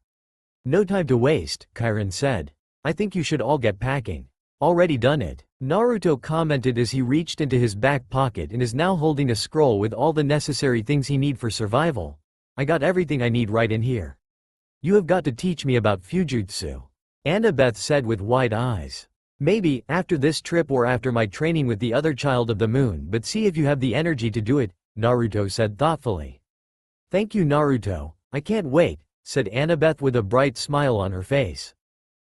No time to waste, Chiron said. I think you should all get packing. Already done it, Naruto commented as he reached into his back pocket and is now holding a scroll with all the necessary things he need for survival. I got everything I need right in here. You have got to teach me about Fujutsu. Annabeth said with wide eyes. Maybe, after this trip or after my training with the other child of the moon, but see if you have the energy to do it, Naruto said thoughtfully. Thank you, Naruto, I can't wait, said Annabeth with a bright smile on her face.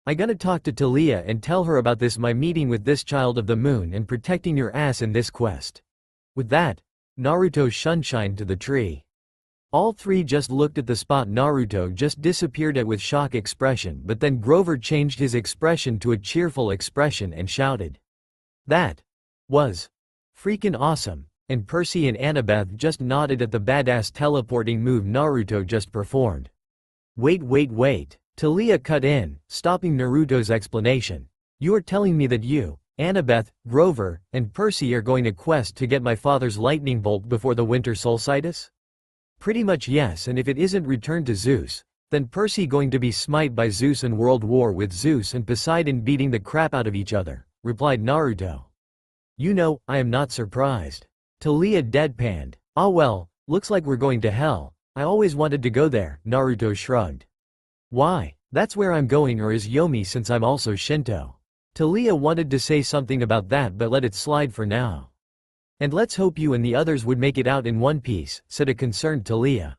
I gonna talk to Talia and tell her about this, my meeting with this child of the moon and protecting your ass in this quest. With that, Naruto shunshined to the tree. All 3 just looked at the spot Naruto just disappeared at with shock expression, but then Grover changed his expression to a cheerful expression and shouted. That was freaking awesome, and Percy and Annabeth just nodded at the badass teleporting move Naruto just performed. Wait, Talia cut in, stopping Naruto's explanation. You are telling me that you, Annabeth, Grover, and Percy are going to quest to get my father's lightning bolt before the winter solstice? Pretty much yes, and if it isn't returned to Zeus, Then Percy going to be smite by Zeus and world war with Zeus and Poseidon beating the crap out of each other, replied Naruto. You know, I am not surprised. Taliah deadpanned. Ah well, looks like we're going to hell. I always wanted to go there, Naruto shrugged. Why? That's where I'm going, or is Yomi, since I'm also Shinto. Taliah wanted to say something about that but let it slide for now. And let's hope you and the others would make it out in one piece, said a concerned Taliah.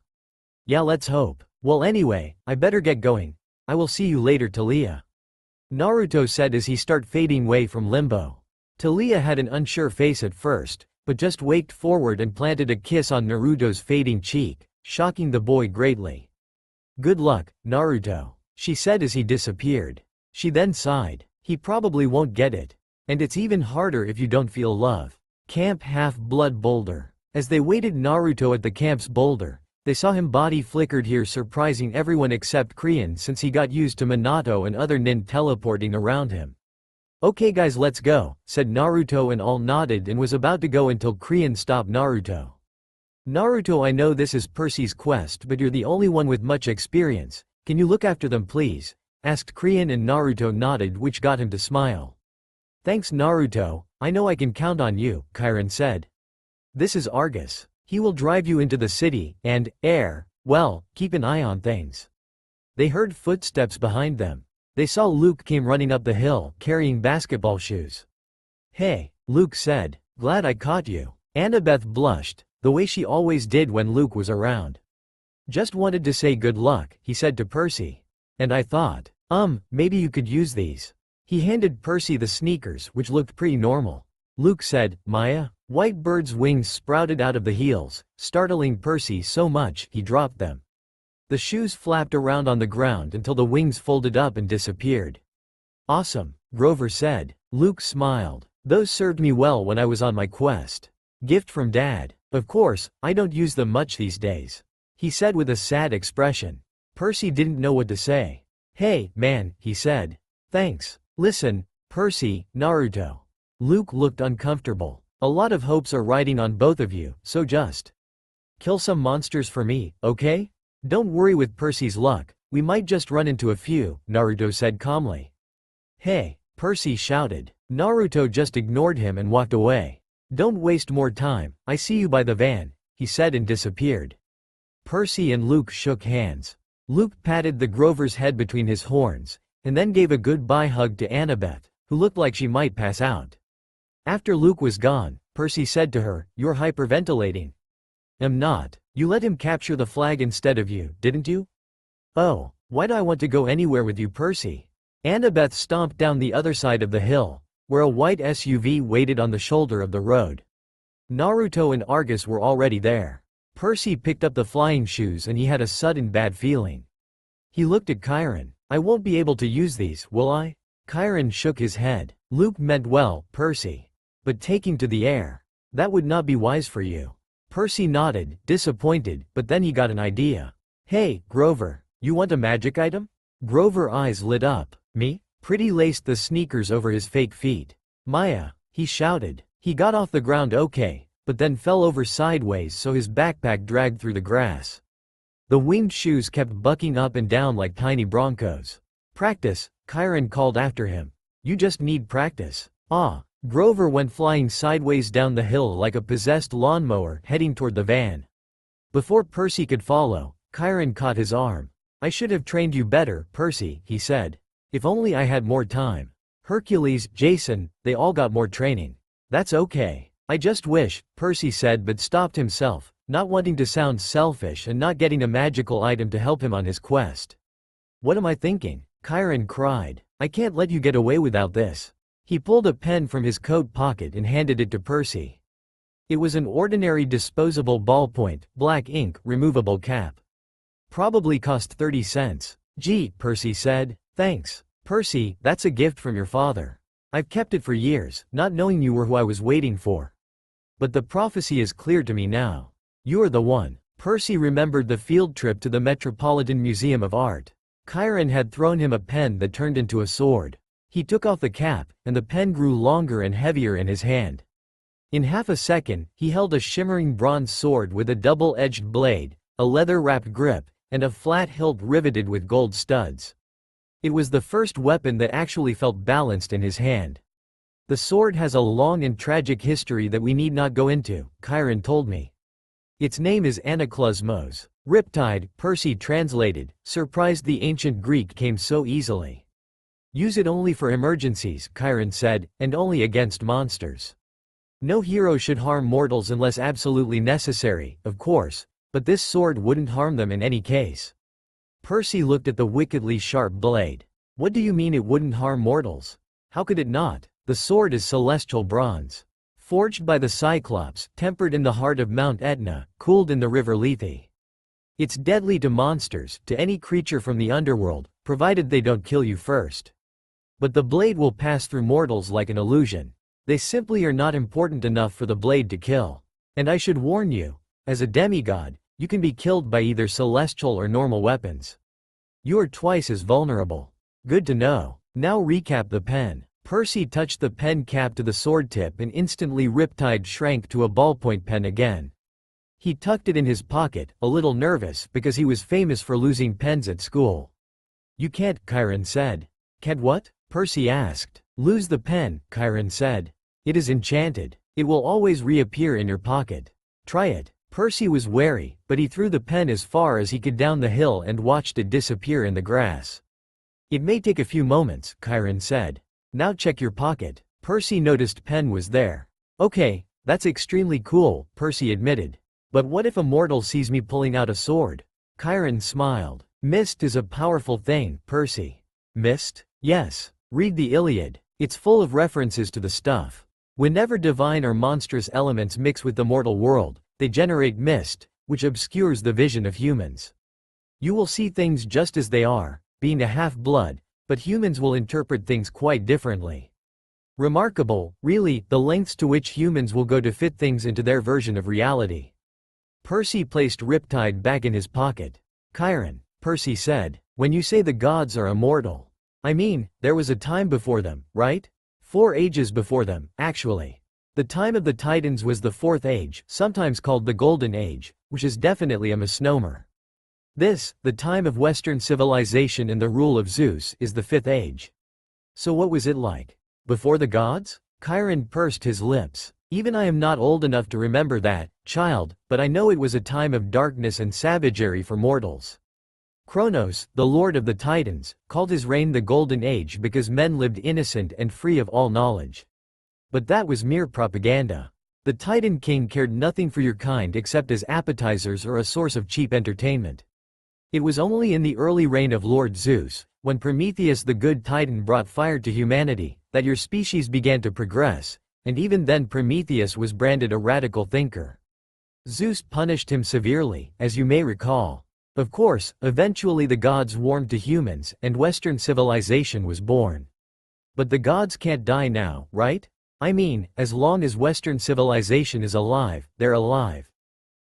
Yeah, let's hope. Well anyway, I better get going. I will see you later, Taliah. Naruto said as he started fading away from Limbo. Taliah had an unsure face at first, but just waked forward and planted a kiss on Naruto's fading cheek, shocking the boy greatly. Good luck, Naruto, she said as he disappeared. She then sighed. He probably won't get it. And it's even harder if you don't feel love. Camp Half-Blood Boulder. As they waited Naruto at the camp's boulder, they saw him body flickered here, surprising everyone except Krian since he got used to Minato and other nin teleporting around him. Okay guys, let's go, said Naruto, and all nodded and was about to go until Krian stopped Naruto. Naruto, I know this is Percy's quest, but you're the only one with much experience. Can you look after them please? Asked Krian, and Naruto nodded, which got him to smile. Thanks Naruto, I know I can count on you, Chiron said. This is Argus. He will drive you into the city, and, well, keep an eye on things. They heard footsteps behind them. They saw Luke came running up the hill, carrying basketball shoes. Hey, Luke said, glad I caught you. Annabeth blushed, the way she always did when Luke was around. Just wanted to say good luck, he said to Percy. And I thought, maybe you could use these. He handed Percy the sneakers, which looked pretty normal. Luke said, Maya? White bird's wings sprouted out of the heels, startling Percy so much he dropped them. The shoes flapped around on the ground until the wings folded up and disappeared. Awesome, Grover said. Luke smiled. Those served me well when I was on my quest. Gift from Dad. Of course, I don't use them much these days, he said with a sad expression. Percy didn't know what to say. Hey, man, he said. Thanks. Listen, Percy, Naruto. Luke looked uncomfortable. A lot of hopes are riding on both of you, so just kill some monsters for me, okay? Don't worry with Percy's luck, we might just run into a few, Naruto said calmly. Hey, Percy shouted. Naruto just ignored him and walked away. Don't waste more time, I see you by the van, he said and disappeared. Percy and Luke shook hands. Luke patted the Grover's head between his horns, and then gave a goodbye hug to Annabeth, who looked like she might pass out. After Luke was gone, Percy said to her, You're hyperventilating. I'm not. You let him capture the flag instead of you, didn't you? Oh, why do I want to go anywhere with you, Percy? Annabeth stomped down the other side of the hill, where a white SUV waited on the shoulder of the road. Naruto and Argus were already there. Percy picked up the flying shoes and he had a sudden bad feeling. He looked at Chiron. I won't be able to use these, will I? Chiron shook his head. Luke meant well, Percy. But taking to the air, that would not be wise for you. Percy nodded, disappointed, but then he got an idea. Hey, Grover, you want a magic item? Grover's eyes lit up. Me? Pretty laced the sneakers over his fake feet. Maya, he shouted. He got off the ground okay, but then fell over sideways so his backpack dragged through the grass. The winged shoes kept bucking up and down like tiny broncos. Practice, Chiron called after him. You just need practice. Ah. Grover went flying sideways down the hill like a possessed lawnmower heading toward the van. Before Percy could follow, Chiron caught his arm. I should have trained you better, Percy, he said. If only I had more time. Hercules, Jason, they all got more training. That's okay. I just wish, Percy said, but stopped himself, not wanting to sound selfish and not getting a magical item to help him on his quest. What am I thinking? Chiron cried. I can't let you get away without this. He pulled a pen from his coat pocket and handed it to Percy. It was an ordinary disposable ballpoint, black ink, removable cap. Probably cost 30 cents. Gee, Percy said. Thanks. Percy, that's a gift from your father. I've kept it for years, not knowing you were who I was waiting for. But the prophecy is clear to me now. You are the one. Percy remembered the field trip to the Metropolitan Museum of Art. Chiron had thrown him a pen that turned into a sword. He took off the cap, and the pen grew longer and heavier in his hand. In half a second, he held a shimmering bronze sword with a double-edged blade, a leather-wrapped grip, and a flat hilt riveted with gold studs. It was the first weapon that actually felt balanced in his hand. The sword has a long and tragic history that we need not go into, Chiron told me. Its name is Anaklusmos. Riptide, Percy translated, surprised the ancient Greek came so easily. Use it only for emergencies, Chiron said, and only against monsters. No hero should harm mortals unless absolutely necessary, of course, but this sword wouldn't harm them in any case. Percy looked at the wickedly sharp blade. What do you mean it wouldn't harm mortals? How could it not? The sword is celestial bronze. Forged by the Cyclops, tempered in the heart of Mount Etna, cooled in the river Lethe. It's deadly to monsters, to any creature from the underworld, provided they don't kill you first. But the blade will pass through mortals like an illusion. They simply are not important enough for the blade to kill. And I should warn you, as a demigod, you can be killed by either celestial or normal weapons. You are twice as vulnerable. Good to know. Now recap the pen. Percy touched the pen cap to the sword tip and instantly Riptide shrank to a ballpoint pen again. He tucked it in his pocket, a little nervous because he was famous for losing pens at school. You can't, Chiron said. Can't what? Percy asked. Lose the pen, Chiron said. It is enchanted. It will always reappear in your pocket. Try it. Percy was wary, but he threw the pen as far as he could down the hill and watched it disappear in the grass. It may take a few moments, Chiron said. Now check your pocket. Percy noticed pen was there. Okay, that's extremely cool, Percy admitted. But what if a mortal sees me pulling out a sword? Chiron smiled. Mist is a powerful thing, Percy. Mist? Yes. Read the Iliad. It's full of references to the stuff. Whenever divine or monstrous elements mix with the mortal world, they generate mist, which obscures the vision of humans. You will see things just as they are, being a half-blood, but humans will interpret things quite differently. Remarkable, really, the lengths to which humans will go to fit things into their version of reality. Percy placed Riptide back in his pocket. Chiron, Percy said, when you say the gods are immortal, I mean, there was a time before them, right? 4 ages before them, actually. The time of the Titans was the 4th age, sometimes called the Golden Age, which is definitely a misnomer. This, the time of Western civilization and the rule of Zeus, is the 5th age. So what was it like? Before the gods? Chiron pursed his lips. Even I am not old enough to remember that, child, but I know it was a time of darkness and savagery for mortals. Kronos, the lord of the Titans, called his reign the Golden Age because men lived innocent and free of all knowledge. But that was mere propaganda. The Titan King cared nothing for your kind except as appetizers or a source of cheap entertainment. It was only in the early reign of Lord Zeus, when Prometheus the good Titan brought fire to humanity, that your species began to progress, and even then Prometheus was branded a radical thinker. Zeus punished him severely, as you may recall. Of course, eventually the gods warmed to humans, and Western civilization was born. But the gods can't die now, right? I mean, as long as Western civilization is alive, they're alive.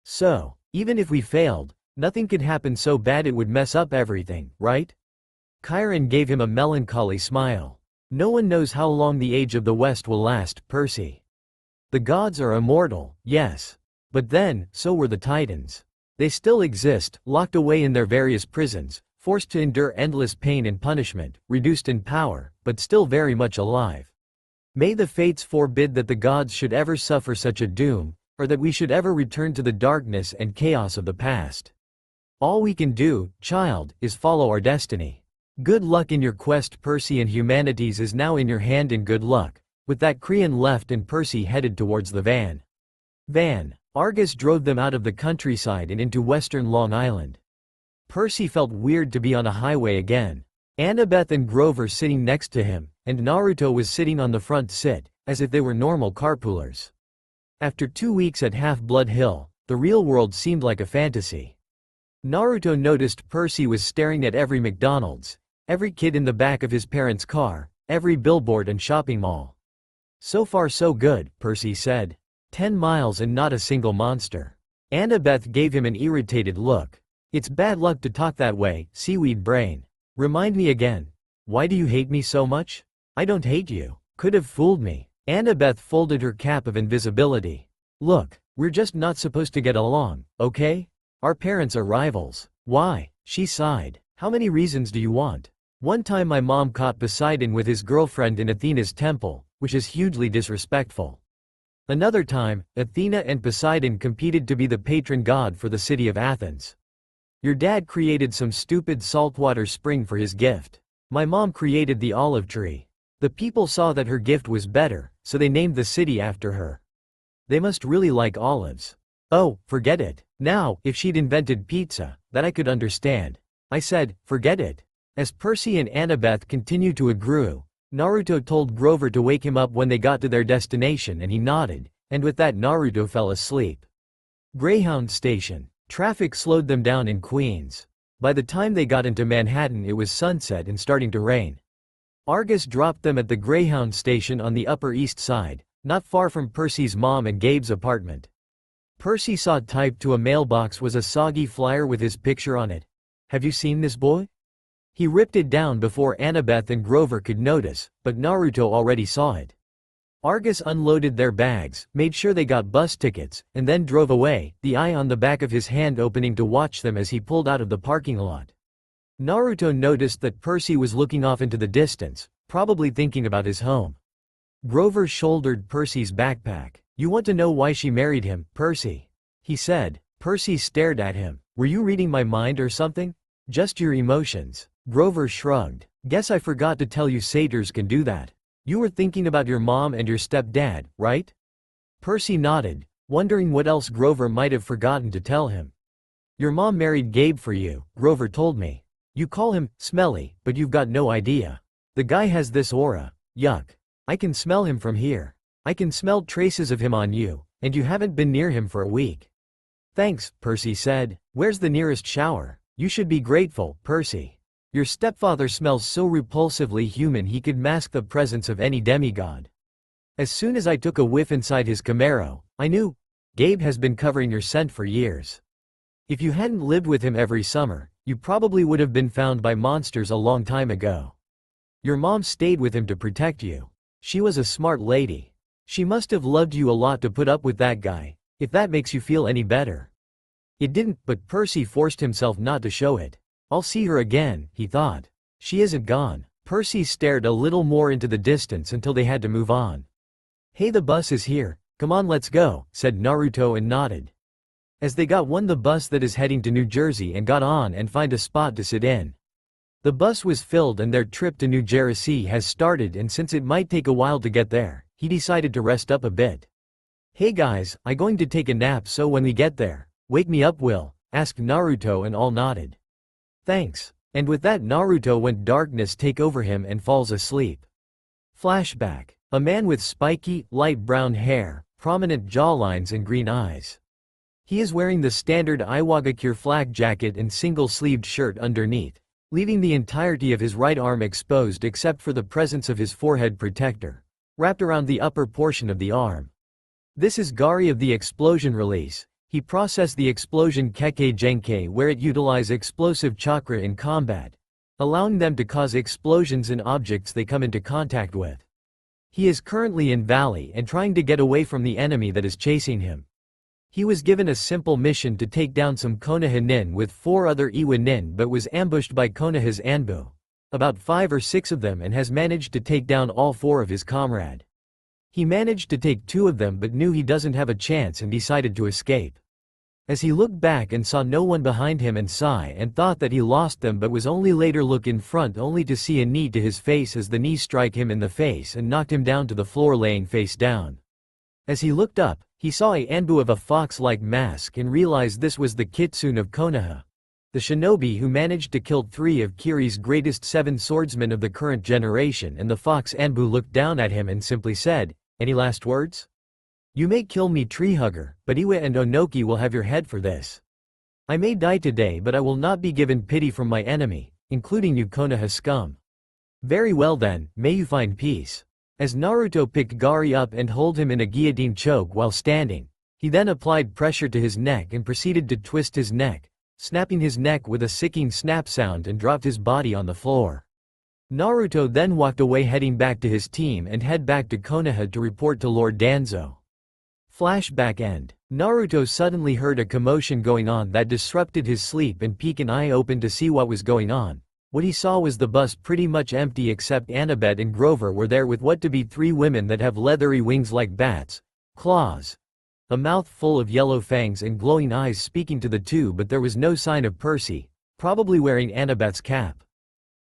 So, even if we failed, nothing could happen so bad it would mess up everything, right? Chiron gave him a melancholy smile. No one knows how long the age of the West will last, Percy. The gods are immortal, yes. But then, so were the Titans. They still exist, locked away in their various prisons, forced to endure endless pain and punishment, reduced in power, but still very much alive. May the fates forbid that the gods should ever suffer such a doom, or that we should ever return to the darkness and chaos of the past. All we can do, child, is follow our destiny. Good luck in your quest. Percy, and humanities is now in your hand, and good luck. With that, Creon left and Percy headed towards the van. Argus drove them out of the countryside and into western Long Island. Percy felt weird to be on a highway again. Annabeth and Grover sitting next to him, and Naruto was sitting on the front seat, as if they were normal carpoolers. After 2 weeks at Half-Blood Hill, the real world seemed like a fantasy. Naruto noticed Percy was staring at every McDonald's, every kid in the back of his parents' car, every billboard and shopping mall. So far so good, Percy said. 10 miles and not a single monster. Annabeth gave him an irritated look. It's bad luck to talk that way, seaweed brain. Remind me again. Why do you hate me so much? I don't hate you. Could have fooled me. Annabeth folded her cap of invisibility. Look, we're just not supposed to get along, okay? Our parents are rivals. Why? She sighed. How many reasons do you want? One time my mom caught Poseidon with his girlfriend in Athena's temple, which is hugely disrespectful. Another time, Athena and Poseidon competed to be the patron god for the city of Athens. Your dad created some stupid saltwater spring for his gift. My mom created the olive tree. The people saw that her gift was better, so they named the city after her. They must really like olives. Oh, forget it. Now, if she'd invented pizza, that I could understand. I said, forget it. As Percy and Annabeth continued to agree, Naruto told Grover to wake him up when they got to their destination and he nodded, and with that Naruto fell asleep. Greyhound Station. Traffic slowed them down in Queens. By the time they got into Manhattan it was sunset and starting to rain. Argus dropped them at the Greyhound Station on the Upper East Side, not far from Percy's mom and Gabe's apartment. Percy saw typed to a mailbox was a soggy flyer with his picture on it. Have you seen this boy? He ripped it down before Annabeth and Grover could notice, but Naruto already saw it. Argus unloaded their bags, made sure they got bus tickets, and then drove away, the eye on the back of his hand opening to watch them as he pulled out of the parking lot. Naruto noticed that Percy was looking off into the distance, probably thinking about his home. Grover shouldered Percy's backpack. You want to know why she married him, Percy? He said. Percy stared at him. Were you reading my mind or something? Just your emotions. Grover shrugged. Guess I forgot to tell you satyrs can do that. You were thinking about your mom and your stepdad, right? Percy nodded, wondering what else Grover might have forgotten to tell him. Your mom married Gabe for you, Grover told me. You call him smelly, but you've got no idea. The guy has this aura. Yuck. I can smell him from here. I can smell traces of him on you, and you haven't been near him for a week. Thanks, Percy said. Where's the nearest shower? You should be grateful, Percy. Your stepfather smells so repulsively human he could mask the presence of any demigod. As soon as I took a whiff inside his Camaro, I knew. Gabe has been covering your scent for years. If you hadn't lived with him every summer, you probably would have been found by monsters a long time ago. Your mom stayed with him to protect you. She was a smart lady. She must have loved you a lot to put up with that guy, if that makes you feel any better. It didn't, but Percy forced himself not to show it. I'll see her again, he thought. She isn't gone. Percy stared a little more into the distance until they had to move on. Hey, the bus is here. Come on, let's go, said Naruto and nodded. As they got on the bus that is heading to New Jersey and got on and find a spot to sit in. The bus was filled and their trip to New Jersey has started, and since it might take a while to get there, he decided to rest up a bit. Hey guys, I'm going to take a nap, so when we get there, wake me up, will? Asked Naruto and all nodded. Thanks. And with that Naruto went darkness take over him and falls asleep. Flashback. A man with spiky, light brown hair, prominent jawlines and green eyes. He is wearing the standard Iwagakure flak jacket and single-sleeved shirt underneath, leaving the entirety of his right arm exposed except for the presence of his forehead protector, wrapped around the upper portion of the arm. This is Gari of the explosion release. He processed the explosion Kekkei Genkai where it utilizes explosive chakra in combat, allowing them to cause explosions in objects they come into contact with. He is currently in Valley and trying to get away from the enemy that is chasing him. He was given a simple mission to take down some Konoha nin with 4 other Iwa nin, but was ambushed by Konoha's Anbu, about 5 or 6 of them, and has managed to take down all 4 of his comrade. He managed to take 2 of them but knew he doesn't have a chance and decided to escape. As he looked back and saw no one behind him and sighed and thought that he lost them, but was only later look in front only to see a knee to his face as the knee strike him in the face and knocked him down to the floor, laying face down. As he looked up, he saw a Anbu of a fox-like mask and realized this was the Kitsune of Konoha, the shinobi who managed to kill 3 of Kiri's greatest 7 swordsmen of the current generation, and the fox Anbu looked down at him and simply said, "Any last words? You may kill me, Treehugger, but Iwa and Onoki will have your head for this. I may die today, but I will not be given pity from my enemy, including you Konoha scum. Very well then, may you find peace." As Naruto picked Gari up and held him in a guillotine choke while standing, he then applied pressure to his neck and proceeded to twist his neck, snapping his neck with a sicking snap sound, and dropped his body on the floor. Naruto then walked away, heading back to his team and head back to Konoha to report to Lord Danzo. Flashback end. Naruto suddenly heard a commotion going on that disrupted his sleep and peeked an eye open to see what was going on. What he saw was the bus pretty much empty except Annabeth and Grover were there with what to be 3 women that have leathery wings like bats, claws, a mouth full of yellow fangs and glowing eyes speaking to the 2, but there was no sign of Percy, probably wearing Annabeth's cap.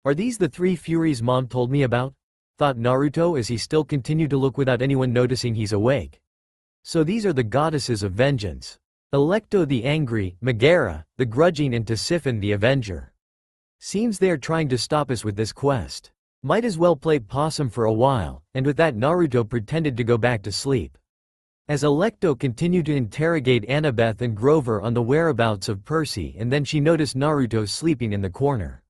Are these the 3 Furies Mom told me about? Thought Naruto as he still continued to look without anyone noticing he's awake. So these are the goddesses of vengeance. Electo the angry, Megara, the grudging and Tisiphon the avenger. Seems they are trying to stop us with this quest. Might as well play possum for a while, and with that Naruto pretended to go back to sleep. As Electo continued to interrogate Annabeth and Grover on the whereabouts of Percy, and then she noticed Naruto sleeping in the corner.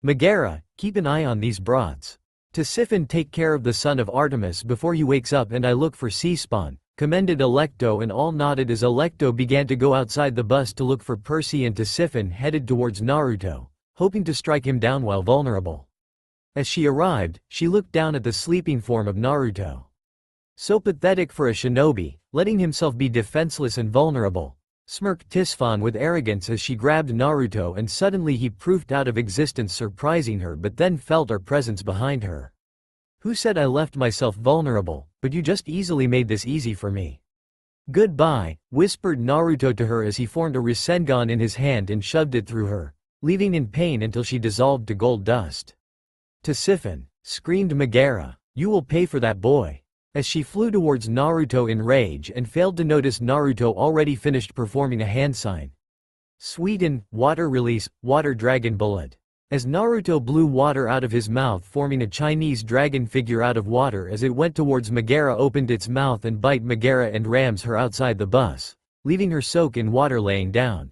Megara, keep an eye on these broads. Tisiphon, take care of the son of Artemis before he wakes up, and I look for C-spawn, commended Electo, and all nodded as Electo began to go outside the bus to look for Percy, and Tisiphon headed towards Naruto, hoping to strike him down while vulnerable. As she arrived, she looked down at the sleeping form of Naruto. So pathetic for a shinobi, letting himself be defenseless and vulnerable, smirked Tisiphon with arrogance as she grabbed Naruto, and suddenly he poofed out of existence, surprising her, but then felt our presence behind her. Who said I left myself vulnerable, but you just easily made this easy for me. Goodbye, whispered Naruto to her as he formed a Rasengan in his hand and shoved it through her, leaving in pain until she dissolved to gold dust. Tisiphon, screamed Megara, you will pay for that, boy. As she flew towards Naruto in rage and failed to notice Naruto already finished performing a hand sign. Sweeten, water release, water dragon bullet. As Naruto blew water out of his mouth, forming a Chinese dragon figure out of water, as it went towards Megara, opened its mouth and bite Megara and rams her outside the bus, leaving her soak in water, laying down.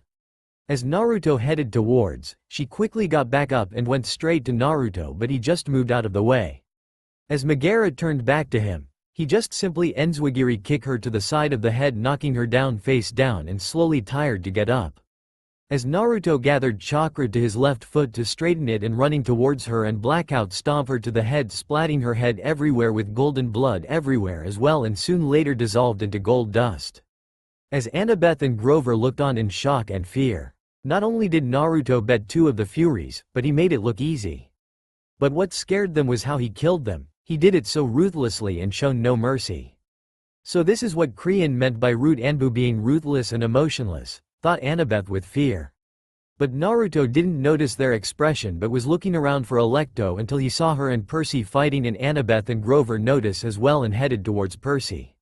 As Naruto headed towards, she quickly got back up and went straight to Naruto, but he just moved out of the way. As Megara turned back to him, he just simply enzwigiri kick her to the side of the head, knocking her down face down and slowly tired to get up. As Naruto gathered chakra to his left foot to straighten it and running towards her and blackout stomp her to the head, splatting her head everywhere with golden blood everywhere as well, and soon later dissolved into gold dust. As Annabeth and Grover looked on in shock and fear. Not only did Naruto bet 2 of the Furies, but he made it look easy. But what scared them was how he killed them. He did it so ruthlessly and shown no mercy. So this is what Korean meant by root Anbu being ruthless and emotionless, thought Annabeth with fear. But Naruto didn't notice their expression but was looking around for Electo until he saw her and Percy fighting, and Annabeth and Grover noticed as well and headed towards Percy.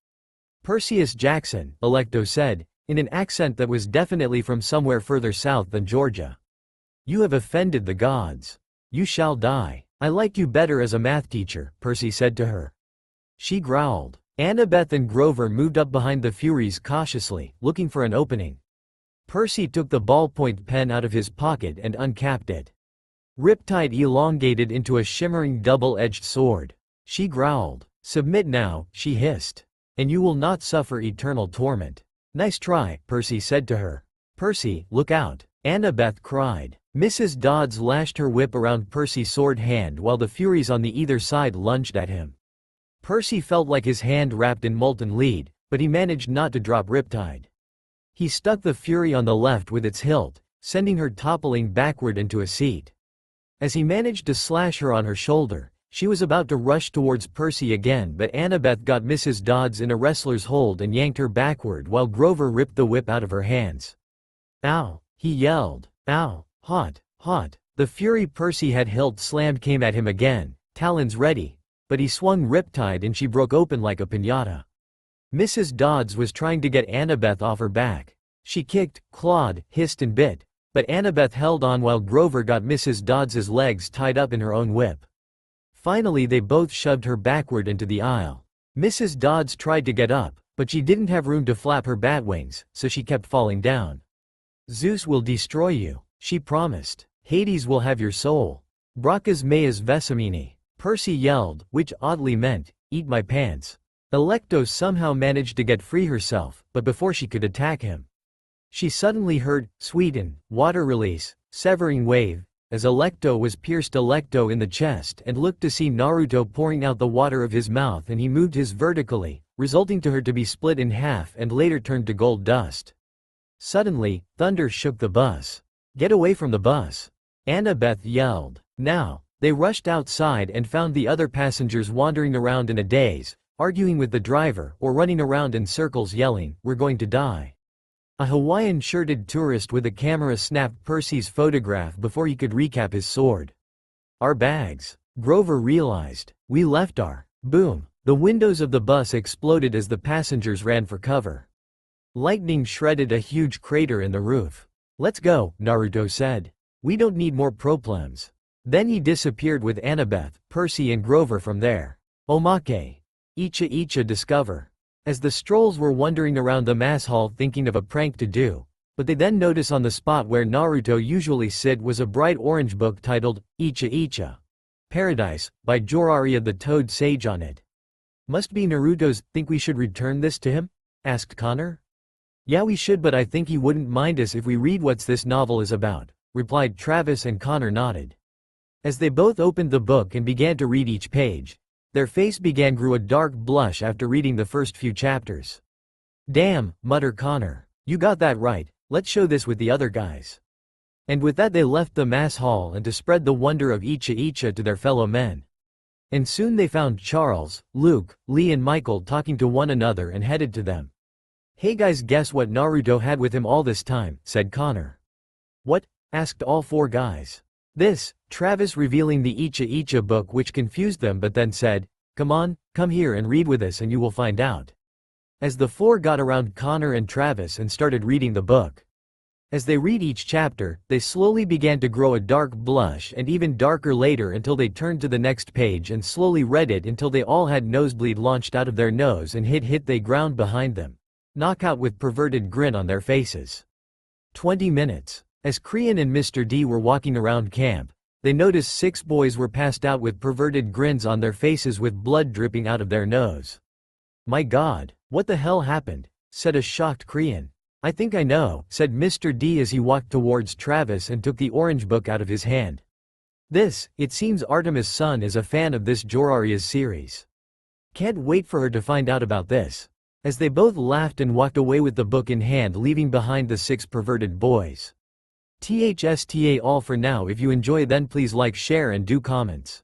Perseus Jackson, Electo said, in an accent that was definitely from somewhere further south than Georgia. You have offended the gods. You shall die. I like you better as a math teacher, Percy said to her. She growled. Annabeth and Grover moved up behind the Furies cautiously, looking for an opening. Percy took the ballpoint pen out of his pocket and uncapped it. Riptide elongated into a shimmering double-edged sword. She growled. Submit now, she hissed. And you will not suffer eternal torment. Nice try, Percy said to her. Percy, look out, Annabeth cried. Mrs. Dodds lashed her whip around Percy's sword hand while the Furies on the either side lunged at him. Percy felt like his hand wrapped in molten lead, but he managed not to drop Riptide. He stuck the Fury on the left with its hilt, sending her toppling backward into a seat. As he managed to slash her on her shoulder, she was about to rush towards Percy again, but Annabeth got Mrs. Dodds in a wrestler's hold and yanked her backward while Grover ripped the whip out of her hands. Ow! He yelled. Ow! Hot, hot. The Fury Percy had hilt slammed came at him again, talons ready, but he swung Riptide and she broke open like a piñata. Mrs. Dodds was trying to get Annabeth off her back. She kicked, clawed, hissed and bit, but Annabeth held on while Grover got Mrs. Dodds's legs tied up in her own whip. Finally they both shoved her backward into the aisle. Mrs. Dodds tried to get up, but she didn't have room to flap her bat wings, so she kept falling down. Zeus will destroy you, she promised. Hades will have your soul. Brachas meas vesamini. Percy yelled, which oddly meant, eat my pants. Electo somehow managed to get free herself, but before she could attack him, she suddenly heard, sweeten, water release, severing wave, as Electo was pierced Electo in the chest and looked to see Naruto pouring out the water of his mouth, and he moved his vertically, resulting to her to be split in half and later turned to gold dust. Suddenly, thunder shook the bus. "Get away from the bus!" Annabeth yelled. Now, they rushed outside and found the other passengers wandering around in a daze, arguing with the driver or running around in circles yelling, "We're going to die." A Hawaiian-shirted tourist with a camera snapped Percy's photograph before he could recap his sword. "Our bags." Grover realized. "We left our..." Boom! The windows of the bus exploded as the passengers ran for cover. Lightning shredded a huge crater in the roof. "Let's go," Naruto said. "We don't need more problems." Then he disappeared with Annabeth, Percy and Grover from there. Omake. Icha Icha discover. As the Strolls were wandering around the mass hall thinking of a prank to do, but they then notice on the spot where Naruto usually sit was a bright orange book titled, Icha Icha Paradise, by Jiraiya the Toad Sage on it. "Must be Naruto's. Think we should return this to him?" asked Connor. "Yeah, we should, but I think he wouldn't mind us if we read what this novel is about," replied Travis, and Connor nodded. As they both opened the book and began to read each page, their face grew a dark blush after reading the first few chapters. "Damn," muttered Connor. "You got that right, let's show this with the other guys." And with that they left the mass hall and to spread the wonder of Icha Icha to their fellow men. And soon they found Charles, Luke, Lee and Michael talking to one another and headed to them. "Hey guys, guess what Naruto had with him all this time," said Connor. "What?" asked all four guys. "This," Travis revealing the Icha Icha book, which confused them, but then said, "Come on, come here and read with us and you will find out." As the four got around Connor and Travis and started reading the book. As they read each chapter, they slowly began to grow a dark blush and even darker later until they turned to the next page and slowly read it until they all had nosebleed launched out of their nose and hit they ground behind them. Knockout with perverted grin on their faces. 20 minutes. As Krian and Mr. D were walking around camp, they noticed 6 boys were passed out with perverted grins on their faces with blood dripping out of their nose. "My God, what the hell happened?" said a shocked Krian. "I think I know," said Mr. D as he walked towards Travis and took the orange book out of his hand. It seems Artemis' son is a fan of this Jiraiya's series. Can't wait for her to find out about this." As they both laughed and walked away with the book in hand, leaving behind the 6 perverted boys. THSTA all for now. If you enjoy, then please like, share and do comments.